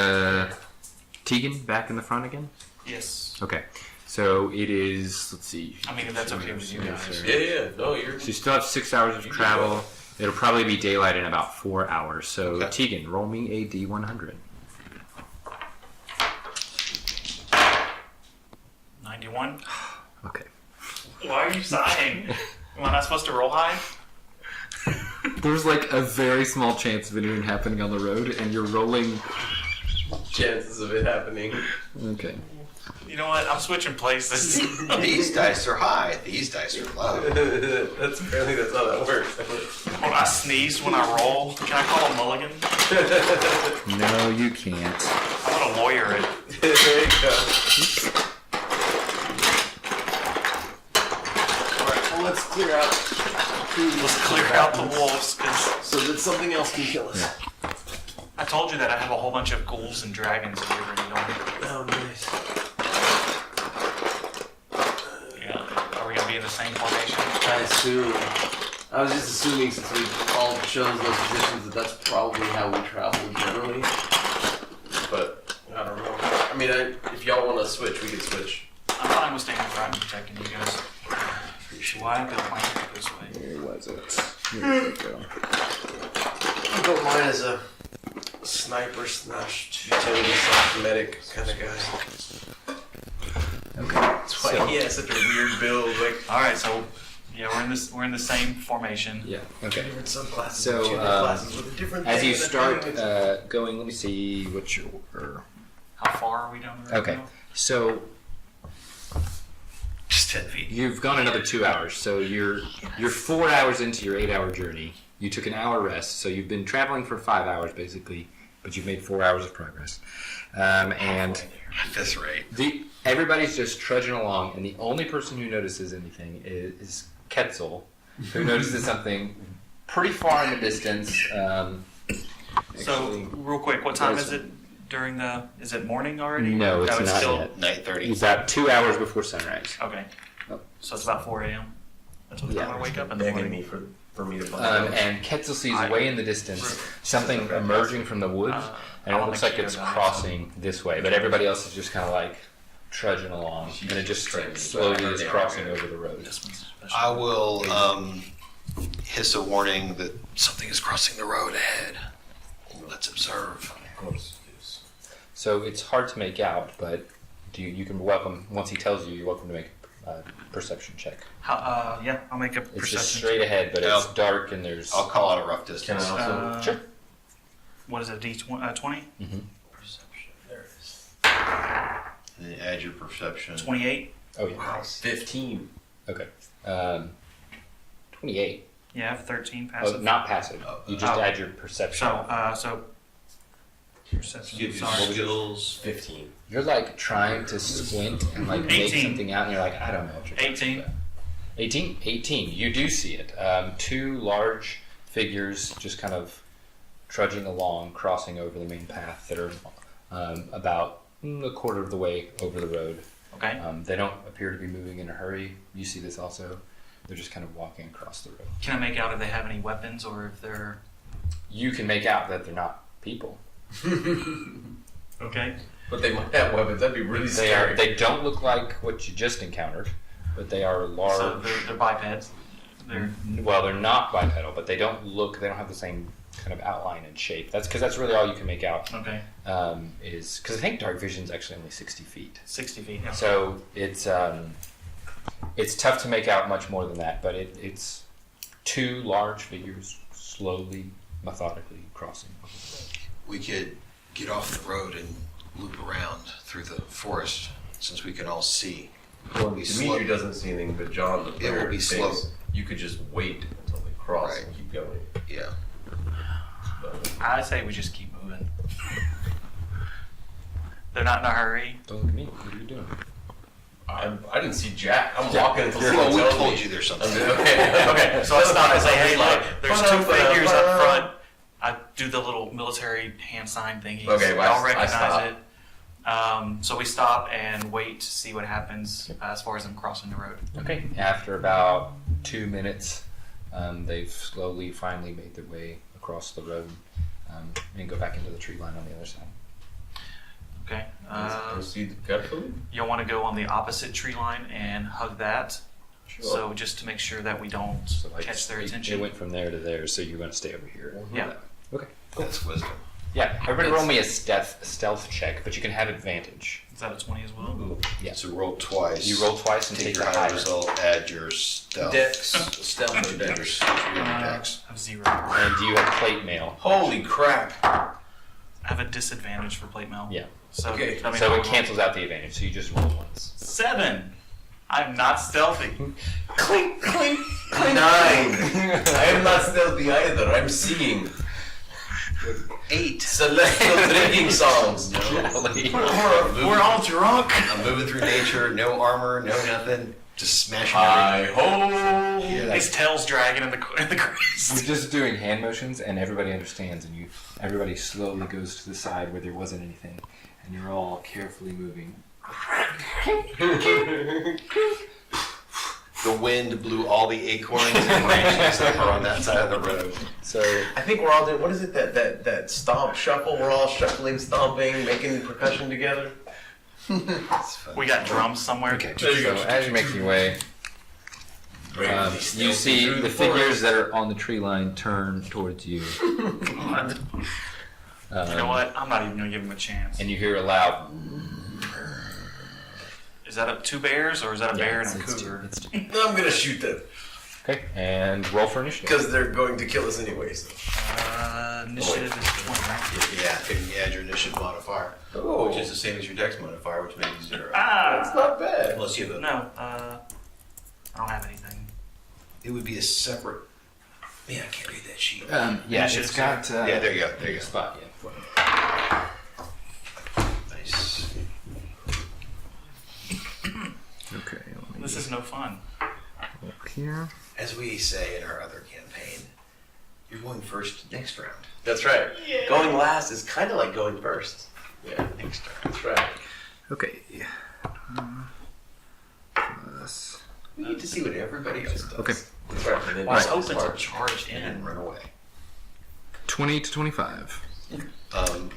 Speaker 1: Tegan back in the front again?
Speaker 3: Yes.
Speaker 1: Okay. So it is. Let's see.
Speaker 3: I mean, if that's okay with you guys.
Speaker 6: Yeah. No, you're.
Speaker 1: So you still have 6 hours of travel. It'll probably be daylight in about 4 hours. So
Speaker 4: Okay.
Speaker 1: Tegan, roll me a D100.
Speaker 3: 91.
Speaker 1: Okay.
Speaker 3: Why are you sighing? Am I not supposed to roll high?
Speaker 1: There's like a very small chance of anything happening on the road, and you're rolling.
Speaker 6: Chances of it happening.
Speaker 1: Okay.
Speaker 3: You know what? I'm switching places.
Speaker 4: These dice are high. These dice are low.
Speaker 6: That's how that works.
Speaker 3: When I sneeze, when I roll, can I call a mulligan?
Speaker 1: No, you can't.
Speaker 3: I'm gonna lawyer it.
Speaker 6: There you go. Alright, well let's clear out.
Speaker 3: Let's clear out the wolves, because
Speaker 6: So that something else can kill us.
Speaker 3: I told you that I have a whole bunch of ghouls and dragons if you ever need them.
Speaker 6: Oh, nice.
Speaker 3: Yeah. Are we gonna be in the same formation?
Speaker 6: I assume. I was just assuming since we all chose those positions that that's probably how we travel generally. But I don't know. I mean, if y'all want to switch, we can switch.
Speaker 3: I'm fine with staying right and protecting you guys. Why I built my ship this way.
Speaker 1: Where was it? Here we go.
Speaker 6: I built mine as a sniper slash utility slash medic kind of guy.
Speaker 1: Okay.
Speaker 6: That's why he has such a weird build. Like
Speaker 3: All right, so yeah, we're in the same formation.
Speaker 1: Yeah. Okay.
Speaker 6: different subclasses,
Speaker 1: So,
Speaker 6: two different classes with a different.
Speaker 1: As
Speaker 6: thing
Speaker 1: you
Speaker 6: and a
Speaker 1: start
Speaker 6: thing.
Speaker 1: going, let me see what your.
Speaker 3: How far are we down the road?
Speaker 1: Okay.
Speaker 3: now?
Speaker 1: So
Speaker 3: Just 10 feet.
Speaker 1: you've gone another 2 hours. So you're 4 hours into your 8-hour journey. You took an hour rest, so you've been traveling for 5 hours basically, but you've made 4 hours of progress. And
Speaker 4: That's right.
Speaker 1: everybody's just trudging along, and the only person who notices anything is Ketzel, who notices something pretty far in the distance.
Speaker 3: So,
Speaker 1: Actually,
Speaker 3: real quick, what time
Speaker 1: there's-
Speaker 3: is it during the? Is it morning already?
Speaker 1: No, it's not
Speaker 3: still,
Speaker 1: yet.
Speaker 4: 9:30.
Speaker 1: It's about 2 hours before sunrise.
Speaker 3: Okay.
Speaker 1: Oh.
Speaker 3: So it's about 4 a.m. That's what time I wake up in the
Speaker 6: begging
Speaker 3: morning.
Speaker 6: me for me to find
Speaker 1: And Ketzel sees way in the distance something emerging from the woods, and it
Speaker 3: I'm
Speaker 1: looks
Speaker 3: the
Speaker 1: like it's
Speaker 3: kid guy,
Speaker 1: crossing this way, but everybody else is just kind of like trudging along, and it just slowly is crossing over the road.
Speaker 3: This one's special.
Speaker 4: I will hiss a warning that something is crossing the road ahead. Let's observe.
Speaker 6: Of course it is.
Speaker 1: So it's hard to make out, but you can once he tells you, you're welcome to make a perception check.
Speaker 3: Yeah, I'll make a
Speaker 1: It's
Speaker 3: perception.
Speaker 1: just straight ahead, but it's dark and there's.
Speaker 4: I'll call out a rough
Speaker 6: Can
Speaker 4: distance.
Speaker 6: I also?
Speaker 1: Sure.
Speaker 3: What is it? D20?
Speaker 6: Perception. There it is.
Speaker 4: And then add your perception.
Speaker 3: 28.
Speaker 1: Oh yeah.
Speaker 6: Wow. 15.
Speaker 1: Okay. 28.
Speaker 3: Yeah, I have 13
Speaker 1: Oh,
Speaker 3: passive.
Speaker 1: not passive. You just
Speaker 3: Oh.
Speaker 1: add your perception.
Speaker 3: So perception.
Speaker 4: Give you
Speaker 3: Sorry.
Speaker 4: skills.
Speaker 6: 15.
Speaker 1: You're like trying to squint and like make
Speaker 3: 18.
Speaker 1: something out, and you're like, I don't know what you're talking
Speaker 3: 18.
Speaker 1: about. 18. 18. You do see it. Two large figures just kind of trudging along, crossing over the main path that are about a quarter of the way over the road.
Speaker 3: Okay.
Speaker 1: They don't appear to be moving in a hurry. You see this also. They're just kind of walking across the road.
Speaker 3: Can I make out if they have any weapons or if they're
Speaker 1: You can make out that they're not people.
Speaker 3: okay?
Speaker 6: But they might have weapons. That'd be really
Speaker 1: They are.
Speaker 6: scary.
Speaker 1: They don't look like what you just encountered, but they are large.
Speaker 3: So they're bipeds. They're
Speaker 1: Well, they're not bipedal, but they don't look. They don't have the same kind of outline and shape. That's because that's really all you can make out.
Speaker 3: okay.
Speaker 1: Is because I think dark vision is actually only 60 feet.
Speaker 3: 60 feet. Yeah.
Speaker 1: So it's tough to make out much more than that. But it's two large figures slowly, methodically crossing.
Speaker 4: We could get off the road and loop around through the forest since we can all see.
Speaker 6: Well,
Speaker 4: Be
Speaker 6: Dimitri
Speaker 4: slow.
Speaker 6: doesn't see anything, but John, the player,
Speaker 4: will be
Speaker 6: thinks
Speaker 4: slow.
Speaker 6: You could just wait until they cross
Speaker 4: Right.
Speaker 6: and keep going.
Speaker 4: Yeah.
Speaker 6: But
Speaker 3: I say we just keep moving. They're not in a hurry.
Speaker 1: Don't look at me. What are you doing?
Speaker 6: I didn't see Jack. I'm
Speaker 1: Yeah.
Speaker 6: walking until
Speaker 4: Well,
Speaker 6: someone
Speaker 4: we
Speaker 6: tells
Speaker 4: told
Speaker 6: me.
Speaker 4: you there's
Speaker 6: I'm
Speaker 4: something.
Speaker 6: just- okay, okay.
Speaker 3: So I stop and say, hey,
Speaker 6: It's like,
Speaker 3: look, there's two figures up front. I do the little military hand sign thingy.
Speaker 6: Okay, well,
Speaker 3: Y'all
Speaker 6: I
Speaker 3: recognize
Speaker 6: stop.
Speaker 3: it. So we stop and wait to see what happens as far as them crossing the road.
Speaker 1: Okay. After about 2 minutes, they've slowly, finally made their way across the road and go back into the tree line on the other side.
Speaker 3: Okay.
Speaker 6: Let's proceed carefully.
Speaker 3: You'll want to go on the opposite tree line and hug that.
Speaker 6: Sure.
Speaker 3: So just to make sure that we don't
Speaker 1: So like
Speaker 3: catch their
Speaker 1: It
Speaker 3: attention.
Speaker 1: went from there to there, so you're going to stay over here.
Speaker 3: Yeah.
Speaker 1: Okay.
Speaker 4: That's wisdom.
Speaker 1: Yeah. Everybody roll me a stealth check, but you can have advantage.
Speaker 3: Is that a 20 as well?
Speaker 1: Yeah.
Speaker 4: So roll twice.
Speaker 1: You roll twice and
Speaker 4: Take
Speaker 1: take
Speaker 4: your
Speaker 1: the
Speaker 4: high
Speaker 1: higher.
Speaker 4: result, add your stealth.
Speaker 6: Dex, stealth, no
Speaker 4: Your
Speaker 6: dex.
Speaker 4: dex.
Speaker 3: I have 0.
Speaker 1: And do you have plate mail?
Speaker 6: Holy crap!
Speaker 3: I have a disadvantage for plate mail.
Speaker 1: Yeah.
Speaker 3: So,
Speaker 6: Okay.
Speaker 3: tell me
Speaker 1: So
Speaker 3: how
Speaker 1: it
Speaker 3: I roll.
Speaker 1: cancels out the advantage, so you just roll once.
Speaker 3: 7. I'm not stealthy.
Speaker 6: Clink, clink, clink. 9. I am not stealthy either. I'm singing
Speaker 4: 8.
Speaker 6: celestial drinking songs.
Speaker 3: We're all drunk.
Speaker 4: I'm moving through nature, no armor, no nothing, just smashing
Speaker 6: Hi
Speaker 4: everything.
Speaker 6: ho!
Speaker 4: Yeah.
Speaker 3: His tail's dragging in the grass.
Speaker 1: We're just doing hand motions, and everybody understands, and everybody slowly goes to the side where there wasn't anything, and you're all carefully moving.
Speaker 4: The wind blew all the acorns and branches that were on that side of the road.
Speaker 1: So
Speaker 6: I think we're all doing. What is it? That stomp shuffle. We're all shuffling, stomping, making percussion together.
Speaker 4: It's fun.
Speaker 3: We got drums somewhere.
Speaker 1: okay.
Speaker 6: There you
Speaker 1: So
Speaker 6: go.
Speaker 1: as you're making your way, you see the figures that are on the tree line turn towards you.
Speaker 3: You know what? I'm not even gonna give him a chance.
Speaker 1: And you hear a loud.
Speaker 3: Is that two bears or is that a bear and a
Speaker 1: it's
Speaker 3: cougar?
Speaker 1: it's two.
Speaker 6: I'm gonna shoot them
Speaker 1: Okay, and roll for initiative.
Speaker 6: because they're going to kill us anyway. So.
Speaker 3: Initiative is 20, right?
Speaker 4: Yeah, and you add your initiative modifier,
Speaker 6: Oh,
Speaker 4: which is the same as your dex modifier, which makes you 0.
Speaker 6: that's not bad.
Speaker 4: Unless you have a,
Speaker 3: No, I don't have anything.
Speaker 4: it would be a separate. Man, I can't read that sheet.
Speaker 1: Yeah,
Speaker 3: Initiative,
Speaker 1: it's got.
Speaker 4: Yeah, there you go. There you go.
Speaker 1: Spot, yeah.
Speaker 4: Nice.
Speaker 1: Okay, let me
Speaker 3: This is no fun.
Speaker 1: look here.
Speaker 4: As we say in our other campaign, you're going first next round.
Speaker 6: That's right. Going last is kind of like going first. Yeah,
Speaker 4: Next round.
Speaker 6: that's right.
Speaker 1: Okay. Plus.
Speaker 6: We need to see what everybody else does.
Speaker 1: Okay.
Speaker 6: That's right. And then
Speaker 3: I was
Speaker 6: just
Speaker 3: hoping to
Speaker 6: start.
Speaker 3: charge
Speaker 4: And
Speaker 3: in.
Speaker 4: run away.
Speaker 1: 20 to 25.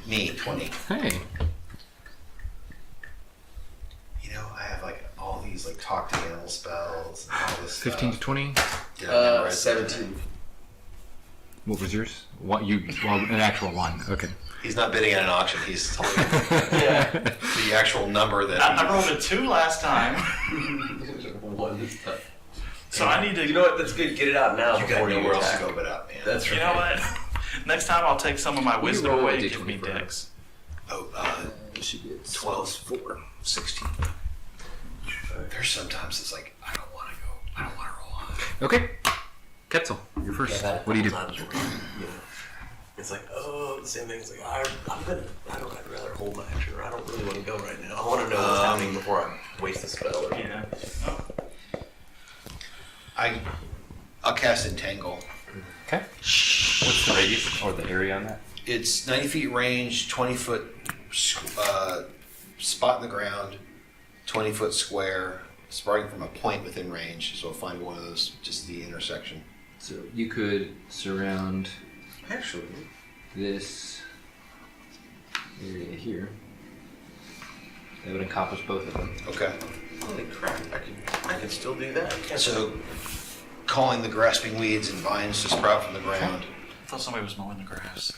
Speaker 4: Me, 20.
Speaker 1: Hey.
Speaker 4: You know, I have like all these like talk to animal spells and all this
Speaker 1: 15 to
Speaker 4: stuff.
Speaker 1: 20.
Speaker 4: Did I memorize it?
Speaker 6: 17.
Speaker 1: What was yours? An actual one. Okay.
Speaker 4: He's not bidding at an auction. He's telling you
Speaker 6: Yeah.
Speaker 4: the actual number that.
Speaker 3: I rolled a 2 last time,
Speaker 6: One this time.
Speaker 3: so I need to.
Speaker 6: You know what? That's good. Get it out now
Speaker 4: You got
Speaker 6: before you
Speaker 4: nowhere else to
Speaker 6: attack.
Speaker 4: go but up, man.
Speaker 6: That's right.
Speaker 3: You know what? Next time I'll take some of my wisdom
Speaker 1: roll a
Speaker 3: away.
Speaker 1: D20
Speaker 3: Give me
Speaker 1: for her.
Speaker 3: dex.
Speaker 4: Oh,
Speaker 1: She did
Speaker 4: 12, 4, 16. There's sometimes it's like, I don't want to go. I don't want to roll on.
Speaker 1: Okay. Ketzel, you're first. What do you do?
Speaker 6: It's like, oh, the same thing. It's like, I'd rather hold my action, or I don't really want to go right now. I want to know what's happening before I waste the spell. Or
Speaker 3: Yeah.
Speaker 4: I'll cast Entangle.
Speaker 1: Okay. What's the radius or the area on that?
Speaker 4: It's 90 feet range, 20-foot spot in the ground, 20-foot square, starting from a point within range. So I'll find one of those, just the intersection.
Speaker 1: So you could surround
Speaker 6: Actually,
Speaker 1: this area here. That would encompass both of them.
Speaker 4: Okay.
Speaker 6: holy crap! I can still do that.
Speaker 4: So, calling the grasping weeds and vines to sprout from the ground.
Speaker 3: I thought somebody was mowing the grass.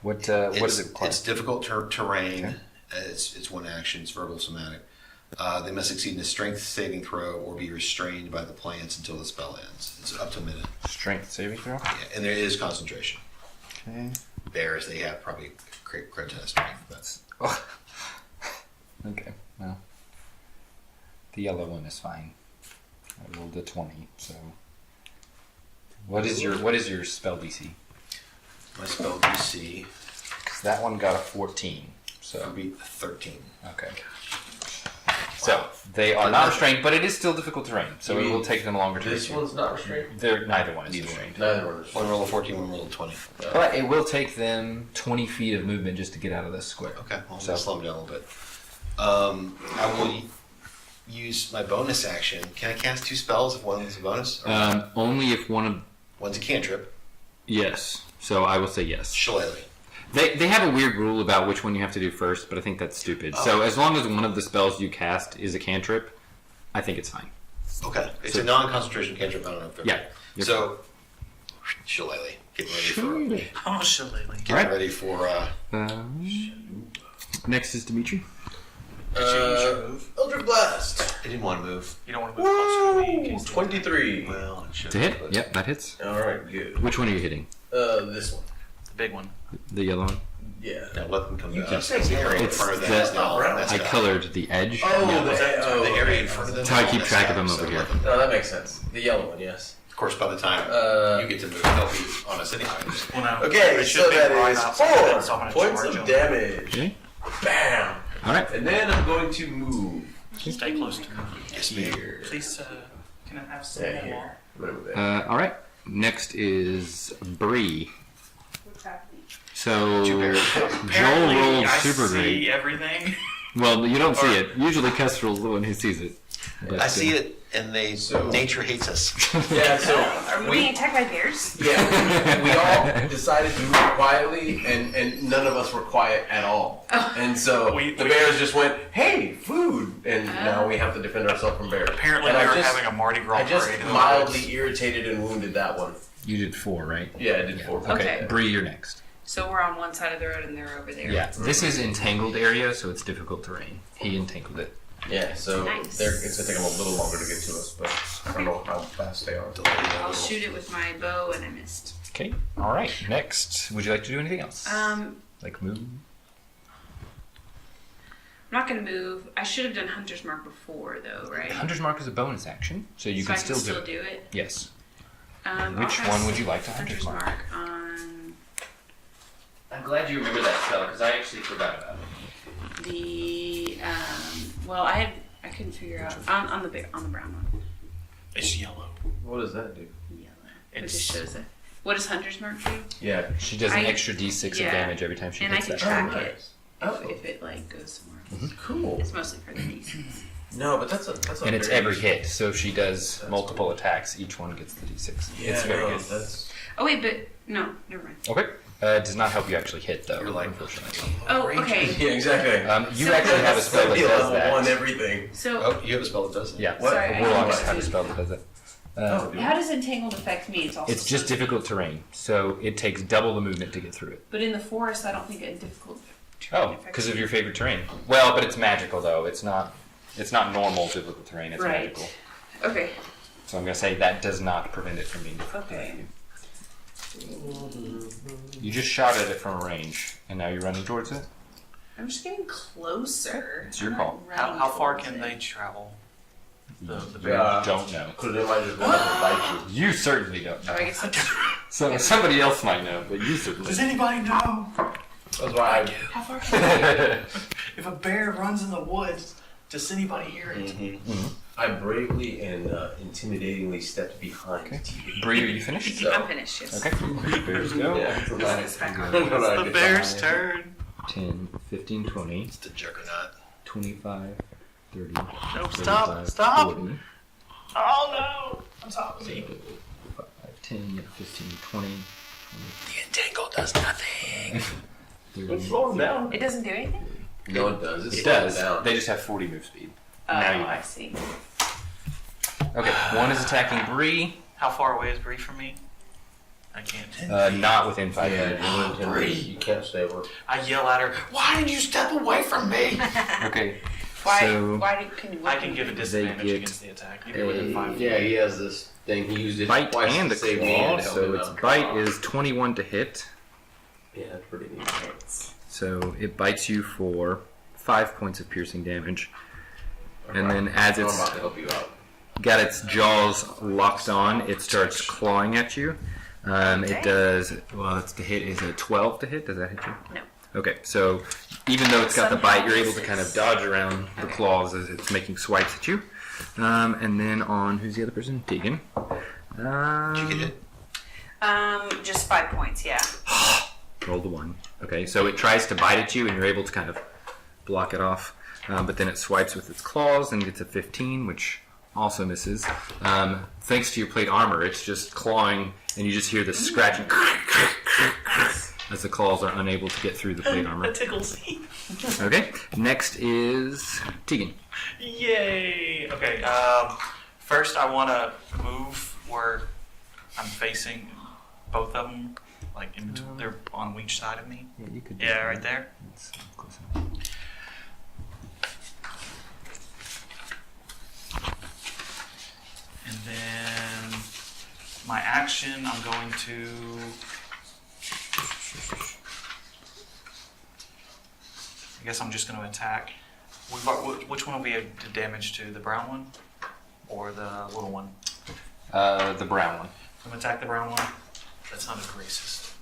Speaker 1: What does
Speaker 4: It's,
Speaker 1: it require?
Speaker 4: it's difficult terrain. It's one action. It's verbal somatic. They must succeed in a strength saving throw or be restrained by the plants until the spell ends. It's up to a minute.
Speaker 1: Strength saving throw.
Speaker 4: Yeah, and there is concentration.
Speaker 1: Okay.
Speaker 4: Bears, they have probably crit strength. That's
Speaker 1: Okay. Well, the yellow one is fine. I rolled a 20. So, what is your spell DC?
Speaker 4: my spell DC.
Speaker 1: Because that one got a 14.
Speaker 4: So it would be 13.
Speaker 1: Okay. So they are not restrained, but it is still difficult terrain. So
Speaker 6: You
Speaker 1: it
Speaker 6: mean
Speaker 1: will take them longer to
Speaker 6: This
Speaker 1: reach you.
Speaker 6: one's not restrained.
Speaker 1: Neither one is restrained.
Speaker 6: Neither one is.
Speaker 4: One roll of 14, one roll of 20.
Speaker 1: But it will take them 20 feet of movement just to get out of this square.
Speaker 4: Okay, well,
Speaker 1: So-
Speaker 4: slow them down a little bit. I will use my bonus action. Can I cast 2 spells if one is a bonus? Or
Speaker 1: Only if one of
Speaker 4: one's a cantrip.
Speaker 1: yes. So I will say yes.
Speaker 4: Shillelagh.
Speaker 1: They have a weird rule about which one you have to do first, but I think that's stupid. So as long as one of the spells you cast is a cantrip, I think it's fine.
Speaker 4: Okay, it's
Speaker 1: So-
Speaker 4: a non-concentration cantrip. I don't know if they're
Speaker 1: Yeah. You're
Speaker 4: So, Shillelagh. Getting ready for.
Speaker 3: Oh, shillelagh.
Speaker 4: Getting
Speaker 1: Alright.
Speaker 4: ready for.
Speaker 1: Next is Dimitri.
Speaker 6: Eldritch Blast.
Speaker 4: I didn't want to move.
Speaker 3: You don't want to move closer to me in
Speaker 6: Woo!
Speaker 3: case
Speaker 6: 23.
Speaker 4: Well, it should.
Speaker 1: To hit? Yep, that hits.
Speaker 6: All right, good.
Speaker 1: Which one are you hitting?
Speaker 6: This one.
Speaker 3: the big one.
Speaker 1: The yellow one?
Speaker 6: Yeah.
Speaker 4: Now let them come
Speaker 6: You
Speaker 4: to
Speaker 6: keep
Speaker 4: us.
Speaker 6: saying
Speaker 4: The area in
Speaker 1: It's
Speaker 4: front of
Speaker 1: the-
Speaker 4: that is not brown.
Speaker 1: I colored the edge.
Speaker 6: Oh,
Speaker 1: Yeah.
Speaker 4: The area in front of them.
Speaker 1: That's how I
Speaker 4: is
Speaker 1: keep
Speaker 4: all
Speaker 1: track of
Speaker 4: messed
Speaker 1: them
Speaker 4: up,
Speaker 1: over
Speaker 4: so
Speaker 1: here.
Speaker 4: let them-
Speaker 6: No, that makes sense. The yellow one, yes.
Speaker 4: Of course, by the time you get to move, they'll be on us anyway.
Speaker 3: Well, no.
Speaker 6: Okay,
Speaker 3: it should
Speaker 6: so
Speaker 3: be
Speaker 6: that
Speaker 3: right
Speaker 6: is
Speaker 3: outside of that, so I'm
Speaker 6: 4
Speaker 3: gonna
Speaker 6: points
Speaker 3: charge
Speaker 6: of
Speaker 3: them.
Speaker 6: damage.
Speaker 1: Okay.
Speaker 6: Bam.
Speaker 1: All right.
Speaker 6: And then I'm going to move
Speaker 3: Stay close to me.
Speaker 4: Yes, ma'am.
Speaker 6: here.
Speaker 3: Please, can I have some
Speaker 6: Yeah,
Speaker 3: more?
Speaker 6: here. I'm gonna move that.
Speaker 1: All right. Next is Bree.
Speaker 5: What's happening?
Speaker 1: So
Speaker 4: Two bears.
Speaker 1: Joel
Speaker 3: Apparently,
Speaker 1: rolled
Speaker 3: I
Speaker 1: super
Speaker 3: see
Speaker 1: great.
Speaker 3: everything.
Speaker 1: Well, you don't see it. Usually Kestrel's the one who sees it. But,
Speaker 4: I see it, and nature hates us.
Speaker 6: Yeah, so
Speaker 5: Are we being attacked by bears?
Speaker 6: yeah, we all decided to move quietly, and none of us were quiet at all. And so
Speaker 3: We-
Speaker 6: the bears just went, "Hey, food!" And now we have to defend ourselves from bears.
Speaker 3: Apparently,
Speaker 6: and
Speaker 3: we
Speaker 6: I
Speaker 3: were
Speaker 6: just,
Speaker 3: having a Mardi Gras
Speaker 6: I just
Speaker 3: parade. in the
Speaker 6: mildly
Speaker 3: woods.
Speaker 6: irritated and wounded that one.
Speaker 1: You did 4, right?
Speaker 6: Yeah, I did 4.
Speaker 1: Okay.
Speaker 5: Okay.
Speaker 1: Bree, you're next.
Speaker 5: So we're on one side of the road and they're over there.
Speaker 1: Yeah. This is entangled area, so it's difficult terrain. He entangled it.
Speaker 6: Yeah, so
Speaker 5: Nice.
Speaker 6: it's gonna take them a little longer to get to us, but I don't know how fast they are.
Speaker 5: I'll shoot it with my bow and I missed.
Speaker 1: Okay. All right. Next, would you like to do anything else? Like move?
Speaker 5: I'm not gonna move. I should have done Hunter's Mark before though, right?
Speaker 1: Hunter's Mark is a bonus action, so you
Speaker 5: so
Speaker 1: can
Speaker 5: I
Speaker 1: still do it.
Speaker 5: do it.
Speaker 1: Yes.
Speaker 5: I'll
Speaker 1: Which
Speaker 5: cast
Speaker 1: one would you like to
Speaker 5: Hunter's
Speaker 1: Hunter's Mark?
Speaker 5: on
Speaker 1: I'm glad you remember that spell because I actually forgot about it.
Speaker 5: the well, I couldn't figure out on the brown one.
Speaker 3: It's yellow.
Speaker 6: What does that do?
Speaker 5: Yellow. It
Speaker 3: It's-
Speaker 5: just shows it. What does Hunter's Mark do?
Speaker 6: Yeah.
Speaker 1: She does an
Speaker 5: I-
Speaker 1: extra D6
Speaker 5: yeah.
Speaker 1: of damage every time she
Speaker 5: And I
Speaker 1: hits
Speaker 5: can
Speaker 1: that.
Speaker 5: track
Speaker 6: Oh,
Speaker 5: it
Speaker 6: nice. Oh,
Speaker 5: if it like goes somewhere.
Speaker 6: cool.
Speaker 5: It's mostly for the D6.
Speaker 6: No, but that's a
Speaker 1: And it's
Speaker 6: very
Speaker 1: every
Speaker 6: useful-
Speaker 1: hit, so if she does multiple attacks, each one gets the D6.
Speaker 6: Yeah,
Speaker 1: it's very
Speaker 6: no,
Speaker 1: good.
Speaker 6: That's
Speaker 5: Oh wait, but no, never mind.
Speaker 1: Okay. It does not help you actually hit, though.
Speaker 4: You're like-
Speaker 1: unfortunately.
Speaker 5: Oh, okay.
Speaker 6: yeah, exactly.
Speaker 1: You
Speaker 5: So-
Speaker 1: actually have a spell that
Speaker 6: Be
Speaker 1: does
Speaker 6: level
Speaker 1: that.
Speaker 6: 1 everything.
Speaker 5: So
Speaker 4: Oh, you have a spell that does it?
Speaker 1: Yeah.
Speaker 6: What?
Speaker 5: Sorry, I
Speaker 1: Warlocks
Speaker 5: didn't
Speaker 1: have a
Speaker 5: see.
Speaker 1: spell that does it.
Speaker 5: How does entangled affect me? It's also
Speaker 1: It's just difficult terrain, so it takes double the movement to get through it.
Speaker 5: But in the forest, I don't think it's difficult.
Speaker 1: Oh, because of your favorite terrain. Well, but it's magical though. It's not normal difficult terrain. It's
Speaker 5: Right.
Speaker 1: magical.
Speaker 5: Okay.
Speaker 1: So I'm gonna say that does not prevent it from being difficult.
Speaker 5: Okay.
Speaker 1: You just shot at it from a range, and now you're running towards it.
Speaker 5: I'm just getting closer.
Speaker 1: It's your
Speaker 5: I'm not
Speaker 1: call.
Speaker 5: running
Speaker 3: How far
Speaker 5: towards
Speaker 3: can
Speaker 5: it.
Speaker 3: they travel? The
Speaker 1: You
Speaker 3: bear.
Speaker 1: don't know.
Speaker 6: Because they might just run up and bite you.
Speaker 1: You certainly don't
Speaker 5: Oh,
Speaker 1: know.
Speaker 5: I guess that's
Speaker 1: So somebody else might know, but you certainly.
Speaker 3: Does anybody know
Speaker 6: That's why I
Speaker 3: how far can if a bear runs in the woods? Does anybody hear it?
Speaker 6: I bravely and intimidatingly stepped behind
Speaker 1: Okay.
Speaker 6: TV.
Speaker 1: Bree, are you finished?
Speaker 6: So-
Speaker 5: I'm finished. Yes.
Speaker 1: Okay. Bears go.
Speaker 6: Yeah, so that-
Speaker 5: This back on.
Speaker 6: That's what I
Speaker 3: The
Speaker 6: did.
Speaker 3: bear's turn.
Speaker 1: 10, 15, 20,
Speaker 4: It's the juggernaut.
Speaker 1: 25, 30,
Speaker 3: No,
Speaker 1: 35,
Speaker 3: stop.
Speaker 1: 40,
Speaker 3: Oh no! On top of me.
Speaker 1: 5, 10, 15, 20,
Speaker 4: The entangle does nothing.
Speaker 1: 30.
Speaker 6: Slow them down.
Speaker 5: It doesn't do anything.
Speaker 6: No, it does.
Speaker 1: It
Speaker 6: slows
Speaker 1: does.
Speaker 6: Down.
Speaker 1: They just have 40 move speed.
Speaker 5: Oh,
Speaker 1: Now you
Speaker 5: I
Speaker 1: know.
Speaker 5: see.
Speaker 1: Okay, one is attacking Bree,
Speaker 3: How far away is Bree from me? I can't.
Speaker 1: not within 5
Speaker 6: Yeah,
Speaker 1: minutes.
Speaker 6: you're intimidated. You can't stay over.
Speaker 3: I yell at her. Why did you step away from me?
Speaker 1: Okay,
Speaker 5: Why?
Speaker 1: so
Speaker 5: Can you?
Speaker 3: I can give a disadvantage
Speaker 1: get
Speaker 3: against the attack. If you're within 5 feet.
Speaker 6: Yeah, he has this thing. He used it
Speaker 1: bite
Speaker 6: twice
Speaker 1: and
Speaker 6: to
Speaker 1: a
Speaker 6: save me
Speaker 1: claw,
Speaker 6: and help
Speaker 1: so
Speaker 6: him
Speaker 1: its
Speaker 6: out.
Speaker 1: bite is 21 to hit.
Speaker 6: Yeah, that's pretty neat.
Speaker 1: So it bites you for 5 points of piercing damage. And then as
Speaker 6: I'm
Speaker 1: it's
Speaker 6: about to help you out.
Speaker 1: got its jaws locked on, it starts clawing at you. It does, well, it's to hit, is it 12 to hit? Does that hit you?
Speaker 5: No.
Speaker 1: Okay, so even though it's got the
Speaker 5: Somehow
Speaker 1: bite, you're able to kind of
Speaker 5: misses.
Speaker 1: dodge around the claws as it's making swipes at you. And then on, who's the other person? Tegan.
Speaker 4: Did you get it?
Speaker 5: Just 5 points. Yeah.
Speaker 1: Roll the 1. Okay, so it tries to bite at you and you're able to kind of block it off. But then it swipes with its claws and gets a 15, which also misses. Thanks to your plate armor, it's just clawing and you just hear the scratching as the claws are unable to get through the plate armor.
Speaker 3: That tickles me.
Speaker 1: Okay, next is Tegan.
Speaker 3: Yay! Okay, first I want to move where I'm facing both of them, like in between, they're on each side of me.
Speaker 1: Yeah, you could.
Speaker 3: Yeah, right there.
Speaker 1: That's close enough.
Speaker 3: And then my action, I'm going to. I guess I'm just going to attack. Which one will be the damage to? The brown one or the little one?
Speaker 1: The brown one.
Speaker 3: I'm going to attack the brown one. That sounded racist.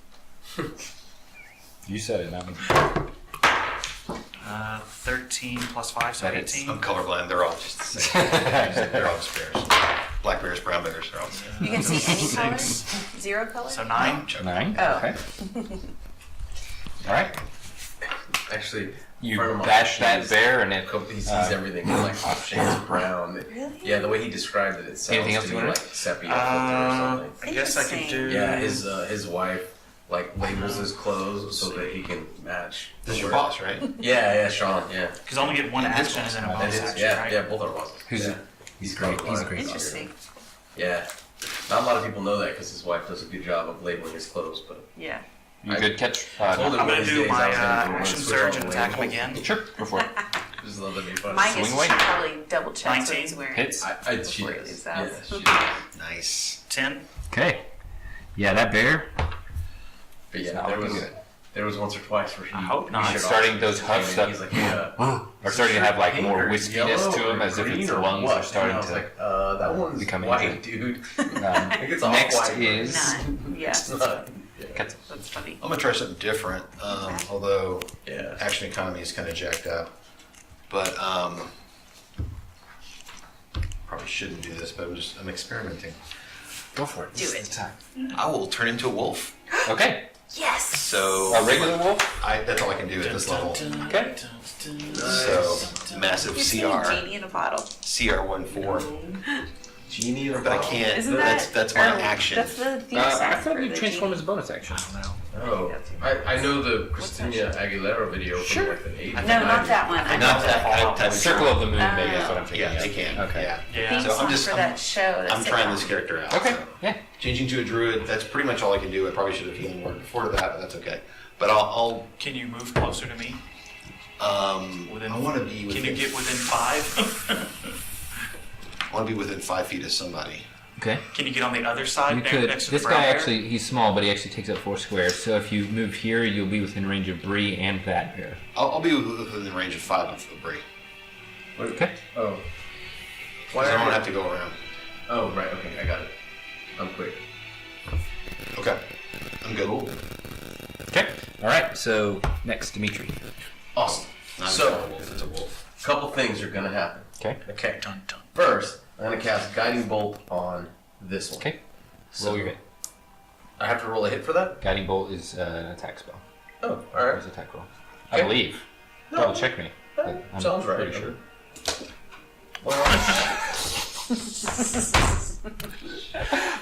Speaker 1: You said it, not me.
Speaker 3: 13 plus 5, so
Speaker 1: That hits.
Speaker 3: 18.
Speaker 4: I'm colorblind. They're all just the same. They're all just bears. Black bears, brown bears, they're all the same.
Speaker 5: You can see any color.
Speaker 3: Six.
Speaker 5: 0 color.
Speaker 3: So 9.
Speaker 1: 9.
Speaker 5: Oh.
Speaker 1: Okay. All right.
Speaker 6: Actually,
Speaker 1: You
Speaker 6: friend of mine,
Speaker 1: bash that
Speaker 6: he's-
Speaker 1: bear and it.
Speaker 6: he sees everything in like off shades of brown.
Speaker 5: Really?
Speaker 6: Yeah, the way he described it, it sounds
Speaker 1: Anything else
Speaker 6: to
Speaker 1: you
Speaker 6: me
Speaker 1: wanna
Speaker 6: like sepia filter or something.
Speaker 3: I guess I can do.
Speaker 6: Yeah, his wife like labels his clothes so that he can match.
Speaker 4: This is your boss, right?
Speaker 6: Yeah, Sean. Yeah,
Speaker 3: Because I only get one action and then a
Speaker 6: that
Speaker 3: bonus
Speaker 6: is,
Speaker 3: action,
Speaker 6: yeah,
Speaker 3: right?
Speaker 6: yeah. Both our bosses.
Speaker 1: Who's
Speaker 6: yeah.
Speaker 1: it?
Speaker 6: He's
Speaker 1: great.
Speaker 6: colorblind.
Speaker 1: He's great.
Speaker 5: Interesting.
Speaker 6: Yeah, not a lot of people know that because his wife does a good job of labeling his clothes. But
Speaker 5: Yeah.
Speaker 1: You good catch?
Speaker 6: I told him
Speaker 3: I'm
Speaker 6: one
Speaker 3: going
Speaker 6: of
Speaker 3: to
Speaker 6: these
Speaker 3: do
Speaker 6: days
Speaker 3: my
Speaker 6: I was gonna go
Speaker 3: action
Speaker 6: switch
Speaker 3: surge
Speaker 6: all
Speaker 3: and
Speaker 6: the
Speaker 3: attack him
Speaker 6: labels.
Speaker 3: again.
Speaker 1: Sure, go for it.
Speaker 6: Just love that'd be fun.
Speaker 5: My guess
Speaker 1: Swing away.
Speaker 5: is she probably double checks what
Speaker 3: 19
Speaker 5: he's wearing.
Speaker 1: Hits.
Speaker 6: She
Speaker 5: Before he
Speaker 6: does.
Speaker 5: leaves the
Speaker 6: Yeah,
Speaker 5: house.
Speaker 6: she does.
Speaker 4: Nice.
Speaker 3: 10.
Speaker 1: Okay. Yeah, that bear.
Speaker 6: But yeah,
Speaker 1: not
Speaker 6: there
Speaker 1: looking
Speaker 6: was
Speaker 1: good.
Speaker 6: there was once or twice where he.
Speaker 3: I hope not.
Speaker 6: he showed
Speaker 1: Starting
Speaker 6: off
Speaker 1: those
Speaker 6: his
Speaker 1: huffs
Speaker 6: thing, and
Speaker 1: up.
Speaker 6: He's like, yeah.
Speaker 1: Are starting to have like more
Speaker 6: Pink or
Speaker 1: wispiness
Speaker 6: yellow
Speaker 1: to them,
Speaker 6: or
Speaker 1: as if
Speaker 6: green
Speaker 1: its
Speaker 6: or
Speaker 1: lungs
Speaker 6: what?
Speaker 1: are starting
Speaker 6: and I was
Speaker 1: to.
Speaker 6: like, that one's
Speaker 1: become
Speaker 6: white,
Speaker 1: injured.
Speaker 6: dude. I think it's all
Speaker 1: Next
Speaker 6: white.
Speaker 1: is.
Speaker 5: None. Yeah.
Speaker 6: It's not-
Speaker 1: Katsu.
Speaker 5: That's funny.
Speaker 4: I'm gonna try something different. Although
Speaker 6: yeah.
Speaker 4: action economy is kind of jacked up, but probably shouldn't do this. But I'm experimenting.
Speaker 1: Go for it.
Speaker 5: Do it.
Speaker 1: It's time.
Speaker 4: I will turn into a wolf.
Speaker 1: Okay.
Speaker 5: Yes.
Speaker 4: So
Speaker 1: A regular wolf?
Speaker 4: that's all I can do at this level.
Speaker 1: Okay.
Speaker 4: So massive
Speaker 5: You're seeing a
Speaker 4: CR,
Speaker 5: genie in a bottle.
Speaker 4: CR 14.
Speaker 6: genie in a
Speaker 4: But I
Speaker 6: bottle?
Speaker 4: can't.
Speaker 5: Isn't that
Speaker 4: That's my
Speaker 5: or
Speaker 4: action.
Speaker 5: That's the theme
Speaker 1: I
Speaker 5: song
Speaker 1: thought
Speaker 5: for
Speaker 1: you
Speaker 5: the
Speaker 1: transform
Speaker 5: genie.
Speaker 1: as a bonus action.
Speaker 6: Oh, I know the Christina Aguilera video from like the 80s.
Speaker 5: No, not that one. I
Speaker 4: Not
Speaker 5: know
Speaker 4: that type of
Speaker 1: Circle of the Moon, maybe
Speaker 5: Oh.
Speaker 1: that's what I'm thinking.
Speaker 4: Yeah,
Speaker 1: of.
Speaker 4: they can.
Speaker 1: Okay.
Speaker 4: Yeah.
Speaker 3: Yeah.
Speaker 5: theme
Speaker 4: So I'm
Speaker 5: song
Speaker 4: just-
Speaker 5: for that show. That's
Speaker 4: I'm
Speaker 5: so
Speaker 4: trying
Speaker 5: fun.
Speaker 4: this character out.
Speaker 1: Okay.
Speaker 4: so.
Speaker 1: Yeah.
Speaker 4: Changing to a druid, that's pretty much all I can do. I probably should have healing word before that, but that's okay. But I'll
Speaker 3: Can you move closer to me? Within,
Speaker 4: I want to be within.
Speaker 3: Can you get within 5?
Speaker 4: I want to be within 5 feet of somebody.
Speaker 1: Okay.
Speaker 3: Can you get on the other side
Speaker 1: You could.
Speaker 3: next to
Speaker 1: This
Speaker 3: the brown
Speaker 1: guy
Speaker 3: bear?
Speaker 1: actually, he's small, but he actually takes up 4 squares. So if you move here, you'll be within range of Bree and that bear.
Speaker 4: I'll be within range of 5 of the Bree.
Speaker 1: Okay.
Speaker 6: Oh.
Speaker 4: Because I don't have to go around.
Speaker 6: Oh, right. Okay, I got it. I'm quick.
Speaker 4: Okay. I'm good.
Speaker 6: Cool.
Speaker 1: Okay. All right. So next, Dimitri.
Speaker 6: Awesome.
Speaker 4: Not
Speaker 6: So-
Speaker 4: a wolf, it's a wolf.
Speaker 6: Couple things are gonna happen.
Speaker 1: Okay.
Speaker 6: Okay.
Speaker 3: Dun, dun.
Speaker 6: First, I'm gonna cast Guiding Bolt on this one.
Speaker 1: Okay.
Speaker 6: So
Speaker 1: Roll your hit.
Speaker 6: I have to roll a hit for that?
Speaker 1: Guiding bolt is an attack spell.
Speaker 6: Oh, alright.
Speaker 1: It's an attack roll. I
Speaker 6: Okay.
Speaker 1: believe.
Speaker 6: No.
Speaker 1: Double check me.
Speaker 6: That
Speaker 1: but I'm
Speaker 6: sounds right.
Speaker 1: pretty sure.
Speaker 6: Well,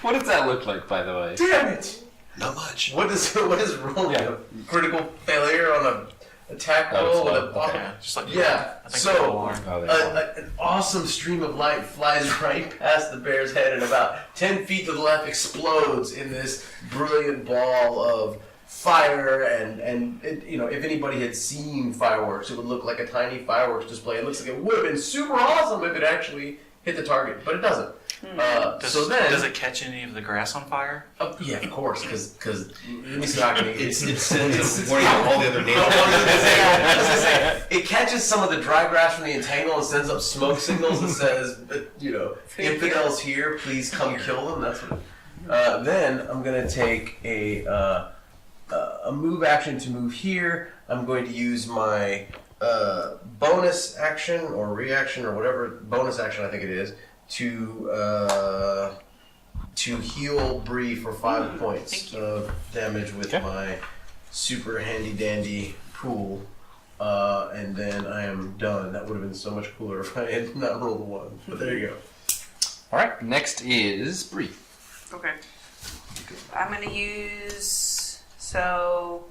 Speaker 1: What does that look like, by the way?
Speaker 6: damn it!
Speaker 4: Not much.
Speaker 6: What is rolling?
Speaker 1: Yeah.
Speaker 6: A critical failure on a attack
Speaker 1: Oh,
Speaker 6: roll with
Speaker 1: slow.
Speaker 6: a bottom?
Speaker 3: Yeah, just like
Speaker 6: Yeah,
Speaker 3: I think
Speaker 6: so-
Speaker 3: they all are.
Speaker 1: Oh, there.
Speaker 6: An awesome stream of light flies right past the bear's head and about 10 feet to the left explodes in this brilliant ball of fire and it, you know, if anybody had seen fireworks, it would look like a tiny fireworks display. It looks like it would have been super awesome if it actually hit the target, but it doesn't.
Speaker 3: Does it catch any of the grass on fire?
Speaker 6: Yeah, of course, because let me see how I can.
Speaker 4: It sends warning to all the other
Speaker 6: I
Speaker 4: nature.
Speaker 6: was gonna say, it catches some of the dry grass from the entangle and sends up smoke signals that says, you know, infidels here, please come kill them. That's what. Then I'm gonna take a move action to move here. I'm going to use my bonus action or reaction or whatever bonus action I think it is to heal Bree for 5 points of damage with
Speaker 1: Okay.
Speaker 6: my super handy dandy pool. And then I am done. That would have been so much cooler if I had not rolled a 1. But there you go.
Speaker 1: All right. Next is Bree.
Speaker 5: Okay. I'm gonna use. So.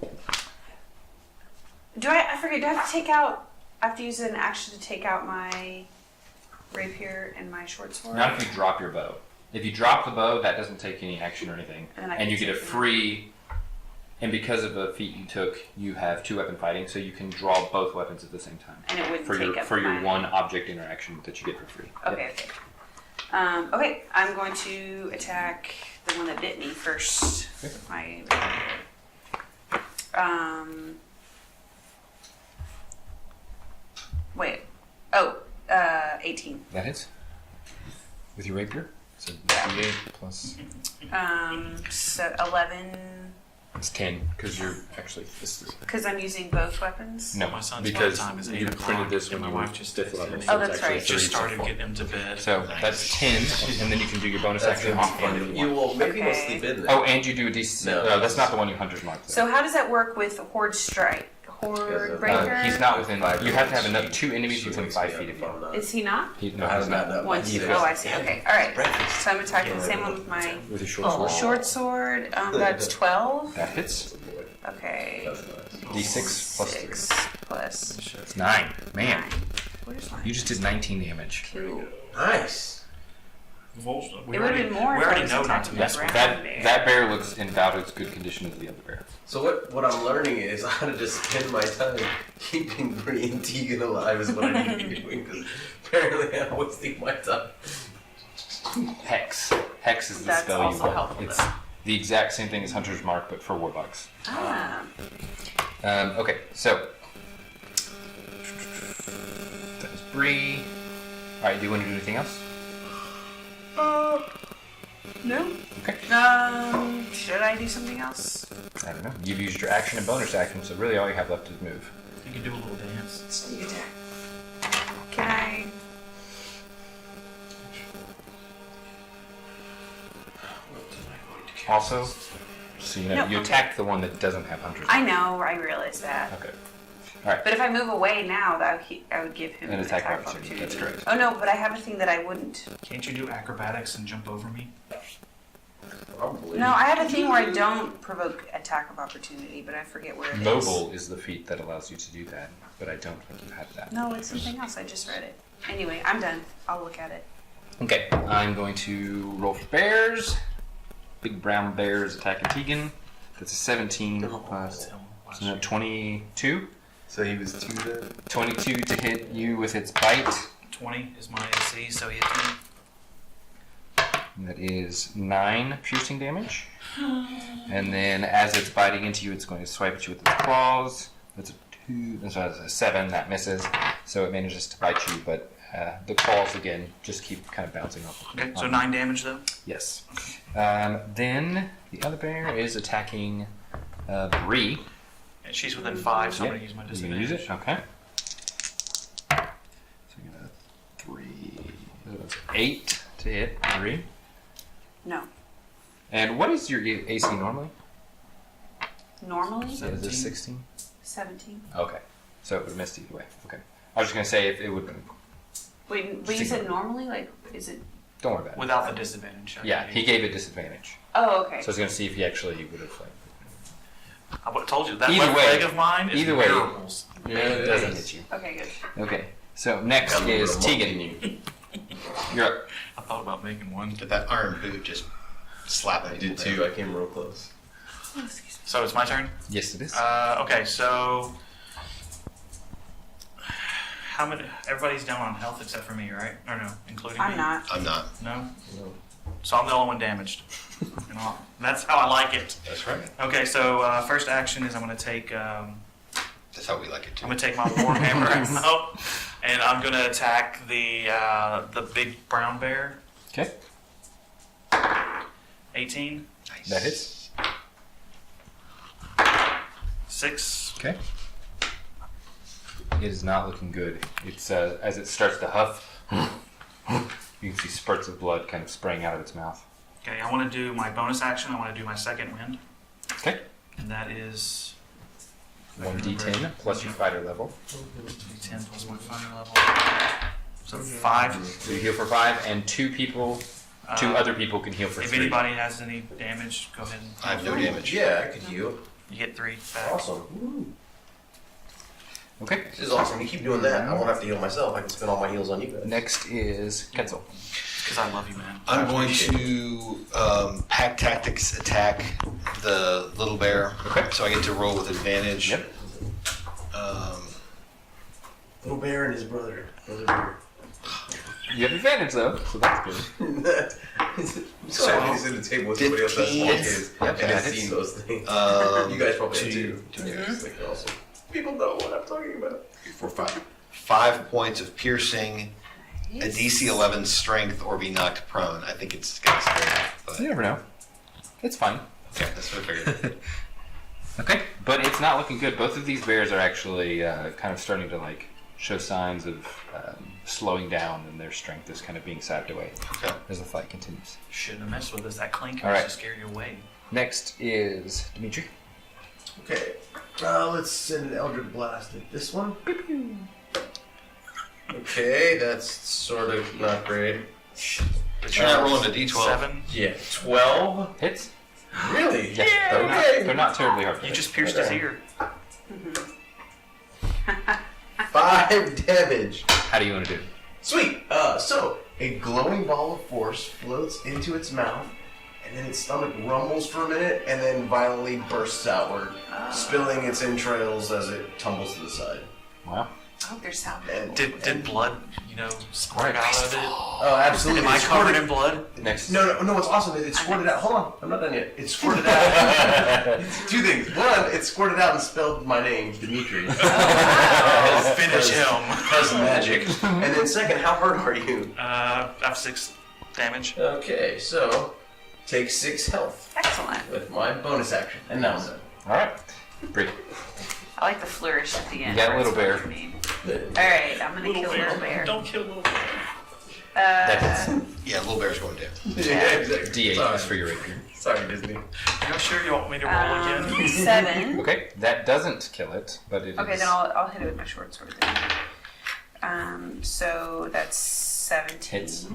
Speaker 5: I forget. Do I have to take out? I have to use an action to take out my rapier and my short sword.
Speaker 1: Not if you drop your bow. If you drop the bow, that doesn't take any action or anything,
Speaker 5: And I
Speaker 1: and you
Speaker 5: can
Speaker 1: get a
Speaker 5: take it.
Speaker 1: free. And because of a feat you took, you have 2-weapon fighting, so you can draw both weapons at the same time
Speaker 5: And it wouldn't
Speaker 1: for
Speaker 5: take
Speaker 1: your
Speaker 5: up
Speaker 1: for your
Speaker 5: my-
Speaker 1: one object interaction that you get for free.
Speaker 5: Okay.
Speaker 1: Yep.
Speaker 5: Okay. Okay. I'm going to attack the one that bit me first.
Speaker 1: Okay.
Speaker 5: My. 18.
Speaker 1: That hits with your rapier. So D8 plus.
Speaker 5: So 11.
Speaker 1: It's 10 because you're actually this is
Speaker 5: Because I'm using both weapons.
Speaker 1: no
Speaker 3: My son's
Speaker 1: because
Speaker 3: bedtime is 8
Speaker 1: you
Speaker 3: o'clock,
Speaker 1: printed this
Speaker 3: and
Speaker 1: when
Speaker 3: my
Speaker 1: you were
Speaker 3: wife just
Speaker 1: fifth
Speaker 3: texted
Speaker 1: level.
Speaker 3: me.
Speaker 1: So
Speaker 5: Oh,
Speaker 1: it's
Speaker 5: that's
Speaker 1: actually
Speaker 5: right.
Speaker 3: Just
Speaker 1: 3
Speaker 3: started
Speaker 1: so
Speaker 3: getting him to bed.
Speaker 1: So that's 10, and then you can do your bonus
Speaker 6: That's
Speaker 1: action
Speaker 6: gonna be
Speaker 1: on
Speaker 6: fun. You will maybe
Speaker 5: Okay.
Speaker 6: we'll sleep in there.
Speaker 1: Oh, and you do a D6.
Speaker 6: No.
Speaker 1: No, that's not the one you hunter's mark.
Speaker 5: So how does that work with Horde Strike? Horde Breaker?
Speaker 1: He's not within.
Speaker 6: Five
Speaker 1: You have to have
Speaker 6: minutes.
Speaker 1: enough 2 enemies
Speaker 6: She
Speaker 1: within
Speaker 6: wakes
Speaker 1: 5
Speaker 6: me
Speaker 1: feet
Speaker 6: up
Speaker 1: of you.
Speaker 6: if I'm not.
Speaker 5: Is he not?
Speaker 1: No,
Speaker 6: I
Speaker 1: he's
Speaker 6: haven't
Speaker 1: not.
Speaker 6: had that
Speaker 5: One,
Speaker 6: much
Speaker 5: two.
Speaker 6: either.
Speaker 5: Oh, I see. Okay. All right.
Speaker 4: Breakfast.
Speaker 5: So I'm attacking the same one with my
Speaker 1: With your short sword.
Speaker 5: short sword. That's 12.
Speaker 1: That hits.
Speaker 5: Okay.
Speaker 6: That's nice.
Speaker 1: D6 plus 3.
Speaker 5: 6 plus
Speaker 1: It's 9. Man,
Speaker 5: 9. Where's mine?
Speaker 1: you just did 19 damage.
Speaker 5: Cool.
Speaker 6: Nice.
Speaker 3: We
Speaker 5: It would have been more.
Speaker 3: We
Speaker 5: if I
Speaker 3: already
Speaker 5: was
Speaker 3: know not
Speaker 5: attacking
Speaker 3: to
Speaker 5: the
Speaker 3: mess
Speaker 5: brown
Speaker 3: with
Speaker 5: bear.
Speaker 1: That bear looks in about as good condition as the other bear.
Speaker 6: So what I'm learning is how to just spend my time keeping Bree and Tegan alive is what I need to be doing because apparently I'm wasting my time.
Speaker 1: Hex. Hex is the
Speaker 5: That's
Speaker 1: spell you
Speaker 5: also
Speaker 1: roll.
Speaker 5: helpful,
Speaker 1: It's
Speaker 5: though.
Speaker 1: the exact same thing as Hunter's Mark, but for warbucks.
Speaker 5: Ah.
Speaker 1: Okay, so that's Bree. All right, do you want to do anything else?
Speaker 5: No.
Speaker 1: Okay.
Speaker 5: Should I do something else?
Speaker 1: I don't know. You've used your action and bonus action, so really all you have left is move.
Speaker 3: You can do a little dance.
Speaker 5: Sneak attack. Can I?
Speaker 1: Also, so you know,
Speaker 5: No,
Speaker 1: you
Speaker 5: okay.
Speaker 1: attacked the one that doesn't have Hunter's
Speaker 5: I know. I realize that.
Speaker 1: Okay. All right.
Speaker 5: But if I move away now, I would give him
Speaker 1: An attack opportunity. That's correct.
Speaker 5: Oh no, but I have a thing that I wouldn't.
Speaker 3: Can't you do acrobatics and jump over me?
Speaker 6: Probably.
Speaker 5: No, I have a thing where I don't provoke attack of opportunity, but I forget where it is.
Speaker 1: Mobile is the feat that allows you to do that, but I don't have that.
Speaker 5: No, it's something else. I just read it. Anyway, I'm done. I'll look at it.
Speaker 1: Okay, I'm going to roll for bears. Big brown bears attacking Tegan. That's a 17 plus so 22.
Speaker 6: So he was 2 there?
Speaker 1: 22 to hit you with its bite.
Speaker 3: 20 is my AC, so he hits me.
Speaker 1: And that is 9 piercing damage. And then as it's biting into you, it's going to swipe at you with its claws. That's a 2. That's a 7. That misses. So it manages to bite you, but the claws again just keep kind of bouncing off.
Speaker 3: Okay, so 9 damage though.
Speaker 1: Yes. Then the other bear is attacking Bree.
Speaker 3: And she's within 5, so I'm
Speaker 1: Yep.
Speaker 3: going to use my
Speaker 1: You
Speaker 3: disadvantage.
Speaker 1: can use it. Okay. So you got a 3. That's 8 to hit Bree.
Speaker 5: No.
Speaker 1: And what is your AC normally?
Speaker 5: Normally,
Speaker 1: Is it 16?
Speaker 5: 17.
Speaker 1: Okay. So it would have missed either way. Okay. I was just going to say if it would have been.
Speaker 5: Wait, but you said normally? Like, is it?
Speaker 1: Don't worry about it.
Speaker 3: Without the disadvantage.
Speaker 1: Yeah, he gave it disadvantage.
Speaker 5: Oh, okay.
Speaker 1: So I was going to see if he actually would have.
Speaker 3: I would have told you that
Speaker 1: Either
Speaker 3: left
Speaker 1: way-
Speaker 3: leg of mine is
Speaker 1: either way-
Speaker 3: miracles.
Speaker 1: It doesn't hit you.
Speaker 5: Okay, good.
Speaker 1: Okay. So next
Speaker 6: Got a little
Speaker 1: is
Speaker 6: bit of monk in
Speaker 1: Tegan.
Speaker 6: you.
Speaker 1: You're up.
Speaker 3: I thought about making one.
Speaker 4: Get that iron boot just slap
Speaker 6: I
Speaker 4: it.
Speaker 6: did too. I came real close.
Speaker 3: So it's my turn?
Speaker 1: Yes, it is.
Speaker 3: Okay, so how many? Everybody's down on health except for me, right? Or no, including me?
Speaker 5: I'm not.
Speaker 4: I'm not.
Speaker 3: No.
Speaker 6: No.
Speaker 3: So I'm the only one damaged. That's how I like it.
Speaker 4: That's right.
Speaker 3: Okay, so first action is I'm going to take
Speaker 4: That's how we like it too.
Speaker 3: I'm going to take my warhammer out, and I'm going to attack the big brown bear.
Speaker 1: Okay.
Speaker 3: 18,
Speaker 4: Nice.
Speaker 1: That hits.
Speaker 3: 6.
Speaker 1: Okay. It is not looking good. It's as it starts to huff, you can see spurts of blood kind of spraying out of its mouth.
Speaker 3: Okay, I want to do my bonus action. I want to do my second wind,
Speaker 1: Okay.
Speaker 3: and that is
Speaker 1: 1d10 plus your fighter level.
Speaker 3: 10 plus my fighter level. So 5.
Speaker 1: So you heal for 5, and 2 people, 2 other people can heal for
Speaker 3: If
Speaker 1: 3.
Speaker 3: anybody has any damage, go ahead and
Speaker 4: I have no damage.
Speaker 6: Yeah, I could heal.
Speaker 3: you get 3 back.
Speaker 6: Awesome.
Speaker 1: Okay.
Speaker 6: This is awesome. You keep doing that. I won't have to heal myself. I can spend all my heals on you guys.
Speaker 1: Next is Ketzel.
Speaker 3: Because I love you, man.
Speaker 4: I'm going to Pact Tactics attack the little bear.
Speaker 1: Okay.
Speaker 4: So I get to roll with advantage.
Speaker 1: Yep.
Speaker 6: Little bear and his brother. Brother bear.
Speaker 1: You have advantage though, so that's good.
Speaker 6: So I sit at the table with somebody else that's small
Speaker 4: 15.
Speaker 6: kids
Speaker 1: Yep,
Speaker 6: and
Speaker 1: that
Speaker 6: has
Speaker 1: hits.
Speaker 6: seen those things.
Speaker 4: Um,
Speaker 6: You guys probably have
Speaker 4: two,
Speaker 6: too. Yeah, it's like awesome. People know what I'm talking about.
Speaker 4: 4, 5. 5 points of piercing, a DC 11 strength, or be knocked prone. I think it's gonna scare. But
Speaker 1: You never know. It's fine.
Speaker 4: okay, that's what I figured.
Speaker 1: Okay, but it's not looking good. Both of these bears are actually kind of starting to like show signs of slowing down, and their strength is kind of being sapped away
Speaker 4: Okay.
Speaker 1: as the fight continues.
Speaker 3: Shouldn't have messed with us. That clink
Speaker 1: All
Speaker 3: used
Speaker 1: right.
Speaker 3: to scare you away.
Speaker 1: Next is Dimitri.
Speaker 6: Okay, let's send an Eldritch Blast at this one. Okay, that's sort of not great.
Speaker 4: But you're not rolling a D12.
Speaker 3: 7.
Speaker 6: Yeah, 12?
Speaker 1: Hits?
Speaker 6: Really?
Speaker 1: Yes. They're,
Speaker 6: okay.
Speaker 1: they're not terribly hard. to
Speaker 3: You
Speaker 1: hit.
Speaker 3: just pierced his ear.
Speaker 6: 5 damage.
Speaker 1: How do you want to do?
Speaker 6: Sweet. So a glowing ball of force floats into its mouth, and then its stomach rumbles for a minute, and then violently bursts outward, spilling its entrails as it tumbles to the side.
Speaker 1: Wow.
Speaker 5: I hope there's sound.
Speaker 6: And,
Speaker 3: Did blood, squirt out of it?
Speaker 6: Oh, absolutely.
Speaker 3: Am I
Speaker 6: It
Speaker 3: covered
Speaker 6: squirted-
Speaker 3: in blood?
Speaker 1: Next.
Speaker 6: No, what's awesome is it squirted out. Hold on, I'm not done yet. It squirted out. 2 things. One, it squirted out and spelled my name, Dimitri.
Speaker 3: Finish him.
Speaker 6: That's magic. And then second, how hurt are you?
Speaker 3: I have 6 damage.
Speaker 6: Okay, so take 6 health
Speaker 5: Excellent.
Speaker 6: with my bonus action. And now I'm done.
Speaker 1: All right. Bree.
Speaker 5: I like the flourish at the end.
Speaker 1: You got a
Speaker 5: where it's
Speaker 1: little bear.
Speaker 5: supposed to be. All right, I'm gonna kill little bear.
Speaker 3: Don't kill little bear.
Speaker 1: That hits.
Speaker 4: Yeah, little bear's going down.
Speaker 6: Yeah, exactly.
Speaker 1: D8
Speaker 6: Sorry.
Speaker 1: is for your rapier.
Speaker 6: Sorry, Disney.
Speaker 3: You sure you want me to roll again?
Speaker 5: 7.
Speaker 1: Okay, that doesn't kill it, but it
Speaker 5: Okay,
Speaker 1: is.
Speaker 5: then I'll hit it with my short sword then. So that's 17.
Speaker 1: Hits.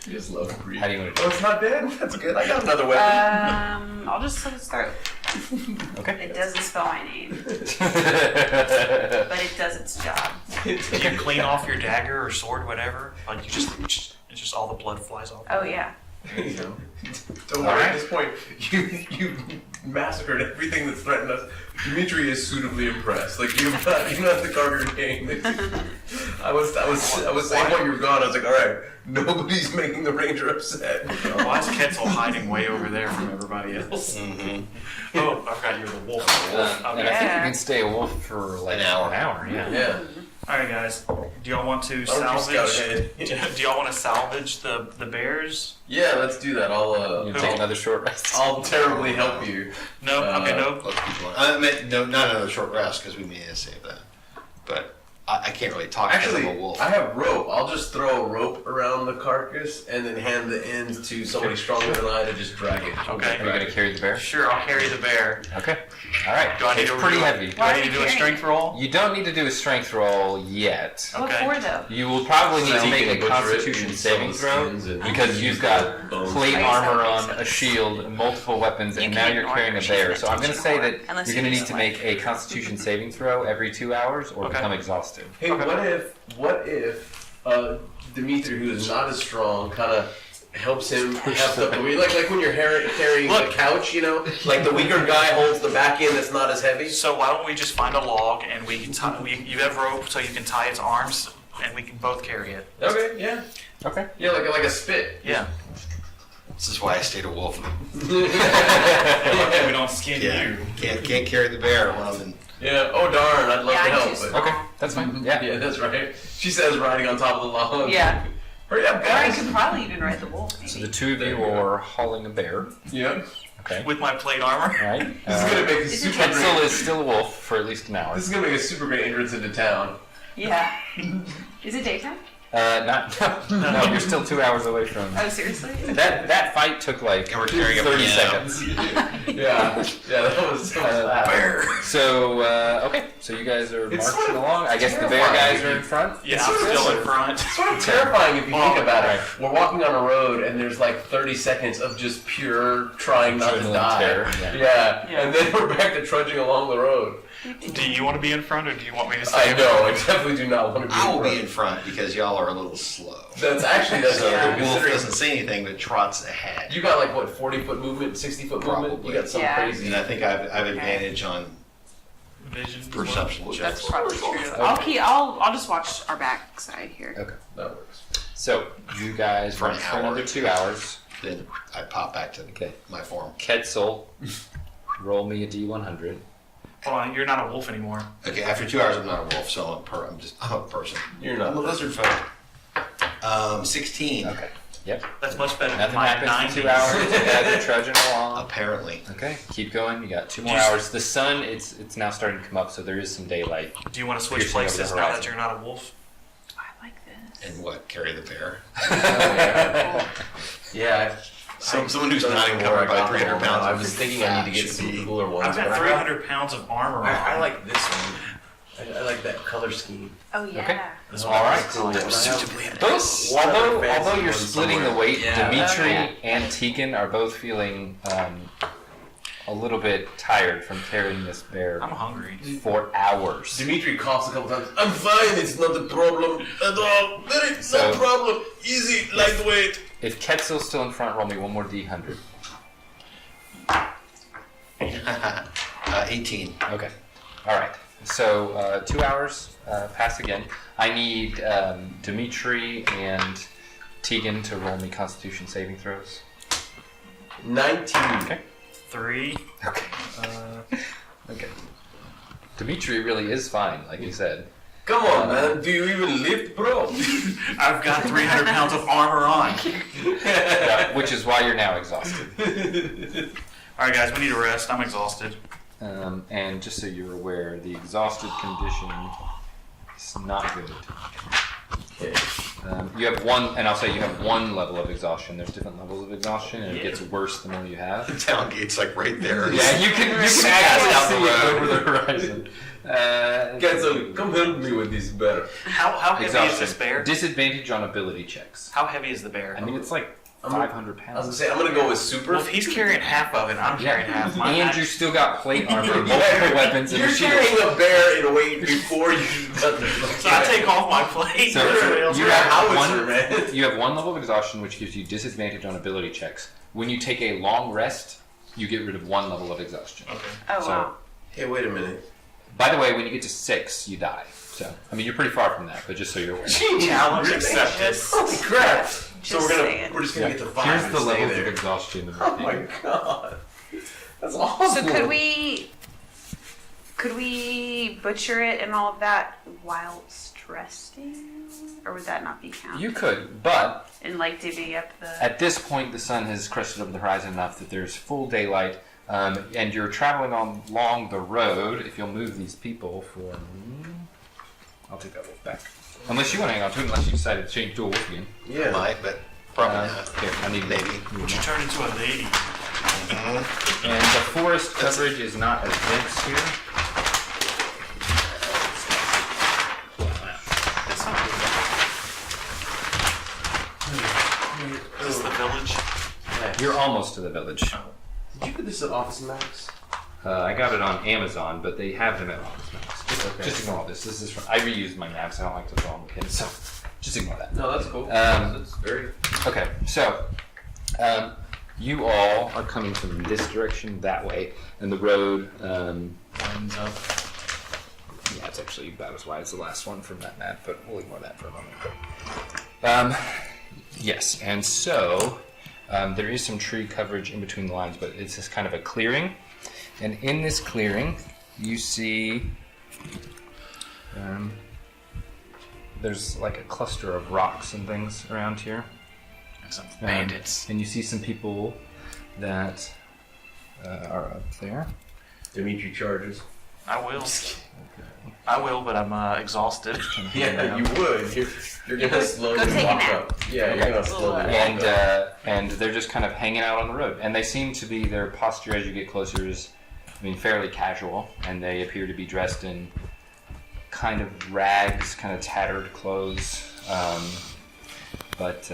Speaker 6: You just love to breathe.
Speaker 1: How do you want to
Speaker 6: Oh, it's not dead? That's good. I got another weapon.
Speaker 5: I'll just slit its throat.
Speaker 1: do it?
Speaker 5: It doesn't spell my name,
Speaker 1: Okay.
Speaker 5: but it does its job.
Speaker 3: Do you clean off your dagger or sword, whatever? Like you just, it's just all the blood flies off.
Speaker 5: Oh yeah.
Speaker 6: There you go. Don't worry, at this point, you massacred everything that threatened us. Dimitri is suitably impressed. Like you don't have to carve your game. I was saying while you were gone, I was like, all right, nobody's making the ranger upset.
Speaker 3: Why is Ketzel hiding way over there from everybody else? Oh, I forgot you're the wolf.
Speaker 1: And I think you
Speaker 5: Yeah.
Speaker 1: can stay a wolf for like
Speaker 4: An hour.
Speaker 1: yeah.
Speaker 6: Yeah.
Speaker 3: All right, guys. Do y'all want to
Speaker 6: Why don't you scout
Speaker 3: salvage?
Speaker 6: ahead?
Speaker 3: Do y'all want to salvage the bears?
Speaker 6: Yeah, let's do that.
Speaker 1: You take another short rest.
Speaker 6: I'll terribly help you.
Speaker 3: No. Okay. No.
Speaker 4: Let's keep going. I meant, no, not another short rest because we need to save that. But I can't really talk because I'm
Speaker 6: Actually,
Speaker 4: a wolf.
Speaker 6: I have rope. I'll just throw a rope around the carcass and then hand the end to somebody stronger than I to just drag it.
Speaker 3: Okay.
Speaker 1: Are you gonna carry the bear?
Speaker 3: Sure. I'll carry the bear.
Speaker 1: Okay. All right.
Speaker 3: Do I need
Speaker 1: It's
Speaker 3: to
Speaker 1: pretty
Speaker 3: do
Speaker 1: heavy.
Speaker 3: Do I
Speaker 5: Why
Speaker 3: need
Speaker 5: are
Speaker 3: to
Speaker 5: you
Speaker 3: do a
Speaker 5: carrying
Speaker 3: strength roll?
Speaker 1: You don't need to do a strength roll yet.
Speaker 5: What
Speaker 3: Okay.
Speaker 5: for though?
Speaker 1: You will probably need
Speaker 6: So
Speaker 1: to
Speaker 6: you
Speaker 1: make
Speaker 6: can
Speaker 1: a
Speaker 6: butcher it
Speaker 1: Constitution
Speaker 6: and
Speaker 1: saving
Speaker 6: some
Speaker 1: throw
Speaker 6: skins and
Speaker 1: because you've got
Speaker 6: bones.
Speaker 1: plate
Speaker 5: I guess that
Speaker 1: armor
Speaker 5: makes
Speaker 1: on, a
Speaker 5: sense.
Speaker 1: shield, multiple weapons,
Speaker 5: You
Speaker 1: and
Speaker 5: can
Speaker 1: now you're
Speaker 5: ignore
Speaker 1: carrying
Speaker 5: her.
Speaker 1: a
Speaker 5: She's
Speaker 1: bear.
Speaker 5: an
Speaker 1: So I'm going to
Speaker 5: attention
Speaker 1: say
Speaker 5: whore,
Speaker 1: that
Speaker 5: unless
Speaker 1: you're
Speaker 5: you
Speaker 1: going to
Speaker 5: do
Speaker 1: need to
Speaker 5: something.
Speaker 1: make a Constitution saving throw every 2 hours or
Speaker 3: Okay.
Speaker 1: become exhausted.
Speaker 6: Hey, what if Dimitri, who is not as strong, kind of helps him have the like when you're carrying
Speaker 3: Look.
Speaker 6: the couch, you know, like the weaker guy holds the back end that's not as heavy.
Speaker 3: So why don't we just find a log and we can tie? You have rope so you can tie its arms and we can both carry it.
Speaker 6: Okay, yeah,
Speaker 1: Okay.
Speaker 6: yeah, like a spit.
Speaker 3: Yeah.
Speaker 4: This is why I stayed a wolf.
Speaker 3: We don't skin
Speaker 4: Yeah,
Speaker 3: you.
Speaker 4: can't carry the bear when I'm in.
Speaker 6: Yeah. Oh darn, I'd love
Speaker 5: Yeah,
Speaker 6: to
Speaker 5: I'm
Speaker 6: help.
Speaker 5: too
Speaker 6: But
Speaker 5: small.
Speaker 1: Okay. That's fine. Yeah.
Speaker 6: yeah, that's right. She says riding on top of the log.
Speaker 5: Yeah.
Speaker 6: Hurry up,
Speaker 5: Or I
Speaker 6: guys.
Speaker 5: could probably even ride the wolf. Maybe.
Speaker 1: So the two of you are hauling a bear.
Speaker 6: Yeah.
Speaker 1: Okay.
Speaker 3: With my plate armor.
Speaker 1: All right.
Speaker 6: This is gonna make a
Speaker 5: Is it
Speaker 6: super
Speaker 1: Ketzel
Speaker 6: great.
Speaker 1: is still a wolf for at least an hour.
Speaker 6: This is gonna make a super great entrance into town.
Speaker 5: Yeah. Is it daytime?
Speaker 1: No, you're still 2 hours away from.
Speaker 5: Oh seriously?
Speaker 1: That fight took like
Speaker 4: And we're carrying a
Speaker 1: 30
Speaker 4: piano.
Speaker 1: seconds.
Speaker 6: Yeah, that was fast.
Speaker 4: Bear.
Speaker 1: So okay, so you guys are
Speaker 6: It's
Speaker 1: marching
Speaker 6: sort of
Speaker 1: along. I guess the bear
Speaker 6: terrifying.
Speaker 1: guys are in front.
Speaker 3: Yeah,
Speaker 6: It's
Speaker 3: I'm
Speaker 6: sort of-
Speaker 3: still in front.
Speaker 6: It's sort of terrifying if you think about
Speaker 1: right.
Speaker 6: it. We're walking on a road and there's like 30 seconds of just pure trying not to
Speaker 1: Adrenaline
Speaker 6: die.
Speaker 1: terror, yeah.
Speaker 5: Yeah.
Speaker 6: And then we're back to trudging along the road.
Speaker 3: Do you want to be in front or do you want me to stay?
Speaker 6: I know, I definitely do not want to be
Speaker 4: I will
Speaker 6: in
Speaker 4: be in
Speaker 6: front.
Speaker 4: front because y'all are a little slow.
Speaker 6: That's
Speaker 4: So
Speaker 6: yeah.
Speaker 4: the wolf doesn't say anything but trots ahead.
Speaker 6: You got like what, 40-foot movement, 60-foot movement?
Speaker 4: Probably.
Speaker 6: You got some
Speaker 5: Yeah.
Speaker 6: crazy.
Speaker 4: And I think I've advantage on
Speaker 3: Vision.
Speaker 4: perception checks.
Speaker 5: That's probably true. I'll just watch our backside here.
Speaker 1: Okay.
Speaker 6: That works.
Speaker 1: So you guys
Speaker 4: For an
Speaker 1: march for
Speaker 4: hour.
Speaker 1: another 2 hours.
Speaker 4: Then I pop back to
Speaker 1: Okay.
Speaker 4: my form.
Speaker 1: Ketzel, roll me a D100.
Speaker 3: Hold on, you're not a wolf anymore.
Speaker 4: Okay, after 2 hours, I'm not a wolf, so I'm a person.
Speaker 6: You're
Speaker 4: I'm a
Speaker 6: not.
Speaker 4: lizard folk. 16.
Speaker 1: Okay. Yep.
Speaker 3: That's much better than
Speaker 1: Nothing
Speaker 3: my
Speaker 1: happens
Speaker 3: 90.
Speaker 1: for 2 hours. You guys are trudging along.
Speaker 4: Apparently.
Speaker 1: Okay. Keep going. You got 2 more
Speaker 3: Do you-
Speaker 1: hours. The sun, it's now starting to come up, so there is some daylight.
Speaker 3: Do you want to switch
Speaker 1: Piercing over the
Speaker 3: places now
Speaker 1: horizon.
Speaker 3: that you're not a wolf?
Speaker 5: I like this.
Speaker 4: And what? Carry the bear?
Speaker 6: Yeah.
Speaker 4: Someone who's
Speaker 6: don't
Speaker 4: not
Speaker 6: know
Speaker 4: encumbered
Speaker 6: where I
Speaker 4: by
Speaker 6: got
Speaker 4: 300
Speaker 6: them.
Speaker 4: pounds
Speaker 6: I
Speaker 4: of
Speaker 6: was thinking I need to get
Speaker 4: should
Speaker 6: some
Speaker 4: be-
Speaker 6: cooler ones.
Speaker 3: I've
Speaker 6: but
Speaker 3: got
Speaker 6: I
Speaker 3: 300 pounds of armor on.
Speaker 6: I like this one. I like that color scheme.
Speaker 5: Oh yeah.
Speaker 1: Okay.
Speaker 6: That's
Speaker 1: All right.
Speaker 6: Cool. And I have-
Speaker 4: Suitably
Speaker 1: Both,
Speaker 6: One other
Speaker 1: although
Speaker 6: fancy
Speaker 1: you're
Speaker 6: one
Speaker 1: splitting the
Speaker 6: somewhere.
Speaker 1: weight,
Speaker 6: Yeah.
Speaker 1: Dimitri
Speaker 5: Okay.
Speaker 1: and Tegan are both feeling a little bit tired from carrying this bear
Speaker 3: I'm hungry.
Speaker 1: for hours.
Speaker 6: Dimitri coughs a couple times. I'm fine. It's not a problem at all. There is
Speaker 1: So-
Speaker 6: no problem. Easy, lightweight.
Speaker 1: If Ketzel's still in front, roll me one more D100.
Speaker 4: 18.
Speaker 1: Okay. All right. So 2 hours pass again. I need Dimitri and Tegan to roll me Constitution saving throws.
Speaker 6: 19.
Speaker 1: Okay.
Speaker 3: 3.
Speaker 1: Okay. Okay. Dimitri really is fine, like you said.
Speaker 6: Come on, man. Do you even lift, bro?
Speaker 3: I've got 300 pounds of armor on.
Speaker 1: Yeah, which is why you're now exhausted.
Speaker 3: All right, guys, we need a rest. I'm exhausted.
Speaker 1: And just so you're aware, the exhausted condition is not good.
Speaker 6: Okay.
Speaker 1: You have one, and I'll say you have one level of exhaustion. There's different levels of exhaustion, and it gets worse the more you have.
Speaker 4: The town gate's like right there.
Speaker 1: Yeah, you can
Speaker 4: Gas
Speaker 1: actually
Speaker 4: down
Speaker 1: see
Speaker 4: the
Speaker 1: it
Speaker 4: road.
Speaker 1: over the horizon.
Speaker 6: Cancel, come help me with this bear.
Speaker 3: How heavy is
Speaker 1: Exhaustion.
Speaker 3: this bear?
Speaker 1: Disadvantage on ability checks.
Speaker 3: How heavy is the bear?
Speaker 1: I mean, it's like
Speaker 6: I'm
Speaker 1: 500
Speaker 6: I was
Speaker 1: pounds.
Speaker 6: gonna say I'm gonna go with super.
Speaker 3: Well, if he's carrying half of it, I'm carrying half. Mine.
Speaker 1: And you still got plate armor, multiple weapons, and
Speaker 6: You're
Speaker 1: a shield.
Speaker 6: carrying a bear in weight before you got the.
Speaker 3: So I take off my plate.
Speaker 1: So
Speaker 3: Everybody else
Speaker 1: you
Speaker 6: You're a
Speaker 1: have
Speaker 6: howitzer,
Speaker 1: one.
Speaker 6: man.
Speaker 1: You have one level of exhaustion, which gives you disadvantage on ability checks. When you take a long rest, you get rid of one level of exhaustion.
Speaker 3: Okay.
Speaker 5: Oh
Speaker 1: So-
Speaker 5: wow.
Speaker 6: Hey, wait a minute.
Speaker 1: By the way, when you get to 6, you die. So, I mean, you're pretty far from that, but just so you're aware.
Speaker 3: Challenge
Speaker 6: Really?
Speaker 3: accepted.
Speaker 6: Holy crap! So
Speaker 5: Just saying.
Speaker 6: we're just gonna get to 5
Speaker 1: Here's
Speaker 6: and
Speaker 1: the
Speaker 6: stay
Speaker 1: levels of
Speaker 6: there.
Speaker 1: exhaustion.
Speaker 6: Oh my god, that's awesome.
Speaker 5: So could we butcher it and all of that whilst resting, or would that not be counted?
Speaker 1: You could, but
Speaker 5: And like divvy up the.
Speaker 1: at this point, the sun has crested over the horizon enough that there's full daylight, and you're traveling along the road. If you'll move these people for... I'll take that wolf back. Unless you want to hang on to it, unless you decide to change to a wolf again.
Speaker 6: Yeah.
Speaker 4: Might, but probably not.
Speaker 1: Here, I need
Speaker 4: Maybe.
Speaker 3: Would you turn into a lady?
Speaker 1: And the forest coverage is not as dense here.
Speaker 3: That's not good. Is this the village?
Speaker 1: You're almost to the village.
Speaker 6: Did you put this at Office Max?
Speaker 1: I got it on Amazon, but they have them at Office Max.
Speaker 6: Okay.
Speaker 1: Just ignore this. This is from, I reused my maps. I don't like to throw them in, so just ignore that.
Speaker 6: No, that's cool.
Speaker 1: Um,
Speaker 6: that's very.
Speaker 1: Okay, so you all are coming from this direction that way, and the road winds up. Yeah, it's actually about as wide as the last one from that map, but we'll ignore that for a moment. Yes, and so there is some tree coverage in between the lines, but it's just kind of a clearing, and in this clearing, you see. There's like a cluster of rocks and things around here.
Speaker 3: Some bandits.
Speaker 1: And you see some people that are up there.
Speaker 6: Dimitri charges.
Speaker 3: I will. I will, but I'm exhausted.
Speaker 6: Yeah, you would. You're gonna slowly
Speaker 5: Go take a
Speaker 6: walk
Speaker 5: nap.
Speaker 6: up. Yeah, you're gonna slowly walk
Speaker 1: And
Speaker 6: up.
Speaker 1: and they're just kind of hanging out on the road. And they seem to be, their posture as you get closer is, fairly casual. And they appear to be dressed in kind of rags, kind of tattered clothes. But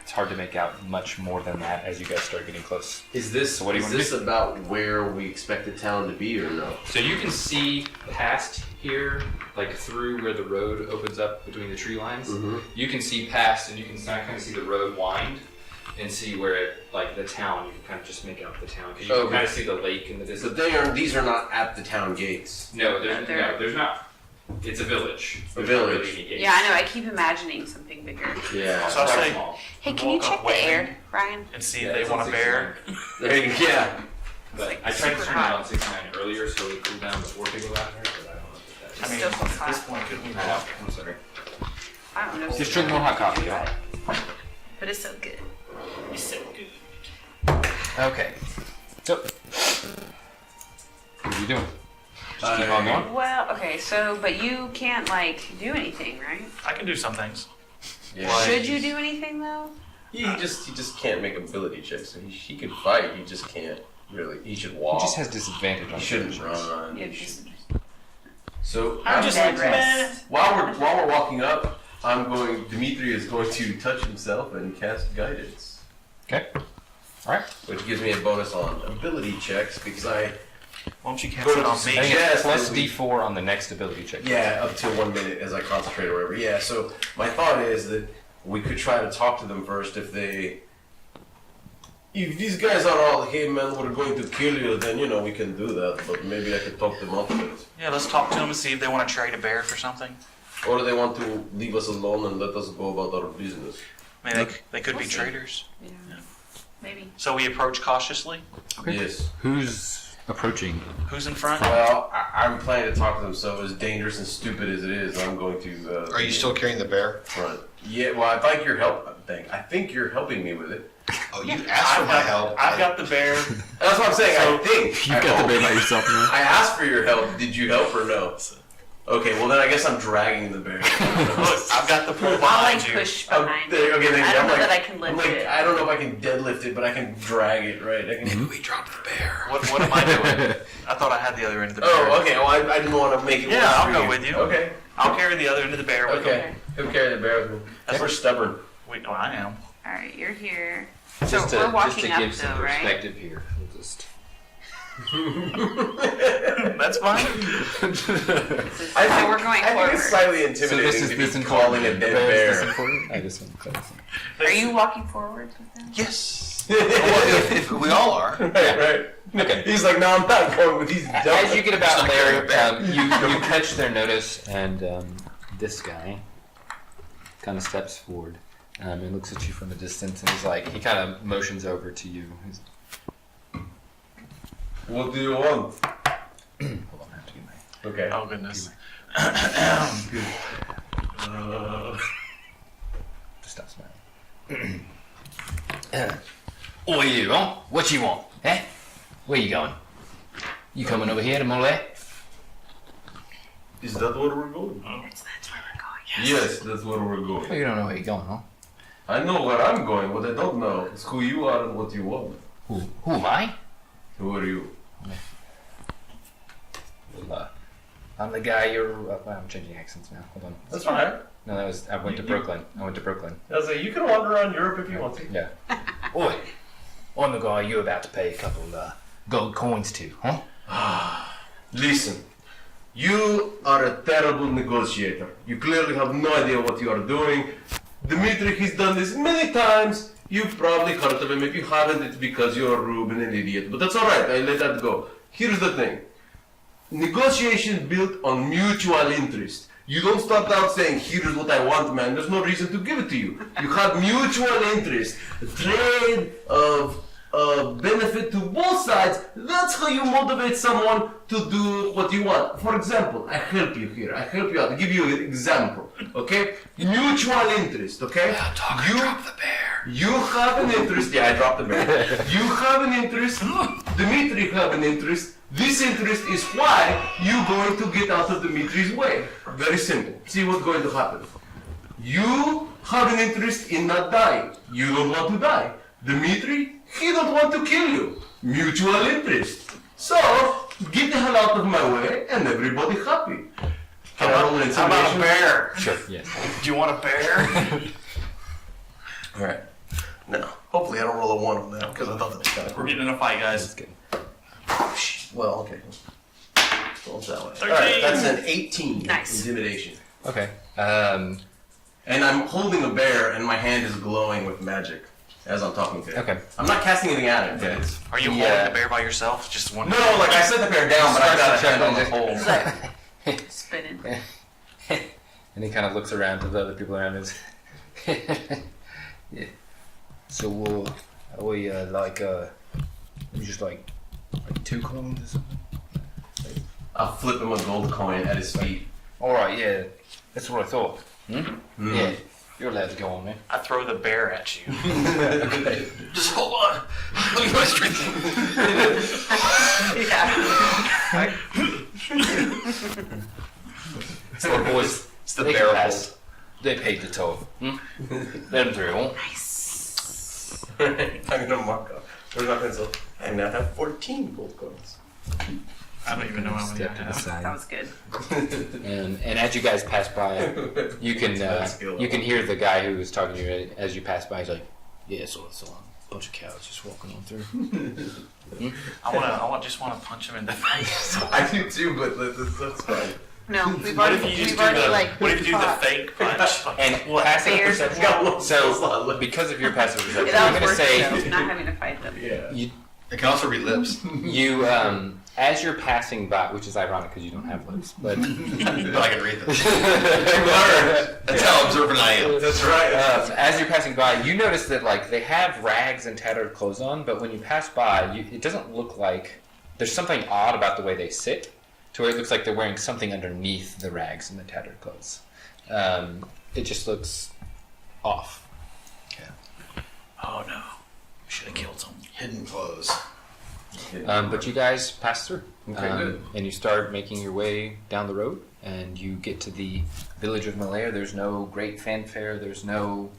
Speaker 1: it's hard to make out much more than that as you guys start getting close.
Speaker 6: Is this
Speaker 1: So what do you
Speaker 6: is
Speaker 1: wanna
Speaker 6: this about where we expect the town to be or no?
Speaker 1: So you can see past here, like through where the road opens up between the tree lines.
Speaker 6: Mm-hmm.
Speaker 1: You can see past, and you can kind of see the road wind, and see where it, like the town. You can kind of just make out the town because you
Speaker 6: Okay.
Speaker 1: can kind of see the lake in the
Speaker 6: So
Speaker 1: distance.
Speaker 6: these are not at the town gates.
Speaker 1: No, there's
Speaker 5: They're-
Speaker 1: no, there's not. It's a village.
Speaker 6: A
Speaker 1: There's not
Speaker 6: village.
Speaker 1: really any gates.
Speaker 5: Yeah, I know. I keep imagining something bigger.
Speaker 6: Yeah.
Speaker 3: So I'll
Speaker 1: Quite
Speaker 3: say,
Speaker 1: small.
Speaker 5: Hey, can you
Speaker 3: Walk up
Speaker 5: check the
Speaker 3: waving.
Speaker 5: air, Ryan?
Speaker 3: and see
Speaker 1: Yeah,
Speaker 3: if they
Speaker 1: it's
Speaker 3: want
Speaker 1: on
Speaker 3: a bear.
Speaker 6: Yeah.
Speaker 1: But
Speaker 5: like
Speaker 1: I tried to
Speaker 5: super
Speaker 1: turn
Speaker 5: hot.
Speaker 1: it on 69 earlier so it cooled down before people got here, but I don't know if that
Speaker 3: I mean,
Speaker 5: Still feels
Speaker 3: at this
Speaker 5: hot.
Speaker 3: point, couldn't we
Speaker 1: is.
Speaker 3: walk?
Speaker 1: I'm sorry.
Speaker 5: I don't know.
Speaker 1: Just drink more hot coffee, y'all.
Speaker 5: But it's so good.
Speaker 3: It's so good.
Speaker 1: Okay. So, what are you doing? Just keep on going?
Speaker 5: Well, okay. So, but you can't like do anything, right?
Speaker 3: I can do some things.
Speaker 6: Yeah.
Speaker 5: Should you do anything though?
Speaker 6: He just can't make ability checks. So he could fight. He just can't really. He should
Speaker 1: He
Speaker 6: walk.
Speaker 1: just has disadvantage on
Speaker 6: He shouldn't
Speaker 1: checks.
Speaker 6: run.
Speaker 5: You
Speaker 6: He
Speaker 5: just
Speaker 6: should- So
Speaker 3: I'm just
Speaker 5: bed
Speaker 3: like,
Speaker 5: rest.
Speaker 6: while we're walking up, Dimitri is going to touch himself and cast guidance,
Speaker 1: Okay. Alright.
Speaker 6: which gives me a bonus on ability checks because I
Speaker 3: Why don't you cast
Speaker 6: Go
Speaker 3: it
Speaker 6: to
Speaker 3: on
Speaker 6: the
Speaker 3: me?
Speaker 6: same-
Speaker 1: I think it's
Speaker 6: Yes,
Speaker 1: plus
Speaker 6: then we-
Speaker 1: D4 on the next ability check.
Speaker 6: up to 1 minute as I concentrate or whatever. Yeah. So my thought is that we could try to talk to them first if these guys are all, hey man, we're going to kill you, then we can do that. But maybe I could talk them out of it.
Speaker 3: Yeah, let's talk to them and see if they want to trade a bear for something.
Speaker 6: Or do they want to leave us alone and let us go about our business?
Speaker 3: I mean, they could be
Speaker 5: We'll see.
Speaker 3: traders.
Speaker 5: Yeah. Maybe.
Speaker 3: So we approach cautiously.
Speaker 1: Okay.
Speaker 6: Yes.
Speaker 1: Who's approaching?
Speaker 3: Who's in front?
Speaker 6: Well, I'm planning to talk to them, so as dangerous and stupid as it is, I'm going to.
Speaker 4: Are you still carrying the bear?
Speaker 6: front? Yeah. Well, I think you're helping me with it.
Speaker 4: Oh, you asked for my help.
Speaker 3: I've got the bear.
Speaker 6: That's what I'm saying. I think
Speaker 1: You've got the bear by yourself now.
Speaker 6: I asked for your help. Did you help or no? Okay, well then I guess I'm dragging the bear.
Speaker 3: Look, I've got the pole
Speaker 5: I'll
Speaker 3: behind
Speaker 5: like
Speaker 3: you.
Speaker 5: push
Speaker 6: Oh,
Speaker 5: behind
Speaker 6: there,
Speaker 5: it.
Speaker 6: okay, thank you.
Speaker 5: I don't
Speaker 6: I'm
Speaker 5: know
Speaker 6: like-
Speaker 5: that I can lift it.
Speaker 6: I don't know if I can deadlift it, but I can drag it, right? I can.
Speaker 4: Maybe we dropped the bear.
Speaker 3: What am I doing? I thought I had the other end of the bear.
Speaker 6: Oh, okay. Well, I didn't want to make it.
Speaker 3: Yeah,
Speaker 6: worse
Speaker 3: I'll
Speaker 6: for
Speaker 3: go with you.
Speaker 6: Okay.
Speaker 3: I'll carry the other end of the bear with me.
Speaker 6: Okay. Who carry the bear with me?
Speaker 3: That's
Speaker 6: We're stubborn.
Speaker 3: Wait, no, I am.
Speaker 5: All right, you're here.
Speaker 1: Just
Speaker 5: So
Speaker 1: to,
Speaker 5: we're walking
Speaker 1: just to
Speaker 5: up
Speaker 1: give some
Speaker 5: though, right?
Speaker 1: perspective here. We'll just.
Speaker 3: That's fine.
Speaker 5: So we're going
Speaker 6: I think
Speaker 5: forward.
Speaker 6: it's slightly
Speaker 1: So
Speaker 6: intimidating
Speaker 1: this is
Speaker 6: to
Speaker 1: this
Speaker 6: be
Speaker 1: important.
Speaker 6: calling a dead bear.
Speaker 1: I just want to clarify.
Speaker 5: Are you walking forward with them?
Speaker 4: Yes. Well, if we all are.
Speaker 6: Right.
Speaker 1: Okay.
Speaker 6: He's like, no, I'm not going with these.
Speaker 1: As you get about
Speaker 4: Just
Speaker 1: there,
Speaker 4: like
Speaker 1: you catch their notice, and this guy kind of steps forward and looks at you from a distance, and he's like, he kind of motions over to you. He's,
Speaker 6: What do you want?
Speaker 1: hold on, I have to get my.
Speaker 6: Okay.
Speaker 3: Oh goodness.
Speaker 1: Just stop smiling. What you want? What you want? Eh? Where you going? You coming over here to Mole?
Speaker 6: Is that where we're going?
Speaker 5: That's where we're going.
Speaker 6: Yes, that's where we're going.
Speaker 1: Oh, you don't know where you're going, huh?
Speaker 6: I know where I'm going. What I don't know is who you are and what you want.
Speaker 1: Who am I?
Speaker 6: Who are you?
Speaker 1: I'm the guy you're. Well, I'm changing accents now. Hold on.
Speaker 6: That's fine.
Speaker 1: No, that was. I went to Brooklyn. I went to Brooklyn.
Speaker 6: I was like, you can wander around Europe if you want to.
Speaker 1: Yeah. Oi, I'm the guy you're about to pay a couple gold coins to, huh?
Speaker 6: Listen, you are a terrible negotiator. You clearly have no idea what you are doing. Dmitri, he's done this many times. You've probably heard of him. If you haven't, it's because you're a rube and an idiot. But that's alright, I let that go. Here's the thing. Negotiation built on mutual interest. You don't start out saying, here's what I want, man. There's no reason to give it to you. You have mutual interest. A trade of benefit to both sides. That's how you motivate someone to do what you want. For example, I help you here. I help you out. I'll give you an example. Okay? Mutual interest. Okay?
Speaker 4: You dropped the bear.
Speaker 6: You have an interest. Yeah, I dropped the bear. You have an interest. Dmitri have an interest. This interest is why you're going to get out of Dmitri's way. Very simple. See what's going to happen. You have an interest in not dying. You don't want to die. Dmitri, he don't want to kill you. Mutual interest. So, get the hell out of my way and everybody happy. Can I roll an
Speaker 3: How about a
Speaker 6: intimidation?
Speaker 3: bear?
Speaker 1: Sure. Yes.
Speaker 3: Do you want a bear?
Speaker 6: Alright. No. Hopefully I don't roll a 1 on that because I thought that was kind of
Speaker 3: We're getting in a fight,
Speaker 1: That's
Speaker 3: guys.
Speaker 1: good.
Speaker 6: Well, okay. Roll it that way.
Speaker 3: 13.
Speaker 6: Alright, that's an 18.
Speaker 5: Nice.
Speaker 6: Intimidation.
Speaker 1: Okay.
Speaker 6: And I'm holding a bear and my hand is glowing with magic as I'm talking to it.
Speaker 1: Okay.
Speaker 6: I'm not casting anything at it, but it's...
Speaker 3: Are you
Speaker 1: Yeah.
Speaker 3: holding the bear by yourself? Just one.
Speaker 6: No, like I set the bear down, but I got a
Speaker 1: Starts to
Speaker 6: hand on the
Speaker 1: chuckle.
Speaker 6: pole.
Speaker 5: Spinning.
Speaker 1: And he kind of looks around to the other people around him. Yeah. So we just like 2 coins or something.
Speaker 6: I'll flip him a gold coin at his feet.
Speaker 1: All right, yeah, that's what I thought. Yeah, you're allowed to go on, man.
Speaker 3: I throw the bear at you.
Speaker 4: Just hold on. Look at my strength.
Speaker 1: So boys,
Speaker 4: It's the
Speaker 1: they
Speaker 4: bear
Speaker 1: can
Speaker 4: hole.
Speaker 1: pass. They paid the toll. Let them through.
Speaker 5: Nice.
Speaker 6: I'm gonna mark up. Where's my pencil? I now have 14 gold coins.
Speaker 3: I don't even know how many I
Speaker 1: Step to the
Speaker 3: have.
Speaker 1: side.
Speaker 5: That was good.
Speaker 1: And as you guys pass by, you can
Speaker 6: That's skill
Speaker 1: you can
Speaker 6: level.
Speaker 1: hear the guy who was talking to you as you pass by. He's like, "Yeah, so it's a bunch of cows just walking on through."
Speaker 3: I just want to punch him in the face.
Speaker 6: I do too, but that's fine.
Speaker 5: No, we've
Speaker 3: What
Speaker 5: already,
Speaker 3: if you just
Speaker 5: we've
Speaker 3: do
Speaker 5: already
Speaker 3: the
Speaker 5: like.
Speaker 3: what if you do the
Speaker 5: fought.
Speaker 3: fake punch?
Speaker 1: And passive
Speaker 5: Bears.
Speaker 1: perception. So because of your passive perception,
Speaker 5: That
Speaker 1: I'm
Speaker 5: was
Speaker 1: going to
Speaker 5: worth
Speaker 1: say
Speaker 5: it, though, not having to fight them.
Speaker 6: Yeah.
Speaker 1: you
Speaker 4: It can also read lips.
Speaker 1: you as you're passing by, which is ironic because you don't have lips, but
Speaker 4: But I can read them. That's how observant I am.
Speaker 6: That's right.
Speaker 1: as you're passing by, you notice that like they have rags and tattered clothes on, but when you pass by, it doesn't look like there's something odd about the way they sit, to where it looks like they're wearing something underneath the rags and the tattered clothes. It just looks off.
Speaker 3: Oh no, we should have killed him.
Speaker 4: Hidden clothes.
Speaker 1: But you guys pass through,
Speaker 6: Okay, good.
Speaker 1: and you start making your way down the road. and you get to the village of Malaire. There's no great fanfare. There's no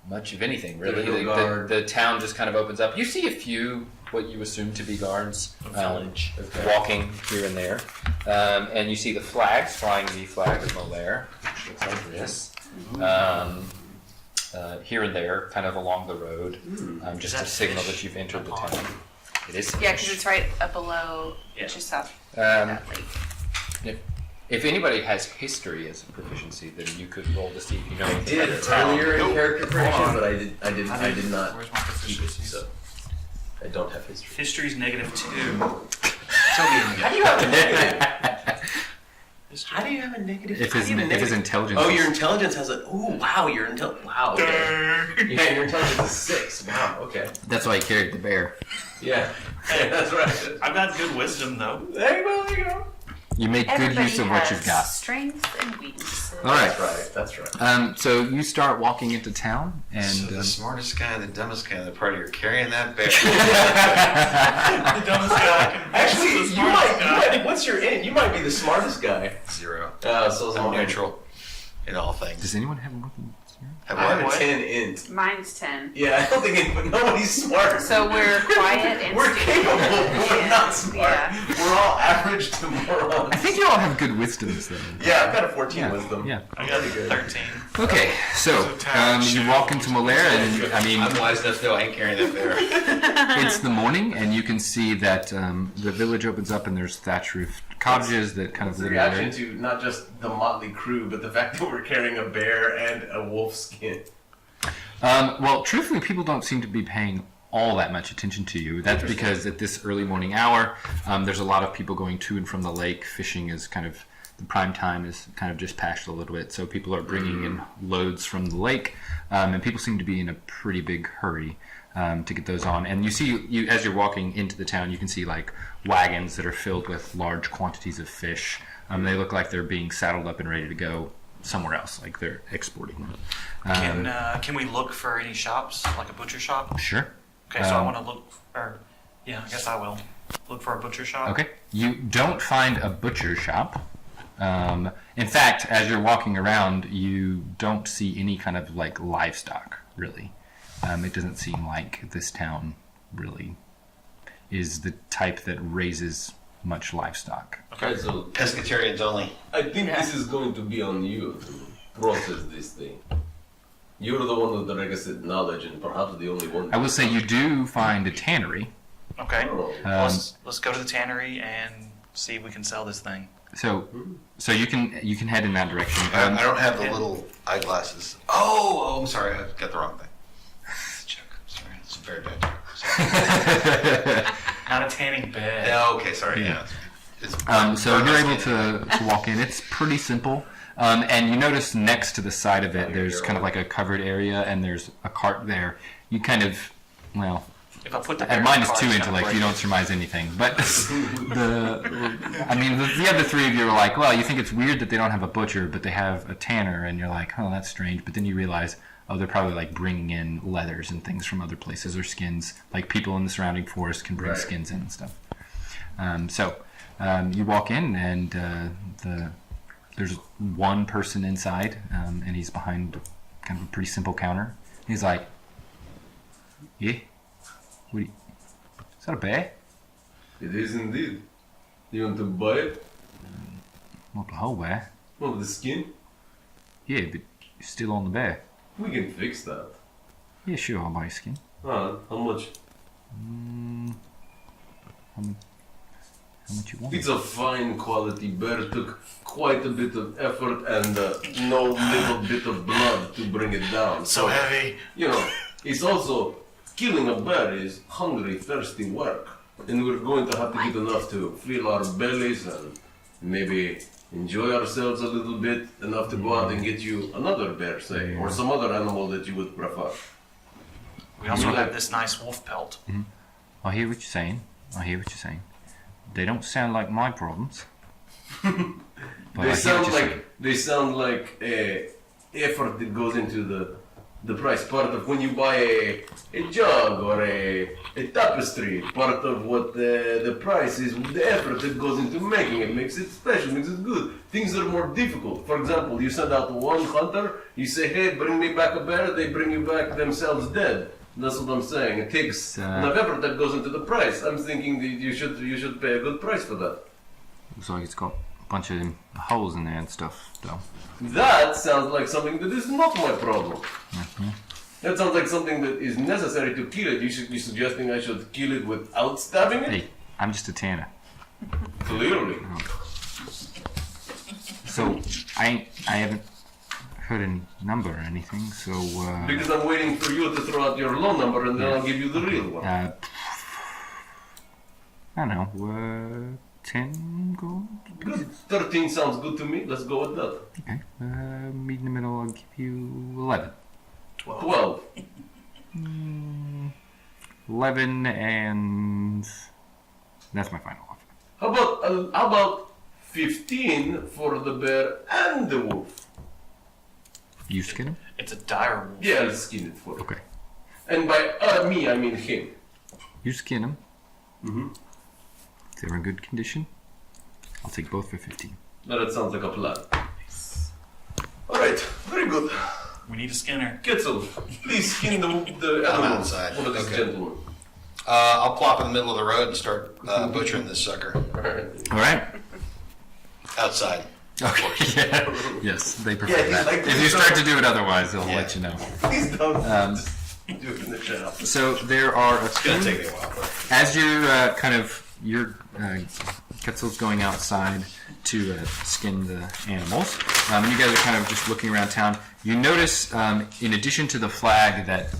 Speaker 1: much of anything really.
Speaker 6: There's no guard.
Speaker 1: The town just kind of opens up. You see a few what you assume to be guards
Speaker 3: Village.
Speaker 1: walking here and there, and you see the flags flying. The flag of Malaire, which looks like this. Here and there, kind of along the road, just
Speaker 3: Is
Speaker 1: to
Speaker 3: that
Speaker 1: signal
Speaker 3: fish?
Speaker 1: that you've entered the
Speaker 3: Pond?
Speaker 1: town. It is.
Speaker 5: Yeah, because
Speaker 1: fish.
Speaker 5: it's right up below,
Speaker 3: Yeah.
Speaker 5: just south
Speaker 1: Um,
Speaker 5: that lake.
Speaker 1: If anybody has history as a proficiency, then you could roll to see if you know
Speaker 2: I
Speaker 1: anything
Speaker 2: did
Speaker 1: about the town.
Speaker 2: earlier in character creation,
Speaker 3: Hold on.
Speaker 2: but I did not
Speaker 3: Where's my
Speaker 2: keep it.
Speaker 3: proficiencies?
Speaker 2: So I don't have history.
Speaker 3: History's -2.
Speaker 2: How do you have a negative?
Speaker 3: History.
Speaker 2: How do you have a negative?
Speaker 1: If
Speaker 2: how
Speaker 1: his,
Speaker 2: do you have a
Speaker 1: if his
Speaker 2: negative?
Speaker 1: intelligence.
Speaker 2: Oh,
Speaker 1: is-
Speaker 2: your intelligence has a. Oh, wow, wow. Okay. Yeah, your intelligence is 6. Wow. Okay.
Speaker 1: That's why he carried the bear.
Speaker 2: Yeah. That's right.
Speaker 3: I've got good wisdom though.
Speaker 2: There you go. There you go.
Speaker 1: You make good
Speaker 5: Everybody
Speaker 1: use of what
Speaker 5: has
Speaker 1: you've got.
Speaker 5: strengths and weaknesses.
Speaker 1: All right.
Speaker 2: That's right.
Speaker 1: So you start walking into town, and
Speaker 4: So the smartest guy and the dumbest guy in the party are carrying that bear.
Speaker 3: The dumbest guy can
Speaker 2: Actually,
Speaker 3: the
Speaker 2: you
Speaker 3: smartest guy.
Speaker 2: might. What's your in? You might be the smartest guy.
Speaker 4: 0.
Speaker 2: So
Speaker 4: I'm neutral in all things.
Speaker 1: does anyone have more than
Speaker 4: Have
Speaker 2: I have
Speaker 4: what?
Speaker 2: a 10 int.
Speaker 5: Mine's 10.
Speaker 2: Yeah, I don't think nobody's smart.
Speaker 5: So we're quiet and
Speaker 2: We're
Speaker 5: stupid.
Speaker 2: capable, but we're not smart.
Speaker 5: Yeah.
Speaker 2: We're all average to morons.
Speaker 1: I think you all have good wisdoms, though.
Speaker 2: Yeah, I've got a 14 wisdom.
Speaker 1: Yeah.
Speaker 3: I got
Speaker 2: Pretty good.
Speaker 3: 13.
Speaker 1: Okay, so you walk into Malaire, and I mean,
Speaker 4: I'm wise enough to know I ain't carrying that bear.
Speaker 1: it's the morning, and you can see that the village opens up, and there's thatch roofed cottages that kind of
Speaker 2: The
Speaker 1: live
Speaker 2: reaction
Speaker 1: there.
Speaker 2: to not just the motley crew, but the fact that we're carrying a bear and a wolf skin.
Speaker 1: Well, truthfully, people don't seem to be paying all that much attention to you. That's because at this early morning hour, there's a lot of people going to and from the lake. Fishing is kind of, the prime time is kind of just past a little bit. So people are bringing in loads from the lake, and people seem to be in a pretty big hurry to get those on. And you see, as you're walking into the town, you can see like wagons that are filled with large quantities of fish. They look like they're being saddled up and ready to go somewhere else, like they're exporting them.
Speaker 3: Can we look for any shops, like a butcher shop?
Speaker 1: Sure.
Speaker 3: Okay, so I want to look, or yeah, I guess I will look for a butcher shop.
Speaker 1: Okay. You don't find a butcher shop. In fact, as you're walking around, you don't see any kind of like livestock, really. It doesn't seem like this town really is the type that raises much livestock.
Speaker 6: Okay, so
Speaker 4: Pescatarians only.
Speaker 6: I think this is going to be on you to process this thing. You're the one with the requisite knowledge and perhaps the only one.
Speaker 1: I will say you do find a tannery.
Speaker 3: Okay.
Speaker 6: Oh.
Speaker 3: Let's go to the tannery and see if we can sell this thing.
Speaker 1: So you can head in that direction.
Speaker 4: I don't have the little eyeglasses. Oh, I'm sorry. I got the wrong thing. It's a joke. Sorry. It's a very bad joke. Sorry.
Speaker 3: Not a tanning bed.
Speaker 4: Yeah, okay, sorry.
Speaker 1: Yeah.
Speaker 4: It's
Speaker 1: So you're able to walk in. It's pretty simple. And you notice next to the side of it, there's kind of like a covered area, and there's a cart there. You kind of, well,
Speaker 3: If I put the
Speaker 1: at minus 2 intellect, you don't surmise anything. But the other three of you are like, well, you think it's weird that they don't have a butcher, but they have a tanner, and you're like, oh, that's strange. But then you realize, oh, they're probably like bringing in leathers and things from other places, or skins. Like people in the surrounding forest can bring skins in and stuff. You walk in, and there's one person inside, and he's behind kind of a pretty simple counter. He's like, yeah? What is that a bear?
Speaker 6: It is indeed. You want to buy it?
Speaker 1: Not the whole bear.
Speaker 6: Well, the skin?
Speaker 1: Yeah, but you're still on the bear.
Speaker 6: We can fix that.
Speaker 1: Yeah, sure, I'll buy your skin.
Speaker 6: How much?
Speaker 1: How much you want?
Speaker 6: It's a fine quality bear. Took quite a bit of effort and no little bit of blood to bring it down.
Speaker 3: So heavy.
Speaker 6: You know, it's also killing a bear is hungry, thirsty work, and we're going to have to get enough to fill our bellies and maybe enjoy ourselves a little bit, enough to go out and get you another bear, say, or some other animal that you would prefer.
Speaker 3: We also have this nice wolf pelt.
Speaker 1: I hear what you're saying. They don't sound like my problems. But
Speaker 6: They
Speaker 1: I hear what
Speaker 6: sound
Speaker 1: you're saying.
Speaker 6: like effort that goes into the the price. Part of when you buy a jug or a tapestry, part of what the price is, the effort that goes into making it, makes it special, makes it good. Things are more difficult. For example, you send out one hunter, you say, hey, bring me back a bear, they bring you back themselves dead. That's what I'm saying. It takes enough effort that goes into the price. I'm thinking that you should pay a good price for that.
Speaker 1: Looks like it's got a bunch of holes in there and stuff, though.
Speaker 6: That sounds like something that is not my problem. That sounds like something that is necessary to kill it. You should be suggesting I should kill it without stabbing it?
Speaker 1: Hey, I'm just a tanner.
Speaker 6: Clearly.
Speaker 1: So, I haven't heard any number or anything, so,
Speaker 6: Because I'm waiting for you to throw out your low number and then I'll give you the real one.
Speaker 1: I don't know, 10 gold?
Speaker 6: Good. 13 sounds good to me. Let's go with that.
Speaker 1: Okay, meet in the middle, I'll give you 11.
Speaker 6: 12.
Speaker 1: 11 and that's my final offer.
Speaker 6: How about 15 for the bear and the wolf?
Speaker 1: You skin him?
Speaker 3: It's a dire wolf.
Speaker 6: Yeah, I'll skin it for you.
Speaker 1: Okay.
Speaker 6: And by me, I mean him.
Speaker 1: You skin him.
Speaker 6: Mm-hmm.
Speaker 1: If they're in good condition, I'll take both for 15.
Speaker 6: That sounds like a plan. Alright, very good.
Speaker 3: We need a skinner.
Speaker 6: Ketzel, please skin the
Speaker 4: I'm
Speaker 6: animals
Speaker 4: outside.
Speaker 6: for this
Speaker 4: Okay.
Speaker 6: gentleman.
Speaker 4: I'll plop in the middle of the road and start butchering this sucker.
Speaker 1: All right.
Speaker 4: Outside.
Speaker 1: Okay. Yeah. Yes, they prefer
Speaker 6: Yeah, he's
Speaker 1: that.
Speaker 6: like,
Speaker 1: If you start to do it otherwise, they'll let you know.
Speaker 6: Please don't
Speaker 1: Um,
Speaker 6: do it in the shop.
Speaker 1: So there are a
Speaker 4: It's gonna
Speaker 1: few,
Speaker 4: take me a while. But
Speaker 1: as you're your Ketzel's going outside to skin the animals, and you guys are kind of just looking around town. You notice, in addition to the flag that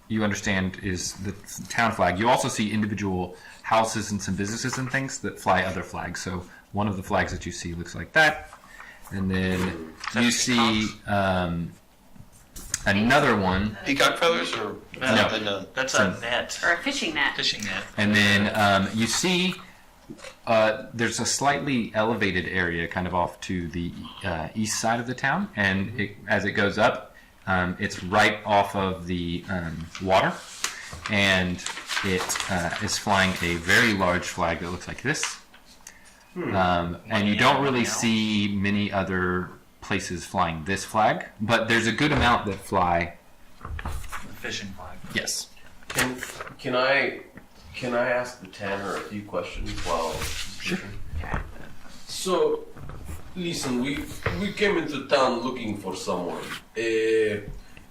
Speaker 1: you understand is the town flag, you also see individual houses and some businesses and things that fly other flags. So one of the flags that you see looks like that, and then you see another one,
Speaker 4: peacock feathers or
Speaker 1: No.
Speaker 4: no.
Speaker 3: That's a net.
Speaker 5: Or a fishing net.
Speaker 3: Fishing net.
Speaker 1: and then you see there's a slightly elevated area kind of off to the east side of the town, and as it goes up, it's right off of the water, and it is flying a very large flag that looks like this. And you don't really see many other places flying this flag, but there's a good amount that fly.
Speaker 3: Fishing flag.
Speaker 1: Yes.
Speaker 6: Can I ask the tanner a few questions while? Sure. So, listen, we came into town looking for someone.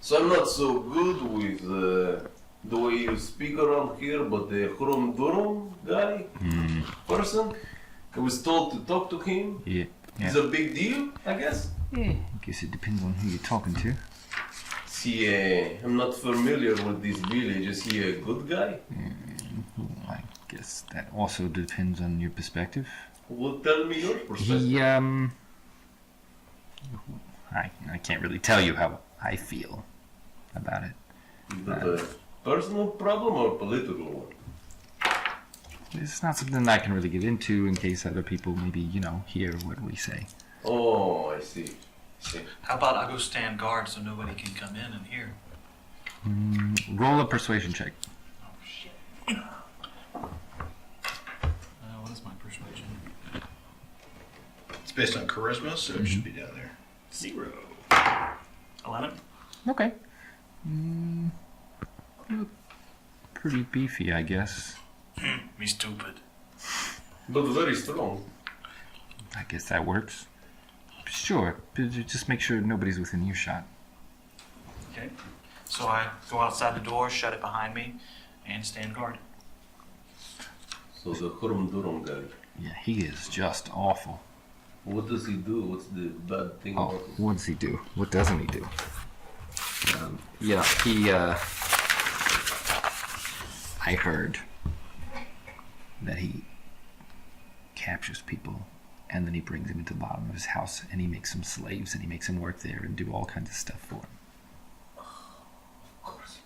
Speaker 6: So I'm not so good with the way you speak around here, but the Khrum Durum guy, person, I was told to talk to him.
Speaker 1: Yeah.
Speaker 6: It's a big deal, I guess.
Speaker 1: Yeah. I guess it depends on who you're talking to.
Speaker 6: See, I'm not familiar with this village. Is he a good guy?
Speaker 1: I guess that also depends on your perspective.
Speaker 6: Well, tell me your perspective.
Speaker 1: He, I can't really tell you how I feel about it.
Speaker 6: Is that a personal problem or a political one?
Speaker 1: It's not something that I can really get into in case other people maybe, hear what we say.
Speaker 6: Oh, I see.
Speaker 3: How about I go stand guard so nobody can come in and hear?
Speaker 1: Roll a persuasion check.
Speaker 3: Oh shit. What is my persuasion?
Speaker 4: It's based on charisma, so it should be down there.
Speaker 3: 0. 11.
Speaker 1: Okay. Pretty beefy, I guess.
Speaker 3: Me stupid.
Speaker 6: But very strong.
Speaker 1: I guess that works. Sure, but just make sure nobody's within earshot.
Speaker 3: Okay. So I go outside the door, shut it behind me, and stand guard.
Speaker 6: So the Khrum Durum guy.
Speaker 1: Yeah, he is just awful.
Speaker 6: What does he do? What's the bad thing
Speaker 1: Oh,
Speaker 6: about him?
Speaker 1: what does he do? What doesn't he do? He, I heard that he captures people and then he brings them into the bottom of his house and he makes them slaves and he makes them work there and do all kinds of stuff for him.
Speaker 6: Of course.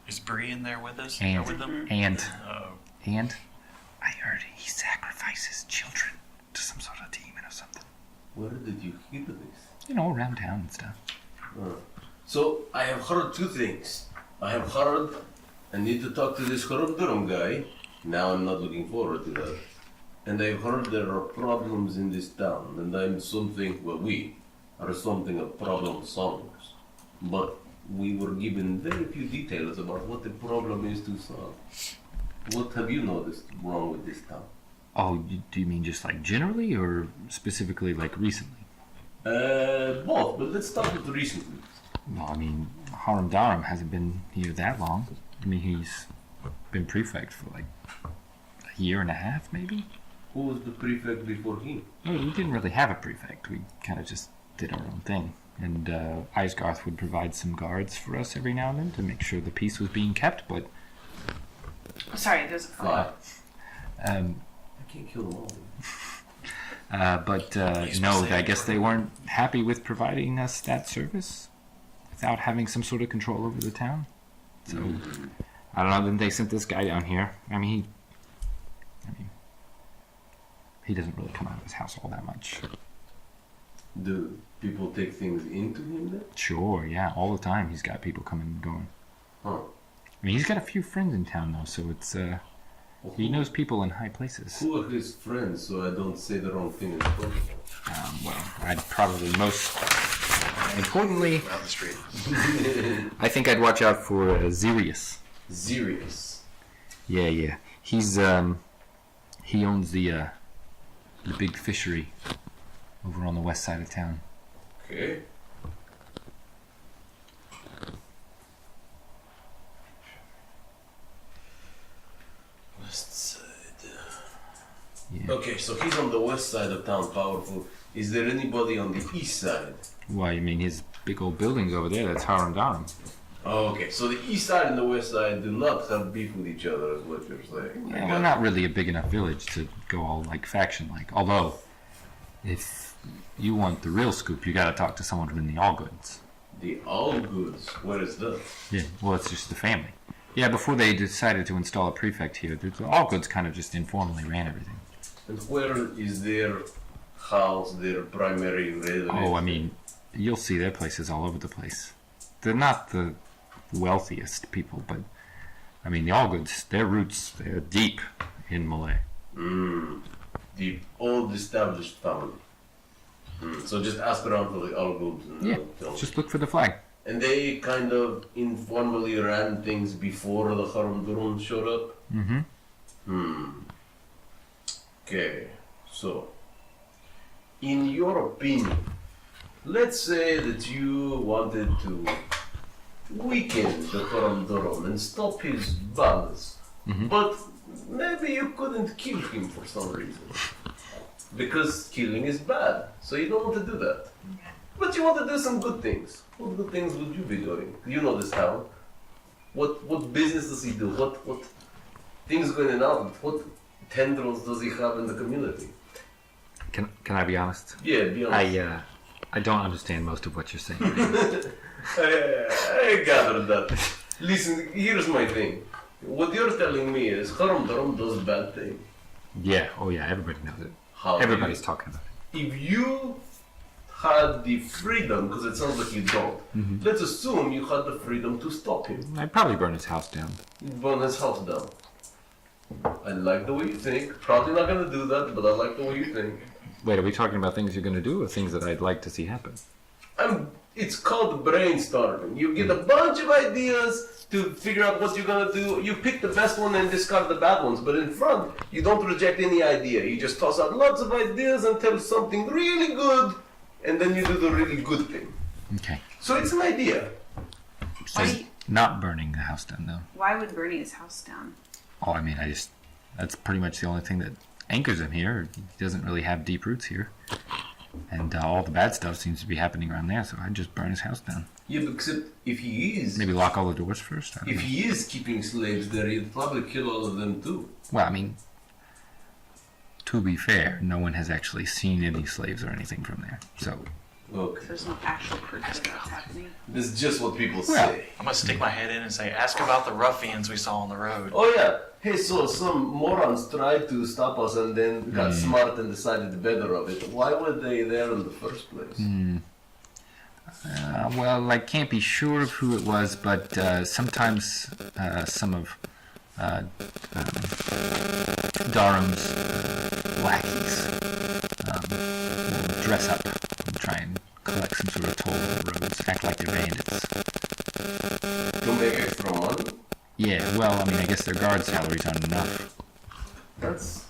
Speaker 3: Is Bree in there with us?
Speaker 1: And,
Speaker 3: Or with them?
Speaker 1: and
Speaker 3: Oh.
Speaker 1: I heard he sacrifices children to some sort of demon or something.
Speaker 6: Where did you hear this?
Speaker 1: Around town and stuff.
Speaker 6: So I have heard two things. I have heard I need to talk to this Durham guy. Now I'm not looking forward to that. And I've heard there are problems in this town, and I'm something, well, we are something of problem solvers. But we were given very few details about what the problem is to solve. What have you noticed wrong with this town?
Speaker 1: Oh, do you mean just like generally or specifically like recently?
Speaker 6: Both, but let's start with recently.
Speaker 1: No, I mean, Haram Daram hasn't been here that long. I mean, he's been prefect for like a year and a half, maybe?
Speaker 6: Who was the prefect before him?
Speaker 1: No, we didn't really have a prefect. We kind of just did our own thing. And Isgarth would provide some guards for us every now and then to make sure the peace was being kept, but...
Speaker 5: Oh, sorry, there's a fly.
Speaker 6: I can't kill them all.
Speaker 1: No, I guess they weren't happy with providing us that service without having some sort of control over the town. So, I don't know, then they sent this guy down here. I mean, he doesn't really come out of his house all that much.
Speaker 6: Do people take things into him then?
Speaker 1: Sure, yeah, all the time he's got people coming and going.
Speaker 6: Huh.
Speaker 1: I mean, he's got a few friends in town, though, so it's, he knows people in high places.
Speaker 6: Who are his friends so I don't say the wrong thing in front of him?
Speaker 1: Well, I'd probably most importantly,
Speaker 4: Out the street.
Speaker 1: I think I'd watch out for Zirius.
Speaker 6: Zirius.
Speaker 1: Yeah. He's, he owns the big fishery over on the west side of town.
Speaker 6: Okay. West side.
Speaker 1: Yeah.
Speaker 6: Okay, so he's on the west side of town, powerful. Is there anybody on the east side?
Speaker 1: Well, I mean, his big old buildings over there, that's Haram Daram.
Speaker 6: Oh, okay, so the east side and the west side do not have beef with each other, is what you're saying.
Speaker 1: Yeah, we're not really a big enough village to go all like faction-like. Although, if you want the real scoop, you gotta talk to someone from the Allgoods.
Speaker 6: The Allgoods, where is that?
Speaker 1: Yeah, well, it's just the family. Yeah, before they decided to install a prefect here, the Allgoods kind of just informally ran everything.
Speaker 6: And where is their house, their primary residence?
Speaker 1: Oh, I mean, you'll see their places all over the place. They're not the wealthiest people, but I mean, the Allgoods, their roots, they're deep in Malay.
Speaker 6: The old established family. So just ask around for the Allgoods and
Speaker 1: Yeah,
Speaker 6: they'll tell
Speaker 1: just look for the flag.
Speaker 6: And they kind of informally ran things before the Haram Durun showed up? Okay, so, in your opinion, let's say that you wanted to weaken the Haram Durun and stop his violence, but maybe you couldn't kill him for some reason. Because killing is bad, so you don't want to do that. But you want to do some good things. What good things would you be doing? You know this town. What business does he do? What things going on? What tendrils does he have in the community?
Speaker 1: Can I be honest?
Speaker 6: Yeah, be honest.
Speaker 1: I don't understand most of what you're saying.
Speaker 6: I gathered that. Listen, here's my thing. What you're telling me is Haram Daram does bad things.
Speaker 1: Yeah, oh yeah, everybody knows it.
Speaker 6: How?
Speaker 1: Everybody's talking about it.
Speaker 6: If you had the freedom, because it sounds like you don't, let's assume you had the freedom to stop him.
Speaker 1: I'd probably burn his house down.
Speaker 6: You'd burn his house down. I like the way you think. Probably not going to do that, but I like the way you think.
Speaker 1: Wait, are we talking about things you're going to do or things that I'd like to see happen?
Speaker 6: It's called brainstorming. You get a bunch of ideas to figure out what you're going to do. You pick the best one and discard the bad ones. But in front, you don't reject any idea. You just toss out lots of ideas until something really good, and then you do the really good thing.
Speaker 1: Okay.
Speaker 6: So it's an idea.
Speaker 1: So not burning the house down, though.
Speaker 5: Why would burning his house down?
Speaker 1: Oh, I mean, that's pretty much the only thing that anchors him here. He doesn't really have deep roots here. And all the bad stuff seems to be happening around there, so I'd just burn his house down.
Speaker 6: Yeah, but except if he is...
Speaker 1: Maybe lock all the doors first?
Speaker 6: If he is keeping slaves there, he'd probably kill all of them too.
Speaker 1: Well, I mean, to be fair, no one has actually seen any slaves or anything from there, so...
Speaker 6: Okay.
Speaker 5: There's no actual proof that that's happening.
Speaker 6: This is just what people
Speaker 1: Well,
Speaker 6: say.
Speaker 3: I'm gonna stick my head in and say, ask about the ruffians we saw on the road.
Speaker 6: Oh yeah. Hey, so some morons tried to stop us and then got smart and decided better of it. Why were they there in the first place?
Speaker 1: Well, I can't be sure of who it was, but sometimes some of Darham's lackeys will dress up and try and collect some sort of toll on the roads, act like they're bandits.
Speaker 6: To make extra money?
Speaker 1: Yeah, well, I mean, I guess their guard salaries aren't enough.
Speaker 6: That's.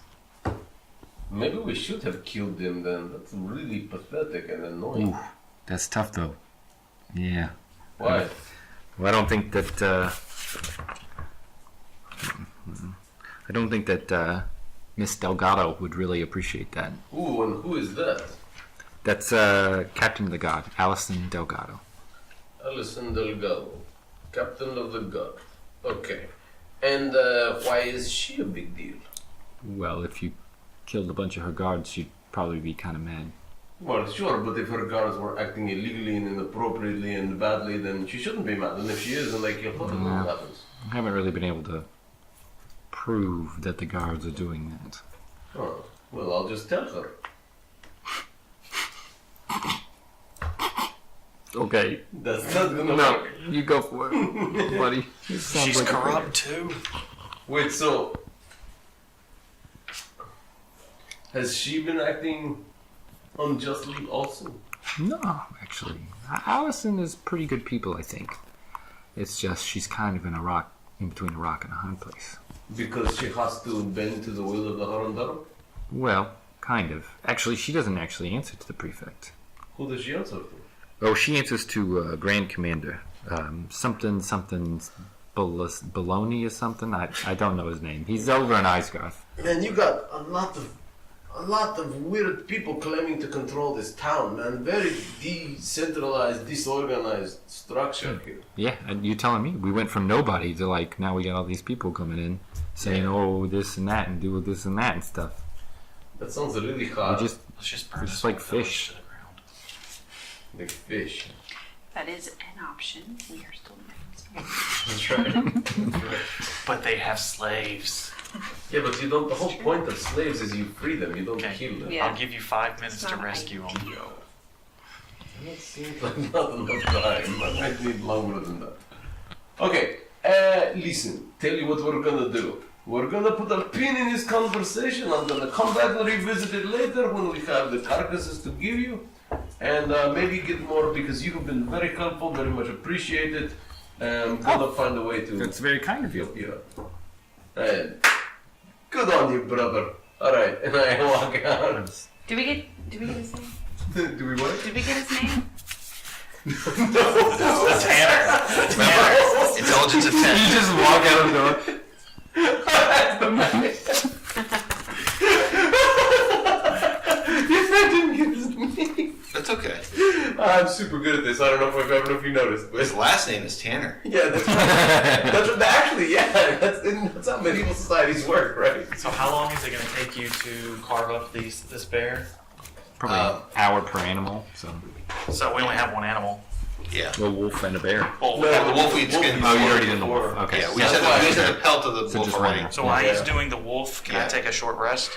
Speaker 6: Maybe we should have killed them then. That's really pathetic and annoying.
Speaker 1: Ooh, that's tough, though. Yeah.
Speaker 6: Why?
Speaker 1: Well, I don't think that Miss Delgado would really appreciate that.
Speaker 6: Ooh, and who is that?
Speaker 1: That's Captain of the Guard, Allison Delgado.
Speaker 6: Alison Delgado, Captain of the Guard. Okay. And why is she a big deal?
Speaker 1: Well, if you killed a bunch of her guards, she'd probably be kind of mad.
Speaker 6: Well, sure, but if her guards were acting illegally and inappropriately and badly, then she shouldn't be mad. And if she is, then they kill her, then what happens?
Speaker 1: I haven't really been able to prove that the guards are doing that.
Speaker 6: Oh, well, I'll just tell her.
Speaker 1: Okay.
Speaker 6: That's not gonna
Speaker 1: No,
Speaker 6: work.
Speaker 1: you go for it, buddy. It sounds
Speaker 3: She's
Speaker 1: like a plan.
Speaker 3: corrupt too.
Speaker 6: Wait, so has she been acting unjustly also?
Speaker 1: No, actually. Allison is pretty good people, I think. It's just she's kind of in between a rock and a hard place.
Speaker 6: Because she has to bend to the will of the Harandaram?
Speaker 1: Well, kind of. Actually, she doesn't actually answer to the prefect.
Speaker 6: Who does she answer to?
Speaker 1: Oh, she answers to Grand Commander. Something Baloney or something. I don't know his name. He's over in Isgarth.
Speaker 6: Man, you got a lot of weird people claiming to control this town, man. Very decentralized, disorganized structure here.
Speaker 1: Yeah, and you're telling me we went from nobody to like now we got all these people coming in saying oh this and that and do this and that and stuff.
Speaker 6: That sounds really
Speaker 1: We
Speaker 6: hard.
Speaker 1: just
Speaker 3: Let's just burn
Speaker 1: We're
Speaker 3: this
Speaker 1: just like
Speaker 3: whole village
Speaker 1: fish.
Speaker 3: to the ground.
Speaker 6: Like fish.
Speaker 5: That is an option. We are still
Speaker 6: That's right.
Speaker 3: But they have slaves.
Speaker 6: Yeah, but you don't. The whole point of slaves is you free them. You don't
Speaker 3: Okay.
Speaker 6: kill them.
Speaker 5: Yeah.
Speaker 3: I'll give you 5 minutes
Speaker 5: It's
Speaker 3: to
Speaker 5: not
Speaker 3: rescue them.
Speaker 5: ideal.
Speaker 6: That seems like not enough time. I might need longer than that. Okay, listen. Tell you what we're gonna do. We're gonna put a pin in this conversation. I'm gonna come back and revisit it later when we have the carcasses to give you, and maybe get more because you have been very helpful, very much appreciated. I'm gonna find a way to.
Speaker 1: That's very kind of you.
Speaker 6: Yeah. And good on you, brother. All right, and I walk out.
Speaker 5: Did we get his name?
Speaker 6: Do we what?
Speaker 5: Did we get his name?
Speaker 3: Tanner.
Speaker 4: Intelligence of 10.
Speaker 1: You just walk out of the door.
Speaker 6: That's the man. Yes, I didn't get his name.
Speaker 4: That's okay.
Speaker 6: I'm super good at this. I don't know if you noticed, but
Speaker 4: His last name is Tanner.
Speaker 6: yeah, that's right. Actually, yeah, that's how medieval societies work, right?
Speaker 3: So how long is it going to take you to carve up this bear?
Speaker 1: Probably an hour per animal. So
Speaker 3: So we only have one animal.
Speaker 4: Yeah.
Speaker 1: a wolf and a bear.
Speaker 3: Well,
Speaker 6: No,
Speaker 4: The wolf we skinned.
Speaker 1: Oh, you already did the
Speaker 6: before.
Speaker 1: wolf. Okay.
Speaker 4: Yeah, we
Speaker 6: That's
Speaker 4: just
Speaker 6: why I
Speaker 4: had
Speaker 6: said-
Speaker 4: the pelt of the
Speaker 1: So
Speaker 4: wolf
Speaker 1: just
Speaker 4: already.
Speaker 1: one.
Speaker 3: so while
Speaker 6: Yeah.
Speaker 3: he's doing the wolf, can I
Speaker 4: Yeah.
Speaker 3: take a short rest?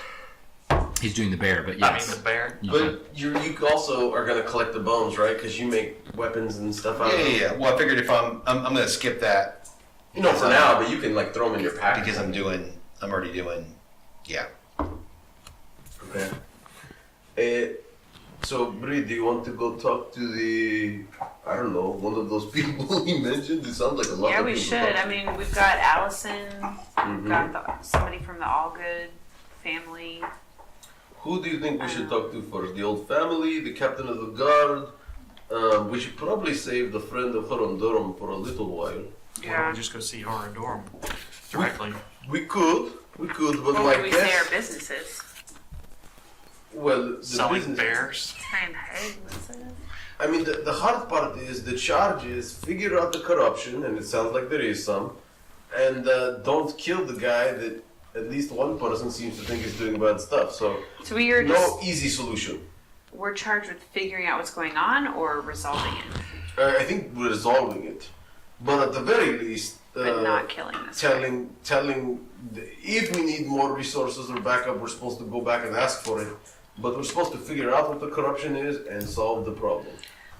Speaker 1: He's doing the bear, but
Speaker 3: I
Speaker 1: yes.
Speaker 3: mean the bear.
Speaker 1: You can.
Speaker 6: But you also are gonna collect the bones, right? Because you make weapons and stuff out of them.
Speaker 4: Yeah. Well, I figured if I'm gonna skip that
Speaker 6: You know, for now, but you can like throw them in your pack.
Speaker 4: because I'm already doing. Yeah.
Speaker 6: Okay. So, Bree, do you want to go talk to the, I don't know, one of those people he mentioned? It sounds like a lot
Speaker 5: Yeah,
Speaker 6: of
Speaker 5: we
Speaker 6: people.
Speaker 5: should. I mean, we've got Allison.
Speaker 6: Mhm.
Speaker 5: We've got somebody from the Allgood family.
Speaker 6: Who do you think we should talk to first? The old family, the captain of the guard? We should probably save the friend of Horondorum for a little while.
Speaker 3: Why don't we just go see her and Dorm directly?
Speaker 6: We could, but
Speaker 5: What
Speaker 6: my
Speaker 5: would we say our
Speaker 6: guess...
Speaker 5: businesses?
Speaker 6: Well, the
Speaker 3: Selling
Speaker 6: business...
Speaker 3: bears.
Speaker 5: Time businesses.
Speaker 6: I mean, the hard part is the charge is figure out the corruption, and it sounds like there is some, and don't kill the guy that at least one person seems to think is doing bad stuff. So,
Speaker 5: So we are
Speaker 6: no
Speaker 5: just
Speaker 6: easy solution.
Speaker 5: we're charged with figuring out what's going on or resolving it,
Speaker 6: I think we're resolving it, but at the very least,
Speaker 5: but not killing this guy.
Speaker 6: telling if we need more resources or backup, we're supposed to go back and ask for it. But we're supposed to figure out what the corruption is and solve the problem.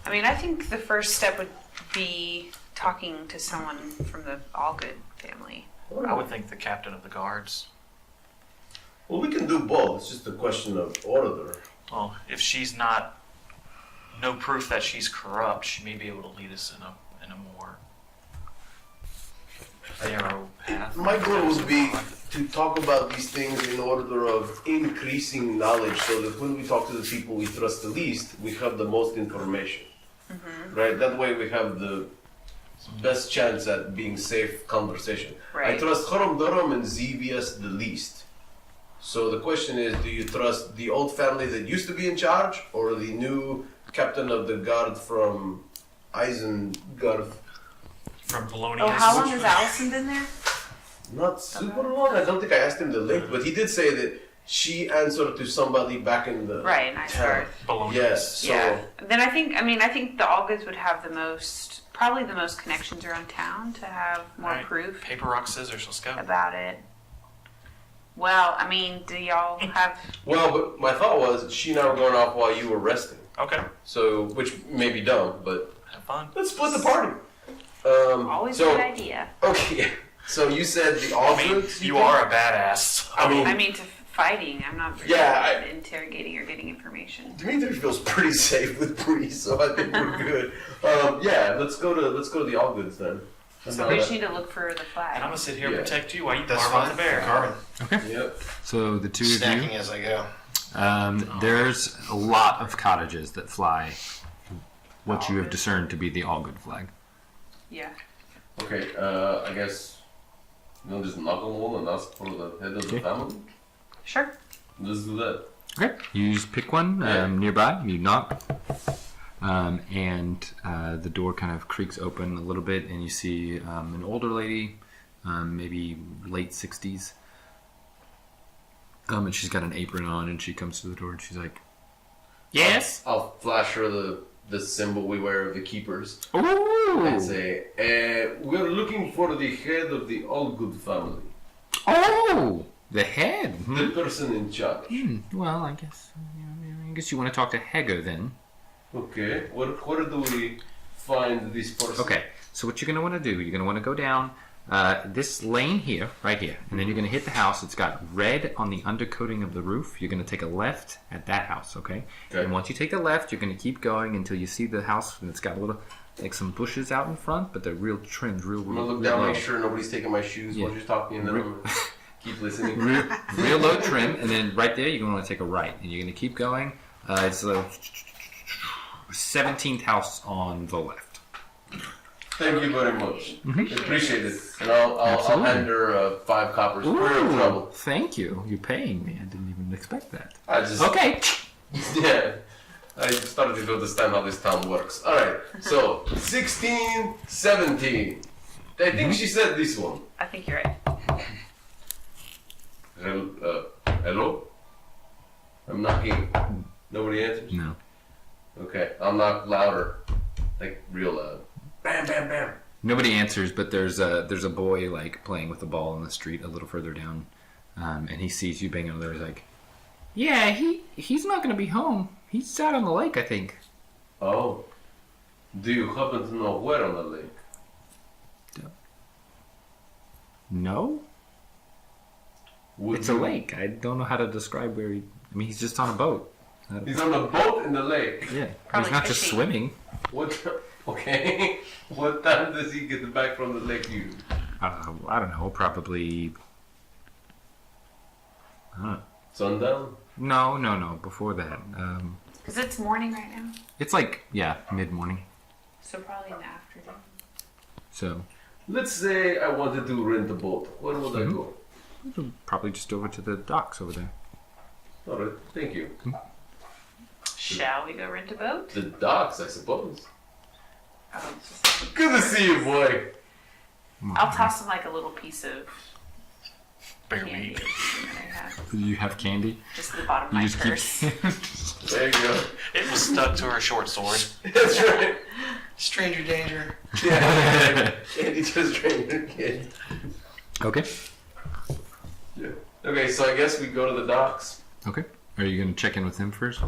Speaker 5: I mean, I think the first step would be talking to someone from the Allgood family.
Speaker 3: I would think the captain of the guards.
Speaker 6: Well, we can do both. It's just a question of order.
Speaker 3: Well, if she's not, no proof that she's corrupt, she may be able to lead us in a more narrow path.
Speaker 6: My goal would be to talk about these things in order of increasing knowledge so that when we talk to the people we trust the least, we have the most information. Right? That way we have the best chance at being safe conversation.
Speaker 5: Right.
Speaker 6: I trust Haram Daram and Zevius the least. So the question is, do you trust the old family that used to be in charge or the new captain of the guard from Isengard?
Speaker 3: From Polonius.
Speaker 5: Oh, how long has Allison been there?
Speaker 6: Not super long. I don't think I asked him the link, but he did say that she answered to somebody back in the
Speaker 5: Right, nice
Speaker 6: town.
Speaker 5: start.
Speaker 3: Polonius.
Speaker 6: Yes. So
Speaker 5: Yeah. Then I think the Allgoods would have probably the most connections around town to have more
Speaker 3: Right.
Speaker 5: proof
Speaker 3: Paper, rock, scissors, let's go.
Speaker 5: about it. Well, I mean, do y'all have?
Speaker 6: well, but my thought was she and I were going off while you were resting.
Speaker 3: Okay,
Speaker 6: So which may be dumb, but
Speaker 3: have fun.
Speaker 6: let's split the party.
Speaker 5: Always a
Speaker 6: so
Speaker 5: good idea.
Speaker 6: okay. So you said the
Speaker 3: I mean,
Speaker 6: Aldreds?
Speaker 3: you are a badass. So.
Speaker 6: I mean,
Speaker 5: To fighting. I'm not very
Speaker 6: Yeah,
Speaker 5: good at interrogating or getting information.
Speaker 6: Dimitri feels pretty safe with Bree, so I think we're good. Yeah, let's go to the Allgoods then.
Speaker 5: So we just need to look for the flag.
Speaker 3: And I'm gonna sit here and
Speaker 6: Yeah.
Speaker 3: protect you while you
Speaker 4: That's
Speaker 3: carve on
Speaker 4: fine.
Speaker 3: the bear.
Speaker 4: Carving.
Speaker 6: Yep.
Speaker 1: So the two of you.
Speaker 4: Snacking as I go.
Speaker 1: There's a lot of cottages that fly what you have discerned to be the Allgood flag.
Speaker 5: Yeah.
Speaker 6: Okay, I guess we'll just knock on the wall and ask for the head of the
Speaker 1: Okay.
Speaker 6: family.
Speaker 5: Sure.
Speaker 6: Let's do that.
Speaker 1: Okay. You just pick one
Speaker 6: Yeah.
Speaker 1: nearby. You knock, and the door kind of creaks open a little bit, and you see an older lady, maybe late 60s. And she's got an apron on, and she comes to the door, and she's like, "Yes."
Speaker 6: I'll flash her the symbol we wear of the keepers
Speaker 1: Oh.
Speaker 6: and say, we're looking for the head of the Allgood family.
Speaker 1: Oh, the head. Hmm.
Speaker 6: The person in charge.
Speaker 1: Well, I guess you want to talk to Hego then.
Speaker 6: Okay, where do we find this person?
Speaker 1: Okay, so what you're going to want to do, you're going to want to go down this lane here, right here, and then you're going to hit the house. It's got red on the undercoating of the roof. You're going to take a left at that house, okay?
Speaker 6: Okay.
Speaker 1: And once you take the left, you're going to keep going until you see the house, and it's got a little, like some bushes out in front, but they're real trimmed, real
Speaker 6: I'm gonna look
Speaker 1: real
Speaker 6: down,
Speaker 1: low.
Speaker 6: make sure nobody's taking my shoes while
Speaker 1: Yeah.
Speaker 6: you're talking, and then I'm gonna keep listening.
Speaker 1: Real low trim, and then right there, you're going to want to take a right, and you're going to keep going. It's the 17th house on the left.
Speaker 6: Thank you very much. Appreciate it. And I'll
Speaker 1: Absolutely.
Speaker 6: hand her 5 coppers. We're in trouble.
Speaker 1: Thank you. You're paying me. I didn't even expect that.
Speaker 6: I just
Speaker 1: Okay.
Speaker 6: yeah. I started to understand how this town works. Alright, so 16, 17. I think she said this one.
Speaker 5: I think you're right.
Speaker 6: Hello? I'm knocking. Nobody answers?
Speaker 1: No.
Speaker 6: Okay, I'll knock louder. Like real loud. Bam, bam, bam.
Speaker 1: Nobody answers, but there's a boy like playing with a ball in the street a little further down, and he sees you banging on the door. He's like, "Yeah, he's not gonna be home. He's out on the lake, I think."
Speaker 6: Oh. Do you happen to know where on the lake?
Speaker 1: No,
Speaker 6: Would
Speaker 1: it's a
Speaker 6: you-
Speaker 1: lake. I don't know how to describe where he. I mean, he's just on a boat.
Speaker 6: He's on a boat in the lake.
Speaker 1: Yeah,
Speaker 5: Probably
Speaker 1: he's not just
Speaker 5: fishing.
Speaker 1: swimming.
Speaker 6: What? Okay. What time does he get back from the lake? You?
Speaker 1: I don't know. Probably.
Speaker 6: Sundown?
Speaker 1: No. Before that,
Speaker 5: Because it's morning right now.
Speaker 1: it's like mid morning.
Speaker 5: So probably in the afternoon.
Speaker 1: So
Speaker 6: Let's say I wanted to rent a boat. Where would I go?
Speaker 1: probably just over to the docks over there.
Speaker 6: All right. Thank you.
Speaker 5: Shall we go rent a boat?
Speaker 6: The docks, I suppose.
Speaker 5: Oh, just-
Speaker 6: Good to see you, boy.
Speaker 5: I'll toss him like a little piece of
Speaker 3: Bear
Speaker 5: candy
Speaker 3: meat.
Speaker 5: or something that I have.
Speaker 1: You have candy.
Speaker 5: Just at the bottom of
Speaker 1: You
Speaker 5: my
Speaker 1: just
Speaker 5: purse.
Speaker 1: keep.
Speaker 6: There you go.
Speaker 3: It was stuck to her short sword.
Speaker 6: That's right.
Speaker 4: Stranger danger.
Speaker 6: Yeah. Candy to a stranger kid.
Speaker 1: Okay.
Speaker 6: Yeah. Okay, so I guess we go to the docks.
Speaker 1: Okay. Are you gonna check in with him first?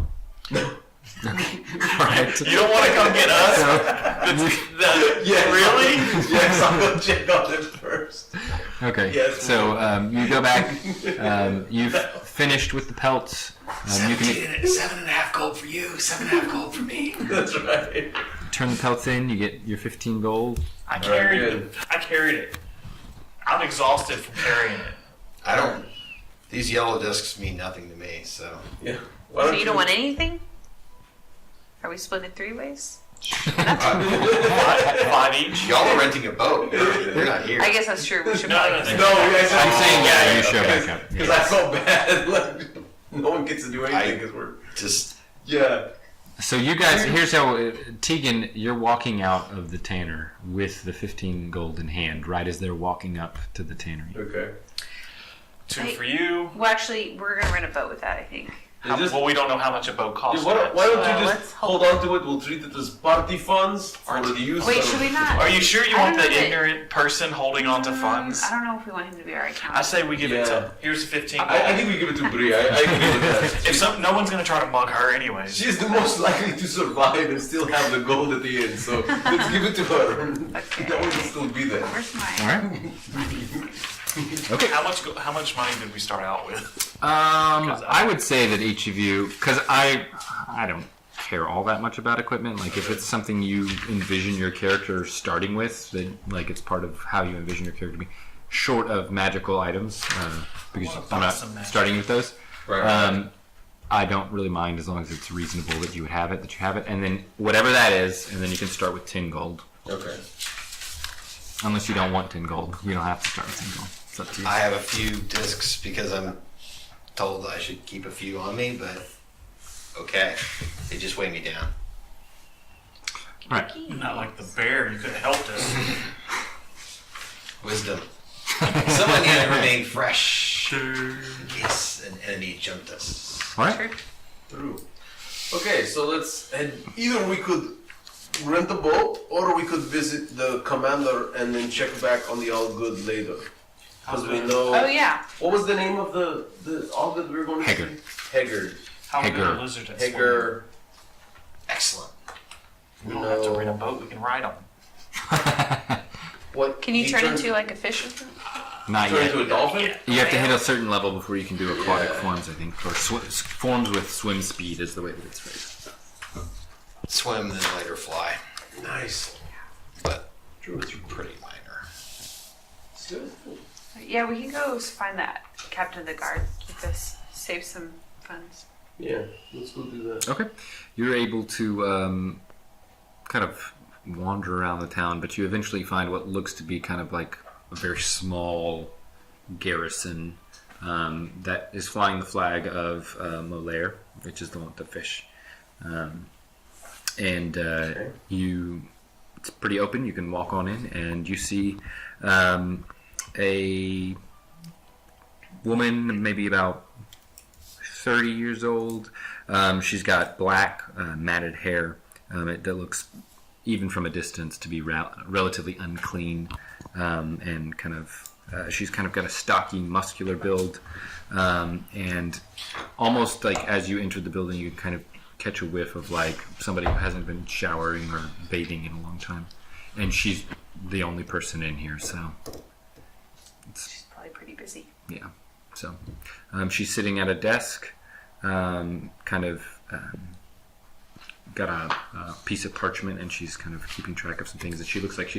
Speaker 1: Right.
Speaker 3: You don't want to come get us? Really?
Speaker 6: Yes, I'm gonna check on them first.
Speaker 1: Okay.
Speaker 6: Yes.
Speaker 1: So you go back. You've finished with the pelts. You can
Speaker 4: 7.5 gold for you, 7.5 gold for me.
Speaker 6: That's right.
Speaker 1: turn the pelts in. You get your 15 gold.
Speaker 3: I carried
Speaker 6: good.
Speaker 3: it. I carried it. I'm exhausted from carrying it.
Speaker 4: I don't. These yellow discs mean nothing to me, so.
Speaker 6: Yeah.
Speaker 5: So you don't want anything? Are we split it 3 ways?
Speaker 3: 5 each.
Speaker 4: Y'all are renting a boat. You're not here.
Speaker 5: I guess that's true. We should
Speaker 3: No,
Speaker 5: probably.
Speaker 3: no,
Speaker 6: No, you guys.
Speaker 1: I'm saying yeah. You show back up.
Speaker 6: Because I felt bad. Like, no one gets to do anything because we're.
Speaker 4: Just.
Speaker 6: Yeah.
Speaker 1: So you guys, here's how Tegan, you're walking out of the tanner with the 15 gold in hand, right as they're walking up to the tannery.
Speaker 6: Okay.
Speaker 3: 2 for you.
Speaker 5: Well, actually, we're gonna rent a boat with that. I think.
Speaker 3: Well, we don't know how much a boat costs.
Speaker 6: Why don't you
Speaker 5: Well,
Speaker 6: just
Speaker 5: let's
Speaker 6: hold on to it? We'll treat it as party funds for the use.
Speaker 5: Wait,
Speaker 6: of-
Speaker 5: should we not?
Speaker 3: Are you sure you
Speaker 5: I
Speaker 3: want
Speaker 5: don't
Speaker 3: the
Speaker 5: know that-
Speaker 3: ignorant person holding on to funds?
Speaker 5: I don't know if we want him to be our accountant.
Speaker 3: I say we give it
Speaker 6: Yeah.
Speaker 3: to. Here's 15 gold.
Speaker 6: I think we give it to Brie. I agree with that.
Speaker 3: If no one's gonna try to mug her anyways.
Speaker 6: She's the most likely to survive and still have the gold at the end. So let's give it to her.
Speaker 5: Okay.
Speaker 6: That one will still be there.
Speaker 5: Where's my
Speaker 1: All right.
Speaker 5: money?
Speaker 1: Okay.
Speaker 3: How much money did we start out with?
Speaker 1: I would say that each of you, because I don't care all that much about equipment. Like if it's something you envision your character starting with, then like it's part of how you envision your character to be. Short of magical items, because I'm not
Speaker 3: some magic.
Speaker 1: starting with those.
Speaker 6: Right.
Speaker 1: I don't really mind as long as it's reasonable that you would have it, and then whatever that is, and then you can start with 10 gold.
Speaker 6: Okay.
Speaker 1: Unless you don't want 10 gold, you don't have to start with 10 gold. It's up to you.
Speaker 4: I have a few discs because I'm told I should keep a few on me, but okay. They just weigh me down.
Speaker 1: Right.
Speaker 3: Not like the bear. You could have helped us.
Speaker 4: Wisdom. Someone need to remain fresh in case an enemy jumped us.
Speaker 1: All right.
Speaker 6: True. Okay, so let's. And either we could rent a boat, or we could visit the commander and then check back on the all good later. Because we know.
Speaker 5: Oh yeah.
Speaker 6: What was the name of the all good we were going to
Speaker 1: Haggard.
Speaker 6: see? Haggard.
Speaker 3: How good
Speaker 1: Hager.
Speaker 3: a lizard at swimming.
Speaker 6: Haggard.
Speaker 4: Excellent.
Speaker 3: We don't have to rent a boat. We can ride on.
Speaker 6: What?
Speaker 5: Can you
Speaker 6: he
Speaker 5: turn
Speaker 6: turned-
Speaker 5: into like a fish or something?
Speaker 1: Not
Speaker 6: Turn
Speaker 1: yet.
Speaker 6: into a dolphin?
Speaker 1: You have to hit a certain level before you can do aquatic
Speaker 6: Yeah.
Speaker 1: forms, I think. Or forms with swim speed is the way that it's phrased.
Speaker 4: Swim, then later fly.
Speaker 6: Nice.
Speaker 4: But it's pretty minor.
Speaker 6: Still.
Speaker 5: Yeah, we can go find that captain of the guard. Keep us save some funds.
Speaker 6: Yeah, let's go do that.
Speaker 1: Okay. You're able to kind of wander around the town, but you eventually find what looks to be kind of like a very small garrison that is flying the flag of Molaire, which is the fish. And it's pretty open. You can walk on in, and you see a woman, maybe about 30 years old. She's got black, matted hair that looks, even from a distance, to be relatively unclean, and kind of she's kind of got a stocky, muscular build, and almost like as you enter the building, you kind of catch a whiff of like somebody who hasn't been showering or bathing in a long time, and she's the only person in here, so
Speaker 5: She's probably pretty busy.
Speaker 1: yeah. So she's sitting at a desk, kind of got a piece of parchment, and she's kind of keeping track of some things. That she looks like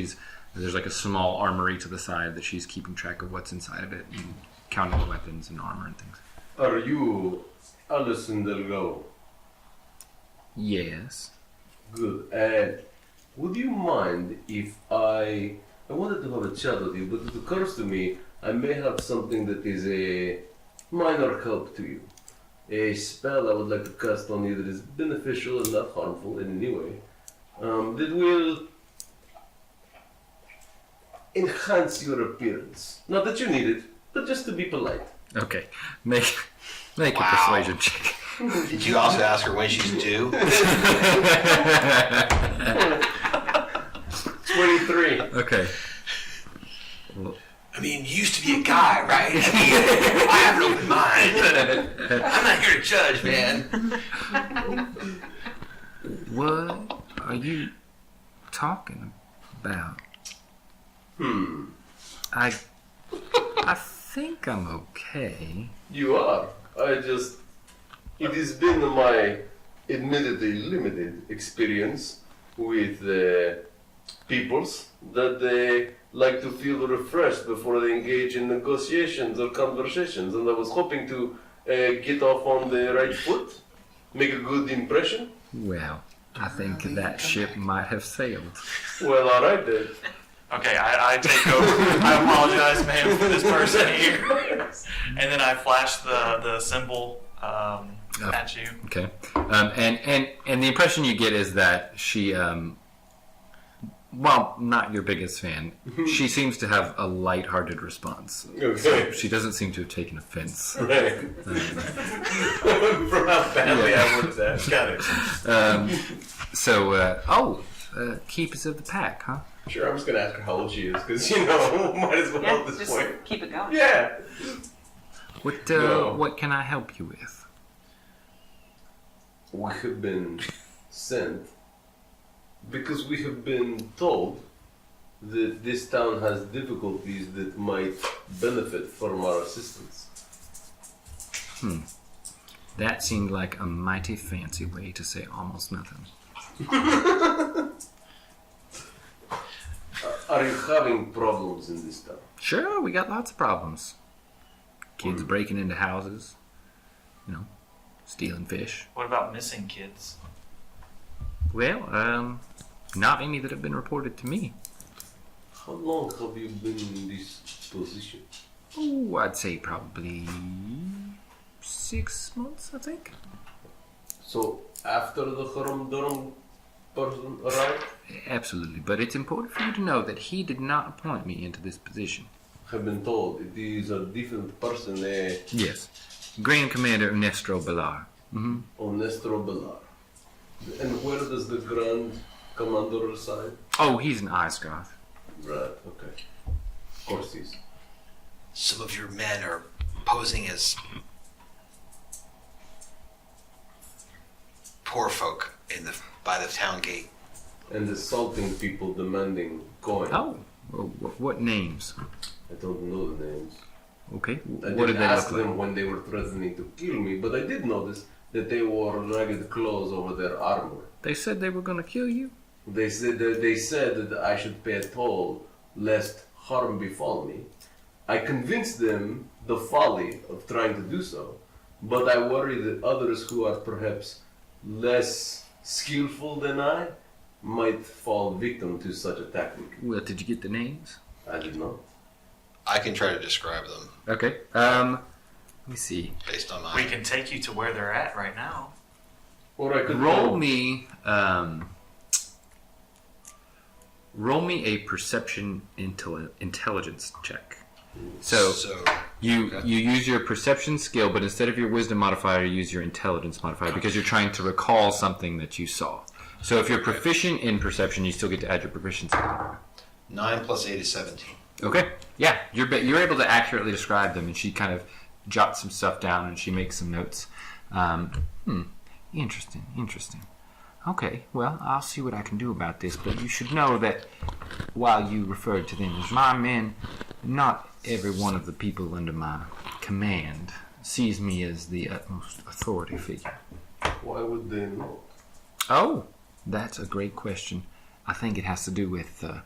Speaker 1: there's like a small armory to the side that she's keeping track of what's inside of it and counting the weapons and armor and things.
Speaker 6: Are you Alison Delgado?
Speaker 1: Yes.
Speaker 6: Good. And would you mind if I wanted to have a chat with you, but it occurs to me I may have something that is a minor help to you. A spell I would like to cast on you that is beneficial and not harmful in any way. That will enhance your appearance. Not that you need it, but just to be polite.
Speaker 1: Okay. Make a
Speaker 4: Wow.
Speaker 1: persuasion check.
Speaker 4: Did you also ask her when she's due?
Speaker 6: 23.
Speaker 1: Okay. Well,
Speaker 4: I mean, you used to be a guy, right? I mean, I have an open mind. I'm not here to judge, man.
Speaker 1: What are you talking about? I think I'm okay.
Speaker 6: You are. It has been my admittedly limited experience with peoples that they like to feel refreshed before they engage in negotiations or conversations. And I was hoping to get off on the right foot, make a good impression.
Speaker 1: Well, I think that ship might have sailed.
Speaker 6: Well, all right then.
Speaker 3: Okay, I take over. I apologize, ma'am, for this person here. And then I flash the symbol at you.
Speaker 1: Okay. And the impression you get is that she, while not your biggest fan, she seems to have a light-hearted response.
Speaker 6: Okay.
Speaker 1: She doesn't seem to have taken offense.
Speaker 6: Right. For how badly I worked that. Got it.
Speaker 1: Keepers of the Pact, huh?
Speaker 6: Sure, I'm just going to ask her how old she is, because, might as well
Speaker 5: Yeah,
Speaker 6: at this
Speaker 5: just
Speaker 6: point.
Speaker 5: keep it going.
Speaker 6: Yeah.
Speaker 1: What can I help you with?
Speaker 6: We have been sent because we have been told that this town has difficulties that might benefit from our assistance.
Speaker 1: That seemed like a mighty fancy way to say almost nothing.
Speaker 6: Are you having problems in this town?
Speaker 1: Sure, we got lots of problems. Kids breaking into houses, stealing fish.
Speaker 3: What about missing kids?
Speaker 1: Well, not any that have been reported to me.
Speaker 6: How long have you been in this position?
Speaker 1: Oh, I'd say probably 6 months, I think.
Speaker 6: So, after the Haram Duram person arrived?
Speaker 1: Absolutely, but it's important for you to know that he did not appoint me into this position.
Speaker 6: Have been told it is a different person,
Speaker 1: Yes. Grand Commander Ernesto Belar.
Speaker 6: Onestro Belar. And where does the Grand Commander reside?
Speaker 1: Oh, he's an Osgoth.
Speaker 6: Right, okay. Of course he's.
Speaker 4: Some of your men are posing as poor folk by the town gate.
Speaker 6: And assaulting people demanding coin.
Speaker 1: Oh, what names?
Speaker 6: I don't know the names.
Speaker 1: Okay,
Speaker 6: I
Speaker 1: what did
Speaker 6: didn't
Speaker 1: they
Speaker 6: ask
Speaker 1: look like?
Speaker 6: them when they were threatening to kill me, but I did notice that they wore ragged clothes over their armor.
Speaker 1: They said they were going to kill you?
Speaker 6: They said that I should pay a toll lest harm befall me. I convinced them the folly of trying to do so, but I worry that others who are perhaps less skillful than I might fall victim to such a tactic.
Speaker 1: Well, did you get the names?
Speaker 6: I did not.
Speaker 4: I can try to describe them
Speaker 1: Okay, let me see.
Speaker 4: based on
Speaker 3: We
Speaker 4: my.
Speaker 3: can take you to where they're at right now.
Speaker 6: Or I could
Speaker 1: Roll me a perception intelligence check. So you use your perception skill, but instead of your wisdom modifier, you use your intelligence modifier because you're trying to recall something that you saw. So if you're proficient in perception, you still get to add your proficiency modifier.
Speaker 4: 9 plus 8 is 17.
Speaker 1: Okay. Yeah, you're able to accurately describe them, and she kind of jots some stuff down and she makes some notes. Interesting. Okay, well, I'll see what I can do about this, but you should know that while you referred to them as my men, not every one of the people under my command sees me as the utmost authority figure.
Speaker 6: Why would they not?
Speaker 1: Oh, that's a great question. I think it has to do with the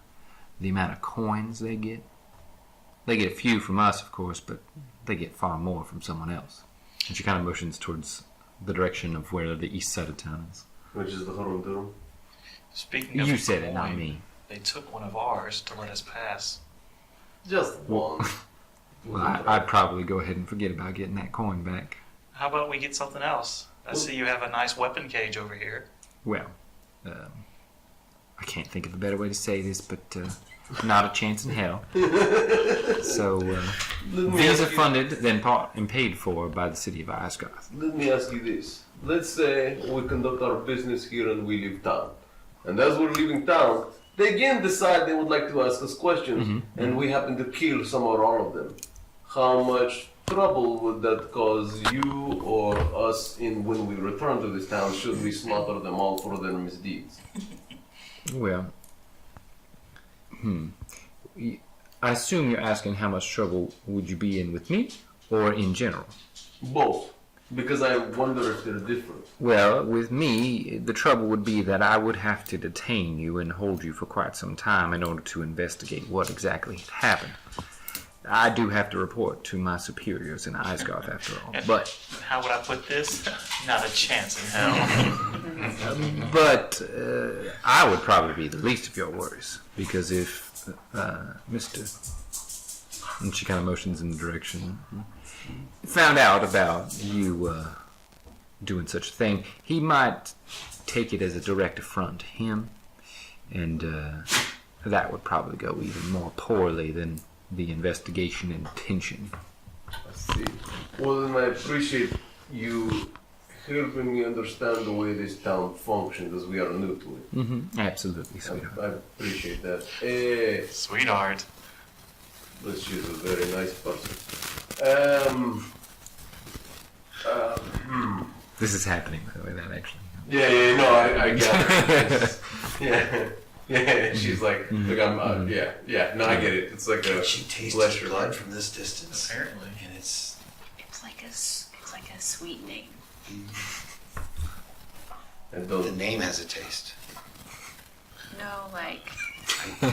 Speaker 1: amount of coins they get. They get a few from us, of course, but they get far more from someone else. And she kind of motions towards the direction of where the east side of town is.
Speaker 6: Which is the Haram Duram?
Speaker 3: Speaking of
Speaker 1: You said it,
Speaker 3: coin,
Speaker 1: not me.
Speaker 3: They took one of ours to let us pass.
Speaker 6: Just one.
Speaker 1: Well, I'd probably go ahead and forget about getting that coin back.
Speaker 3: How about we get something else? I see you have a nice weapon cage over here.
Speaker 1: Well, I can't think of a better way to say this, but not a chance in hell. So, visa funded, then bought and paid for by the city of Asgoth.
Speaker 6: Let me ask you this. Let's say we conduct our business here and we leave town. And as we're leaving town, they again decide they would like to ask us questions, and we happen to kill some or all of them. How much trouble would that cause you or us in when we return to this town should we slaughter them all for their misdeeds?
Speaker 1: Well, I assume you're asking how much trouble would you be in with me, or in general?
Speaker 6: Both. Because I wonder if they're different.
Speaker 1: Well, with me, the trouble would be that I would have to detain you and hold you for quite some time in order to investigate what exactly had happened. I do have to report to my superiors in Isgarth, after all. But
Speaker 3: How would I put this? Not a chance in hell.
Speaker 1: I would probably be the least of your worries, because if Mr. and she kind of motions in the direction, found out about you doing such a thing, he might take it as a direct affront to him, and that would probably go even more poorly than the investigation intention.
Speaker 6: I see. Well, then I appreciate you helping me understand the way this town functions as we are new to it.
Speaker 1: Mm-hmm. Absolutely, sweetheart.
Speaker 6: I appreciate that.
Speaker 3: Sweetheart.
Speaker 6: But she's a very nice person.
Speaker 1: This is happening, by the way, that actually.
Speaker 6: Yeah, no, I get it. Yeah, she's like, look, I'm, no, I get it. It's like a
Speaker 4: She tastes
Speaker 6: pleasure.
Speaker 4: blood from this distance.
Speaker 3: Apparently.
Speaker 4: And it's
Speaker 5: It's like a sweetening.
Speaker 6: And
Speaker 4: the
Speaker 6: don't,
Speaker 4: name has a taste.
Speaker 5: No, like,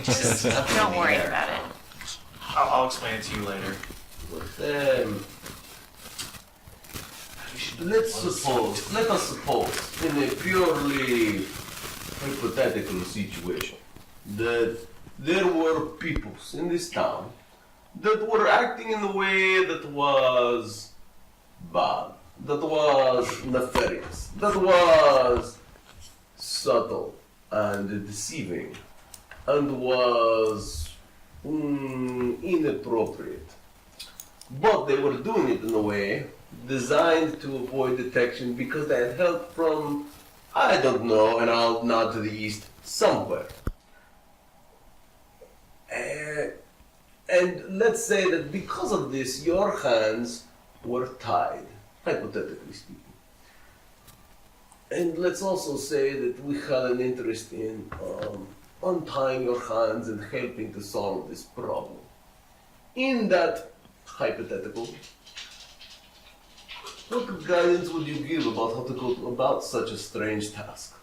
Speaker 4: Just nothing
Speaker 5: don't
Speaker 4: in
Speaker 5: worry
Speaker 4: there.
Speaker 5: about it.
Speaker 3: I'll explain it to you later.
Speaker 6: let us suppose, in a purely hypothetical situation, that there were peoples in this town that were acting in a way that was bad, that was nefarious, that was subtle and deceiving, and was inappropriate. But they were doing it in a way designed to avoid detection because they had help from, I don't know, and I'll nod to the east, somewhere. And let's say that because of this, your hands were tied, hypothetically speaking. And let's also say that we had an interest in untying your hands and helping to solve this problem. In that hypothetical, what guidance would you give about how to go about such a strange task?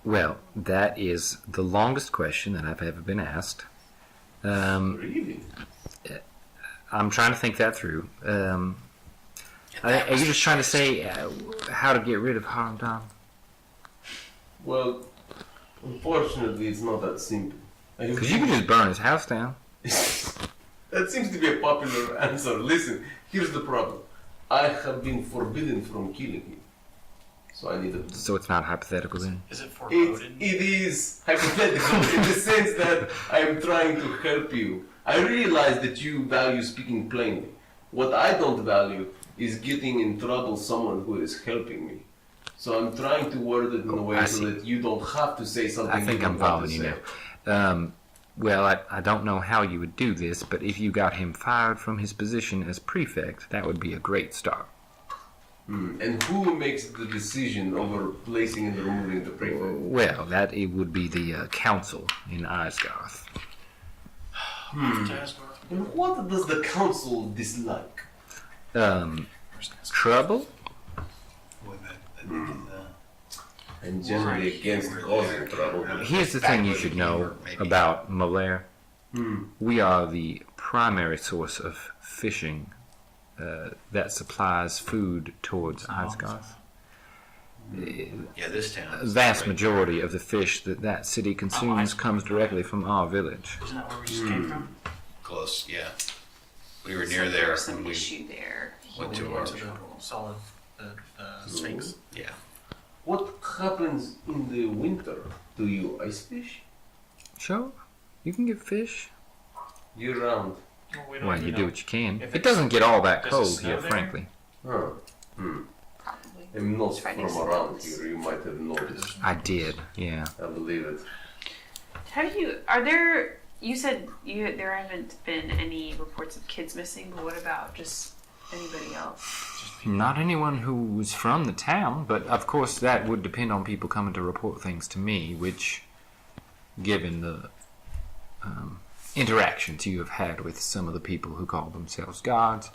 Speaker 1: Well, that is the longest question that I've ever been asked.
Speaker 6: Really?
Speaker 1: I'm trying to think that through. Are you just trying to say how to get rid of Harmdam?
Speaker 6: Well, unfortunately, it's not that simple.
Speaker 1: Because you could just burn his house down.
Speaker 6: That seems to be a popular answer. Listen, here's the problem. I have been forbidden from killing him. So I need a...
Speaker 1: So it's not hypothetical then?
Speaker 3: Is it foreboding?
Speaker 6: It is hypothetical in the sense that I am trying to help you. I realize that you value speaking plainly. What I don't value is getting in trouble someone who is helping me. So I'm trying to word it in a way so that you don't have to say something.
Speaker 1: I think
Speaker 6: you
Speaker 1: I'm
Speaker 6: don't want
Speaker 1: following
Speaker 6: to
Speaker 1: you
Speaker 6: say.
Speaker 1: now. Well, I don't know how you would do this, but if you got him fired from his position as prefect, that would be a great start.
Speaker 6: And who makes the decision over placing and removing the prefect?
Speaker 1: Well, that it would be the council in Isgarth.
Speaker 6: And what does the council dislike?
Speaker 1: Trouble?
Speaker 6: I'm generally against causing trouble.
Speaker 1: Here's the thing you should know about Malair. We are the primary source of fishing that supplies food towards Isgarth.
Speaker 4: Yeah, this town.
Speaker 1: A vast majority of the fish that city consumes comes directly from our village.
Speaker 3: Isn't that where we just came from?
Speaker 4: Close, yeah. We were
Speaker 5: So
Speaker 4: near there
Speaker 5: there's
Speaker 4: when
Speaker 5: some
Speaker 4: we
Speaker 5: issue there.
Speaker 4: went
Speaker 3: We
Speaker 4: to our.
Speaker 3: went to the solid the Sphinx.
Speaker 4: Yeah.
Speaker 6: What happens in the winter? Do you ice fish?
Speaker 1: Sure, you can get fish.
Speaker 6: Year round.
Speaker 3: Well, we don't
Speaker 1: Well,
Speaker 3: even
Speaker 1: you
Speaker 3: know.
Speaker 1: do what you can.
Speaker 3: If
Speaker 1: It doesn't get all that
Speaker 3: does it
Speaker 1: cold
Speaker 3: snow
Speaker 1: here,
Speaker 3: there?
Speaker 1: frankly.
Speaker 6: Huh.
Speaker 5: Probably.
Speaker 6: I'm not
Speaker 5: Finding
Speaker 6: from
Speaker 5: some
Speaker 6: around
Speaker 5: bones.
Speaker 6: here. You might have noticed.
Speaker 1: I did, yeah.
Speaker 6: I believe it.
Speaker 5: Are there You said there haven't been any reports of kids missing, but what about just anybody else?
Speaker 1: Not anyone who was from the town, but of course that would depend on people coming to report things to me, which, given the interactions you have had with some of the people who call themselves gods,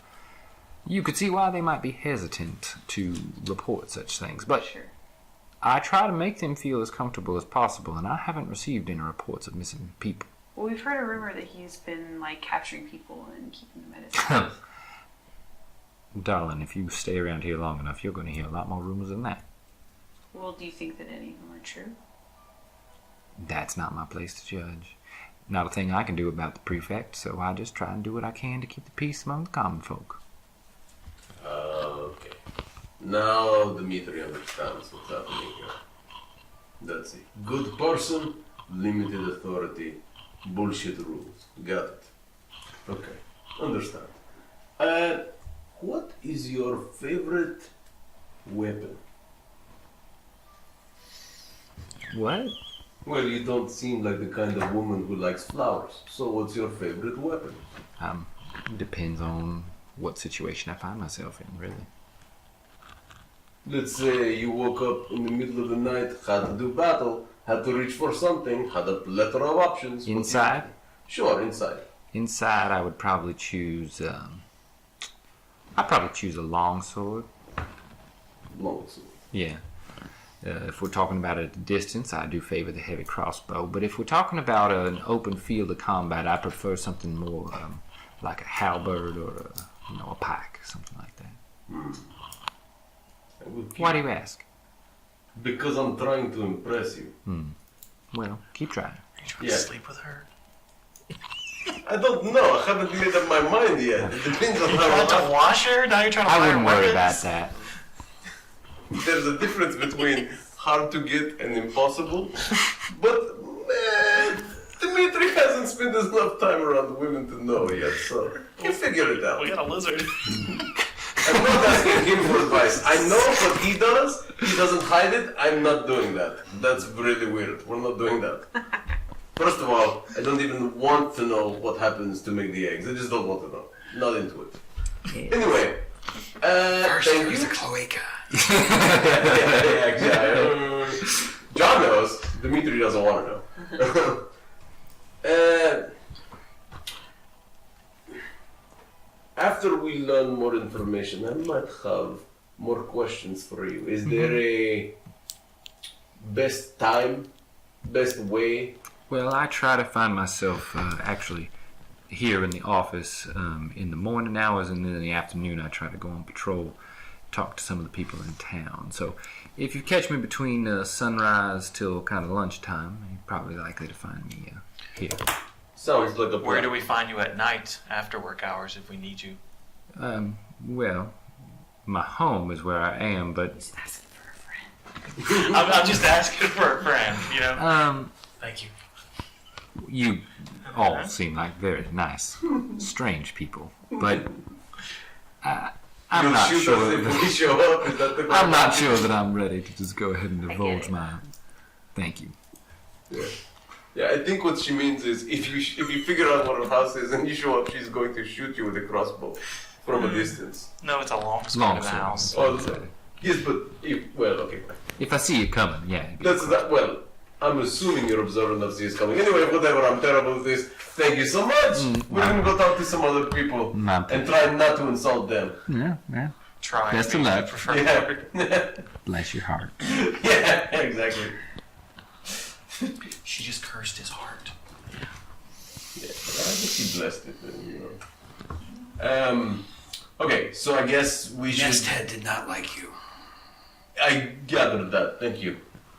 Speaker 1: you could see why they might be hesitant to report such things. But
Speaker 5: Sure.
Speaker 1: I try to make them feel as comfortable as possible, and I haven't received any reports of missing people.
Speaker 5: Well, we've heard a rumor that he's been like capturing people and keeping them at his house.
Speaker 1: Darling, if you stay around here long enough, you're going to hear a lot more rumors than that.
Speaker 5: Well, do you think that any of them are true?
Speaker 1: That's not my place to judge. Not a thing I can do about the prefect, so I just try and do what I can to keep the peace among the common folk.
Speaker 6: Okay. Now Dimitri understands what's happening here. That's it. Good person, limited authority, bullshit rules. Got it. Okay. Understand. What is your favorite weapon?
Speaker 1: What?
Speaker 6: Well, you don't seem like the kind of woman who likes flowers. So what's your favorite weapon?
Speaker 1: Depends on what situation I find myself in, really.
Speaker 6: Let's say you woke up in the middle of the night, had to do battle, had to reach for something, had a plethora of options.
Speaker 1: Inside?
Speaker 6: Sure, inside.
Speaker 1: Inside, I would probably choose, I'd probably choose a long sword.
Speaker 6: Long sword.
Speaker 1: Yeah. If we're talking about it at a distance, I do favor the heavy crossbow. But if we're talking about an open field of combat, I prefer something more like a halberd or a pike, something like that. Why do you ask?
Speaker 6: Because I'm trying to impress you.
Speaker 1: Well, keep trying.
Speaker 3: Are you trying
Speaker 6: Yeah.
Speaker 3: to sleep with her?
Speaker 6: I don't know. I haven't made up my mind yet. It depends on
Speaker 3: You tried to
Speaker 6: how.
Speaker 3: wash her? Now you're trying to
Speaker 1: I
Speaker 3: buy her
Speaker 1: wouldn't worry
Speaker 3: weapons?
Speaker 1: about that.
Speaker 6: There's a difference between hard to get and impossible. But Dimitri hasn't spent enough time around women to know yet, so he'll figure it out.
Speaker 3: We got a lizard.
Speaker 6: I'm not asking him for advice. I know what he does. He doesn't hide it. I'm not doing that. That's really weird. We're not doing that. First of all, I don't even want to know what happens to make the eggs. I just don't want to know. Not into it. Anyway, thank you.
Speaker 4: cloaca.
Speaker 6: yeah, exactly. John knows. Dimitri doesn't want to know. After we learn more information, I might have more questions for you. Is there a best time, best way?
Speaker 1: Well, I try to find myself actually here in the office in the morning hours, and then in the afternoon I try to go on patrol, talk to some of the people in town. So if you catch me between sunrise till kind of lunchtime, you're probably likely to find me here.
Speaker 6: Sounds like a plan.
Speaker 3: Where do we find you at night after work hours if we need you?
Speaker 1: Well, my home is where I am, but
Speaker 5: He's asking for a friend.
Speaker 3: I'm just asking for a friend, you know? Thank you.
Speaker 1: you all seem like very nice, strange people. But I'm
Speaker 6: You'll
Speaker 1: not
Speaker 6: shoot
Speaker 1: sure.
Speaker 6: us if
Speaker 1: That,
Speaker 6: we show up. Is that the
Speaker 1: I'm not sure that I'm ready to just go ahead and
Speaker 5: I get
Speaker 1: divulge
Speaker 5: it.
Speaker 1: my. Thank you.
Speaker 6: Yeah, I think what she means is if you figure out what her house is and you show up, she's going to shoot you with a crossbow from a distance.
Speaker 3: No, it's a long sword
Speaker 1: Long
Speaker 3: in the
Speaker 1: sword.
Speaker 3: house.
Speaker 6: Oh, yes, but okay.
Speaker 1: If I see you coming, yeah. it'd be
Speaker 6: That's that. Well, I'm assuming you're observant of this coming. Anyway, whatever. I'm terrible at this. Thank you so much. We're gonna go talk to some other people
Speaker 1: My
Speaker 6: and try not to insult them.
Speaker 1: Yeah.
Speaker 3: Try.
Speaker 1: Best of
Speaker 3: maybe
Speaker 1: luck.
Speaker 3: the preferred
Speaker 6: Yeah,
Speaker 3: word.
Speaker 1: Bless your heart.
Speaker 6: yeah, exactly.
Speaker 3: She just cursed his heart.
Speaker 6: Yeah, I think she blessed it. You know. Okay, so I guess we should.
Speaker 4: Nesthead did not like you.
Speaker 6: I gathered that. Thank you.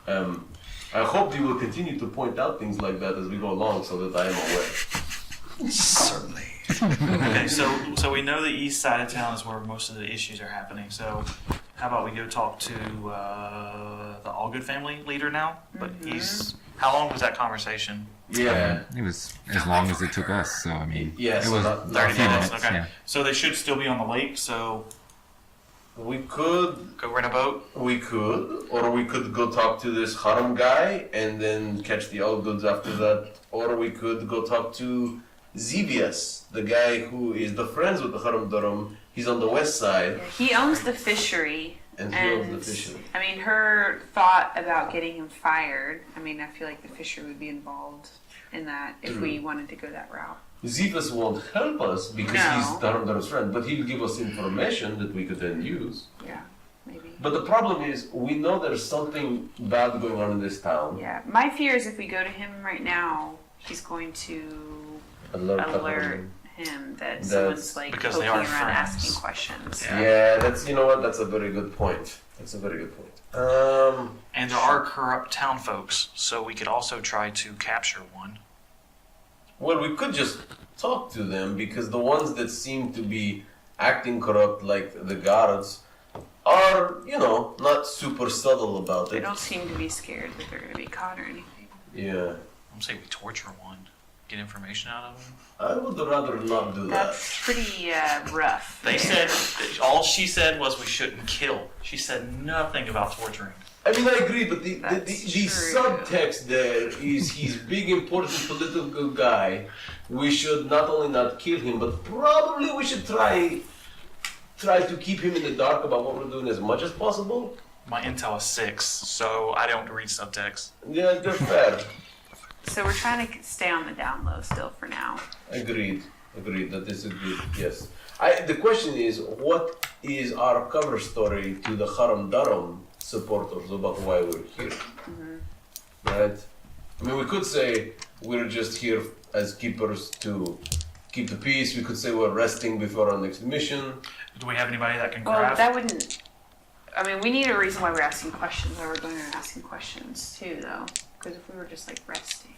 Speaker 6: I hope you will continue to point out things like that as we go along, so that I am aware.
Speaker 4: Certainly.
Speaker 3: Okay, so we know the east side of town is where most of the issues are happening. So how about we go talk to the Allgood family leader now? But how long was that conversation?
Speaker 6: Yeah.
Speaker 1: It was as long as it took us, so I mean,
Speaker 6: Yes,
Speaker 1: it was
Speaker 6: not-
Speaker 1: a
Speaker 3: 30
Speaker 1: few
Speaker 3: minutes.
Speaker 1: minutes.
Speaker 3: Okay.
Speaker 1: Yeah.
Speaker 3: So they should still be on the lake. So
Speaker 6: We could,
Speaker 3: Go rent a boat.
Speaker 6: or we could go talk to this Haram guy and then catch the all goods after that, or we could go talk to Zebius, the guy who is the friends with the Haram Daram. He's on the west side,
Speaker 5: He owns the fishery.
Speaker 6: and he owns the fishery.
Speaker 5: I mean, her thought about getting him fired, I mean, I feel like the fishery would be involved in that if we wanted to go that route.
Speaker 6: Zebius won't help us because
Speaker 5: No.
Speaker 6: he's the Haram Daram's friend, but he'll give us information that we could then use.
Speaker 5: Yeah, maybe.
Speaker 6: But the problem is, we know there's something bad going on in this town.
Speaker 5: Yeah, my fear is if we go to him right now, he's going to alert him that someone's like
Speaker 3: Because
Speaker 5: poking
Speaker 3: they are
Speaker 5: around
Speaker 3: friends.
Speaker 5: asking questions.
Speaker 6: Yeah, that's, you know what, that's a very good point. That's a very good point.
Speaker 3: And there are corrupt town folks, so we could also try to capture one.
Speaker 6: Well, we could just talk to them because the ones that seem to be acting corrupt, like the guards, are, you know, not super subtle about
Speaker 5: They
Speaker 6: it.
Speaker 5: don't seem to be scared that they're going to be caught or anything.
Speaker 6: Yeah.
Speaker 3: I'm saying we torture one, get information out of them.
Speaker 6: I would rather not do that.
Speaker 5: That's pretty rough.
Speaker 3: They said, all she said was we shouldn't kill. She said nothing about torturing.
Speaker 6: I mean, I agree, but the
Speaker 5: That's true.
Speaker 6: subtext there is he's big, important political guy. We should not only not kill him, but probably we should try to keep him in the dark about what we're doing as much as possible.
Speaker 3: My intel is 6, so I don't read subtext.
Speaker 6: Yeah, they're fair.
Speaker 5: So we're trying to stay on the down low still for now.
Speaker 6: Agreed. That is a good, yes. The question is, what is our cover story to the Haram Daram supporters about why we're here? Right? I mean, we could say we're just here as keepers to keep the peace. We could say we're resting before our next mission.
Speaker 3: Do we have anybody that can
Speaker 5: Well,
Speaker 3: craft?
Speaker 5: that wouldn't. I mean, we need a reason why we're asking questions. Why we're going around asking questions too, though. Because if we were just like resting.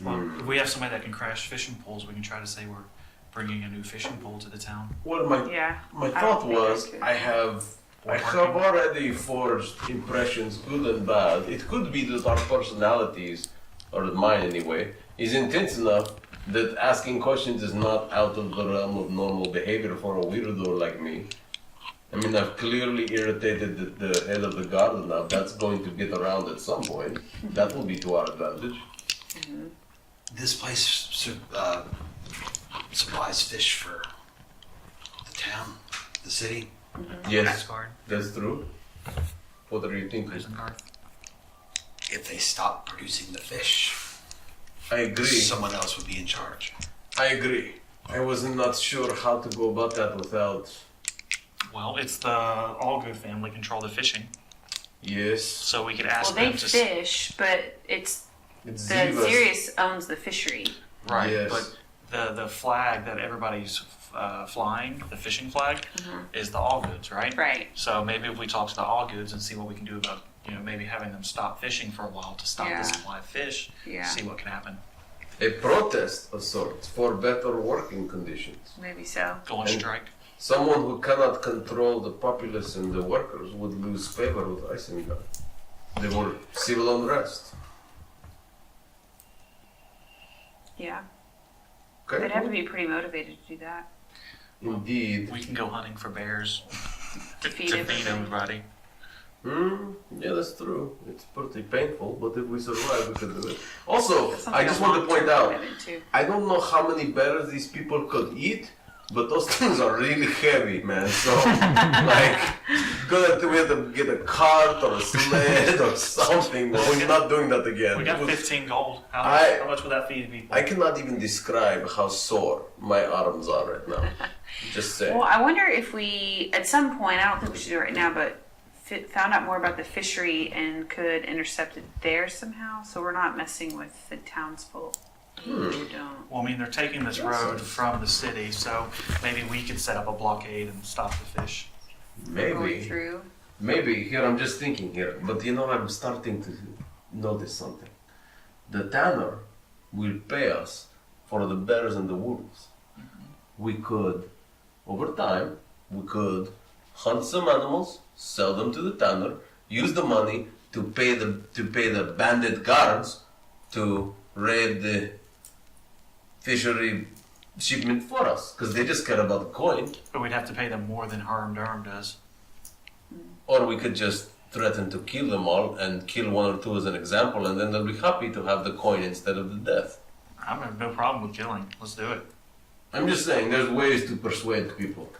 Speaker 3: Well, if we have somebody that can crash fishing poles, we can try to say we're bringing a new fishing pole to the town.
Speaker 6: Well,
Speaker 5: Yeah.
Speaker 6: my
Speaker 5: I
Speaker 6: thought
Speaker 5: don't think I
Speaker 6: was,
Speaker 5: could.
Speaker 6: I have already forged impressions, good and bad. It could be that our personalities, or mine anyway, is intense enough that asking questions is not out of the realm of normal behavior for a weirdo like me. I mean, I've clearly irritated the head of the guard enough. That's going to get around at some point. That will be to our advantage.
Speaker 4: This place supplies fish for the town, the city.
Speaker 6: Yes,
Speaker 3: Asgard,
Speaker 6: that's true. What are you thinking?
Speaker 3: Isengard.
Speaker 4: If they stop producing the fish,
Speaker 6: I agree.
Speaker 4: someone else would be in charge.
Speaker 6: I agree. I was not sure how to go about that without.
Speaker 3: Well, it's the Allgood family control the fishing,
Speaker 6: Yes.
Speaker 3: so we could ask
Speaker 5: Well, they
Speaker 3: them to.
Speaker 5: fish, but it's
Speaker 6: It's
Speaker 5: the
Speaker 6: Zivas.
Speaker 5: Sirius owns the fishery.
Speaker 3: Right,
Speaker 6: Yes.
Speaker 3: but the flag that everybody's flying, the fishing flag, is the Allgoods, right?
Speaker 5: Right.
Speaker 3: So maybe if we talk to the Allgoods and see what we can do about, maybe having them stop fishing for a while to stop
Speaker 5: Yeah.
Speaker 3: the supply of fish,
Speaker 5: Yeah.
Speaker 3: see what can happen.
Speaker 6: A protest of sorts for better working conditions.
Speaker 5: Maybe so.
Speaker 3: Go on
Speaker 6: And-
Speaker 3: strike.
Speaker 6: Someone who cannot control the populace and the workers would lose favor with Isengard. They were civil unrest.
Speaker 5: Yeah.
Speaker 6: Okay.
Speaker 5: They'd have to be pretty motivated to do that.
Speaker 6: Indeed.
Speaker 3: We can go hunting for bears
Speaker 5: To feed
Speaker 3: to
Speaker 5: everybody.
Speaker 3: feed everybody.
Speaker 6: Yeah, that's true. It's pretty painful, but if we survive, we can do it. Also,
Speaker 5: That's
Speaker 6: I
Speaker 5: something
Speaker 6: just
Speaker 5: a
Speaker 6: want to
Speaker 5: long-term
Speaker 6: point out,
Speaker 5: commitment to.
Speaker 6: I don't know how many bears these people could eat, but those things are really heavy, man. So, like, we have to get a cart or a sled or something. But we're not doing that again.
Speaker 3: We got
Speaker 6: It was-
Speaker 3: 15 gold.
Speaker 6: I-
Speaker 3: How much would that feed people?
Speaker 6: I cannot even describe how sore my arms are right now. Just saying.
Speaker 5: Well, I wonder if we, at some point, I don't think we should do it right now, but found out more about the fishery and could intercept it there somehow, so we're not messing with the townsfolk who don't.
Speaker 3: Well, I mean, they're taking this road from the city, so maybe we could set up a blockade and stop the fish.
Speaker 5: Going
Speaker 6: Maybe.
Speaker 5: through.
Speaker 6: Maybe. Here, I'm just thinking here. But I'm starting to notice something. The tanner will pay us for the bears and the wolves. We could, over time, hunt some animals, sell them to the tanner, use the money to pay the bandit guards to raid the fishery shipment for us, because they just care about the coin.
Speaker 3: But we'd have to pay them more than Harm Durham does.
Speaker 6: Or we could just threaten to kill them all and kill one or two as an example, and then they'll be happy to have the coin instead of the death.
Speaker 3: I have no problem with killing. Let's do it.
Speaker 6: I'm just saying, there's ways to persuade people.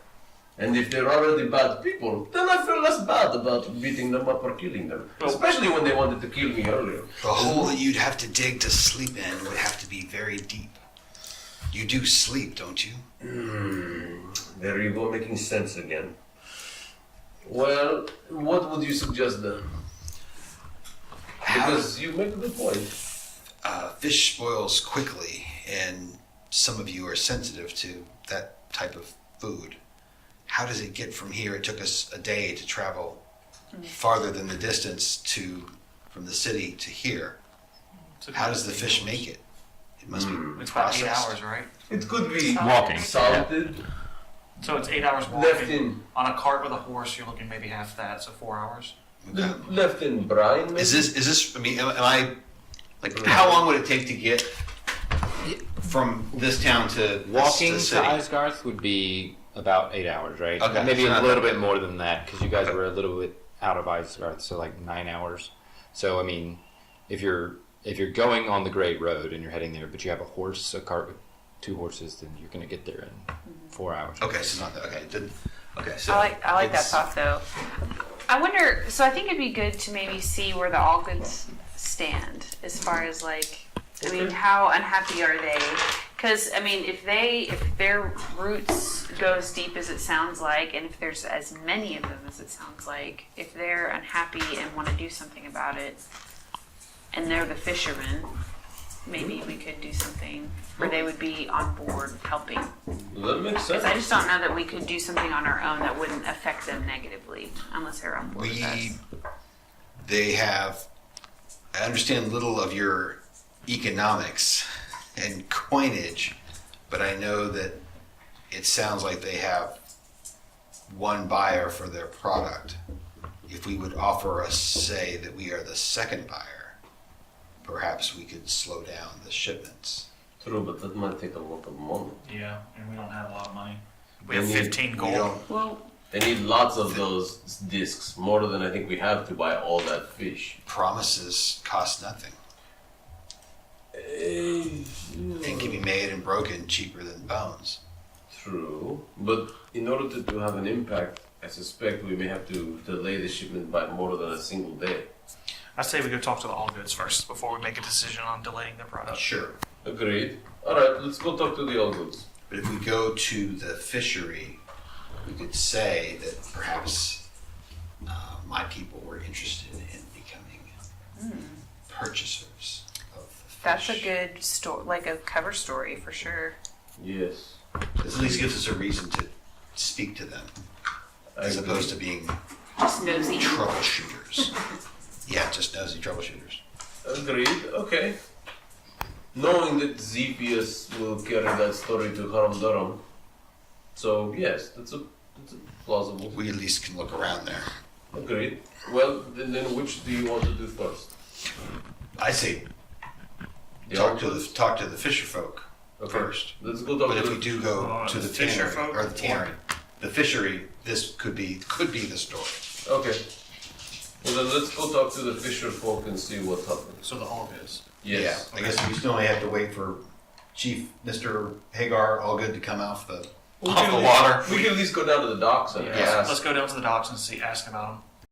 Speaker 6: And if they're already bad people, then I feel less bad about beating them up or killing them. Especially when they wanted to kill me earlier.
Speaker 4: The hole that you'd have to dig to sleep in would have to be very deep. You do sleep, don't you?
Speaker 6: There you go, making sense again. Well, what would you suggest then? Because you make a good point.
Speaker 4: Fish spoils quickly, and some of you are sensitive to that type of food. How does it get from here? It took us a day to travel farther than the distance from the city to here. How does the fish make it? It must be
Speaker 3: It's about 8
Speaker 4: processed.
Speaker 3: hours, right?
Speaker 6: It could be
Speaker 1: Walking.
Speaker 6: salted,
Speaker 3: So it's 8 hours
Speaker 6: left
Speaker 3: walking.
Speaker 6: in
Speaker 3: On a cart with a horse, you're looking maybe half that, so 4 hours.
Speaker 4: Okay.
Speaker 6: left in brine. Maybe?
Speaker 4: Is this? I mean, am I like? How long would it take to get from this town to
Speaker 1: Walking
Speaker 4: the
Speaker 1: to
Speaker 4: city?
Speaker 1: Isgarth would be about 8 hours, right?
Speaker 4: Okay.
Speaker 1: Maybe
Speaker 4: So
Speaker 1: a
Speaker 4: not
Speaker 1: little
Speaker 4: that
Speaker 1: bit
Speaker 4: bad.
Speaker 1: more than that because you guys were a little bit out of Isgarth, so like 9 hours. So I mean, if you're going on the Great Road and you're heading there, but you have a cart with 2 horses, then you're gonna get there in 4 hours.
Speaker 4: Okay, so not that. Okay, okay. So
Speaker 5: I like that
Speaker 4: it's-
Speaker 5: thought though. I wonder. So I think it'd be good to maybe see where the all goods stand as far as like. I mean, how unhappy are they? Because I mean, if their roots go as deep as it sounds like, and if there's as many of them as it sounds like, if they're unhappy and want to do something about it, and they're the fishermen, maybe we could do something where they would be on board helping.
Speaker 6: That makes sense.
Speaker 5: Because I just don't know that we could do something on our own that wouldn't affect them negatively unless they're on board with us.
Speaker 4: They have. I understand little of your economics and coinage, but I know that it sounds like they have one buyer for their product. If we would offer us, say, that we are the second buyer, perhaps we could slow down the shipments.
Speaker 6: True, but that might take a lot of money.
Speaker 3: Yeah, and we don't have a lot of money. We
Speaker 6: We
Speaker 3: have
Speaker 6: need-
Speaker 3: 15
Speaker 4: We
Speaker 3: gold.
Speaker 4: don't.
Speaker 5: Well,
Speaker 6: They need lots of those discs, more than I think we have to buy all that fish.
Speaker 4: Promises cost nothing and can be made and broken cheaper than bones.
Speaker 6: True, but in order to have an impact, I suspect we may have to delay the shipment by more than a single day.
Speaker 3: I say we go talk to the all goods first before we make a decision on delaying the product.
Speaker 4: Sure.
Speaker 6: Agreed. All right, let's go talk to the all goods.
Speaker 4: But if we go to the fishery, we could say that perhaps my people were interested in becoming purchasers of the fish.
Speaker 5: that's a good story, like a cover story for sure.
Speaker 6: Yes.
Speaker 4: This at least gives us a reason to speak to them, as opposed to being
Speaker 5: Just nosy.
Speaker 4: troubleshooters. Yeah, just nosy troubleshooters.
Speaker 6: Agreed. Okay. Knowing that Zepius will carry that story to Haram Durham, so yes, that's a plausible.
Speaker 4: We at least can look around there.
Speaker 6: Agreed. Well, then which do you want to do first?
Speaker 4: I say
Speaker 6: The
Speaker 4: talk to
Speaker 6: All-Goods?
Speaker 4: the fisher folk
Speaker 6: Okay.
Speaker 4: first.
Speaker 6: Let's go talk
Speaker 4: But
Speaker 6: to
Speaker 4: if
Speaker 6: the
Speaker 4: we do go to the
Speaker 3: fisher
Speaker 4: tannery
Speaker 3: folk
Speaker 4: or the tannery, the fishery, this could be the story.
Speaker 6: Okay. Well then let's go talk to the fisher folk and see what happens.
Speaker 3: So the all goods.
Speaker 6: Yes.
Speaker 4: Yeah, I guess we still only have to wait for Chief Mr. Hagar Allgood to come off the
Speaker 6: We
Speaker 4: off
Speaker 6: can
Speaker 4: the
Speaker 6: at
Speaker 4: water.
Speaker 6: least- We can at least go down to the docks and
Speaker 3: Yeah.
Speaker 6: ask.
Speaker 3: Let's go down to the docks and ask about them.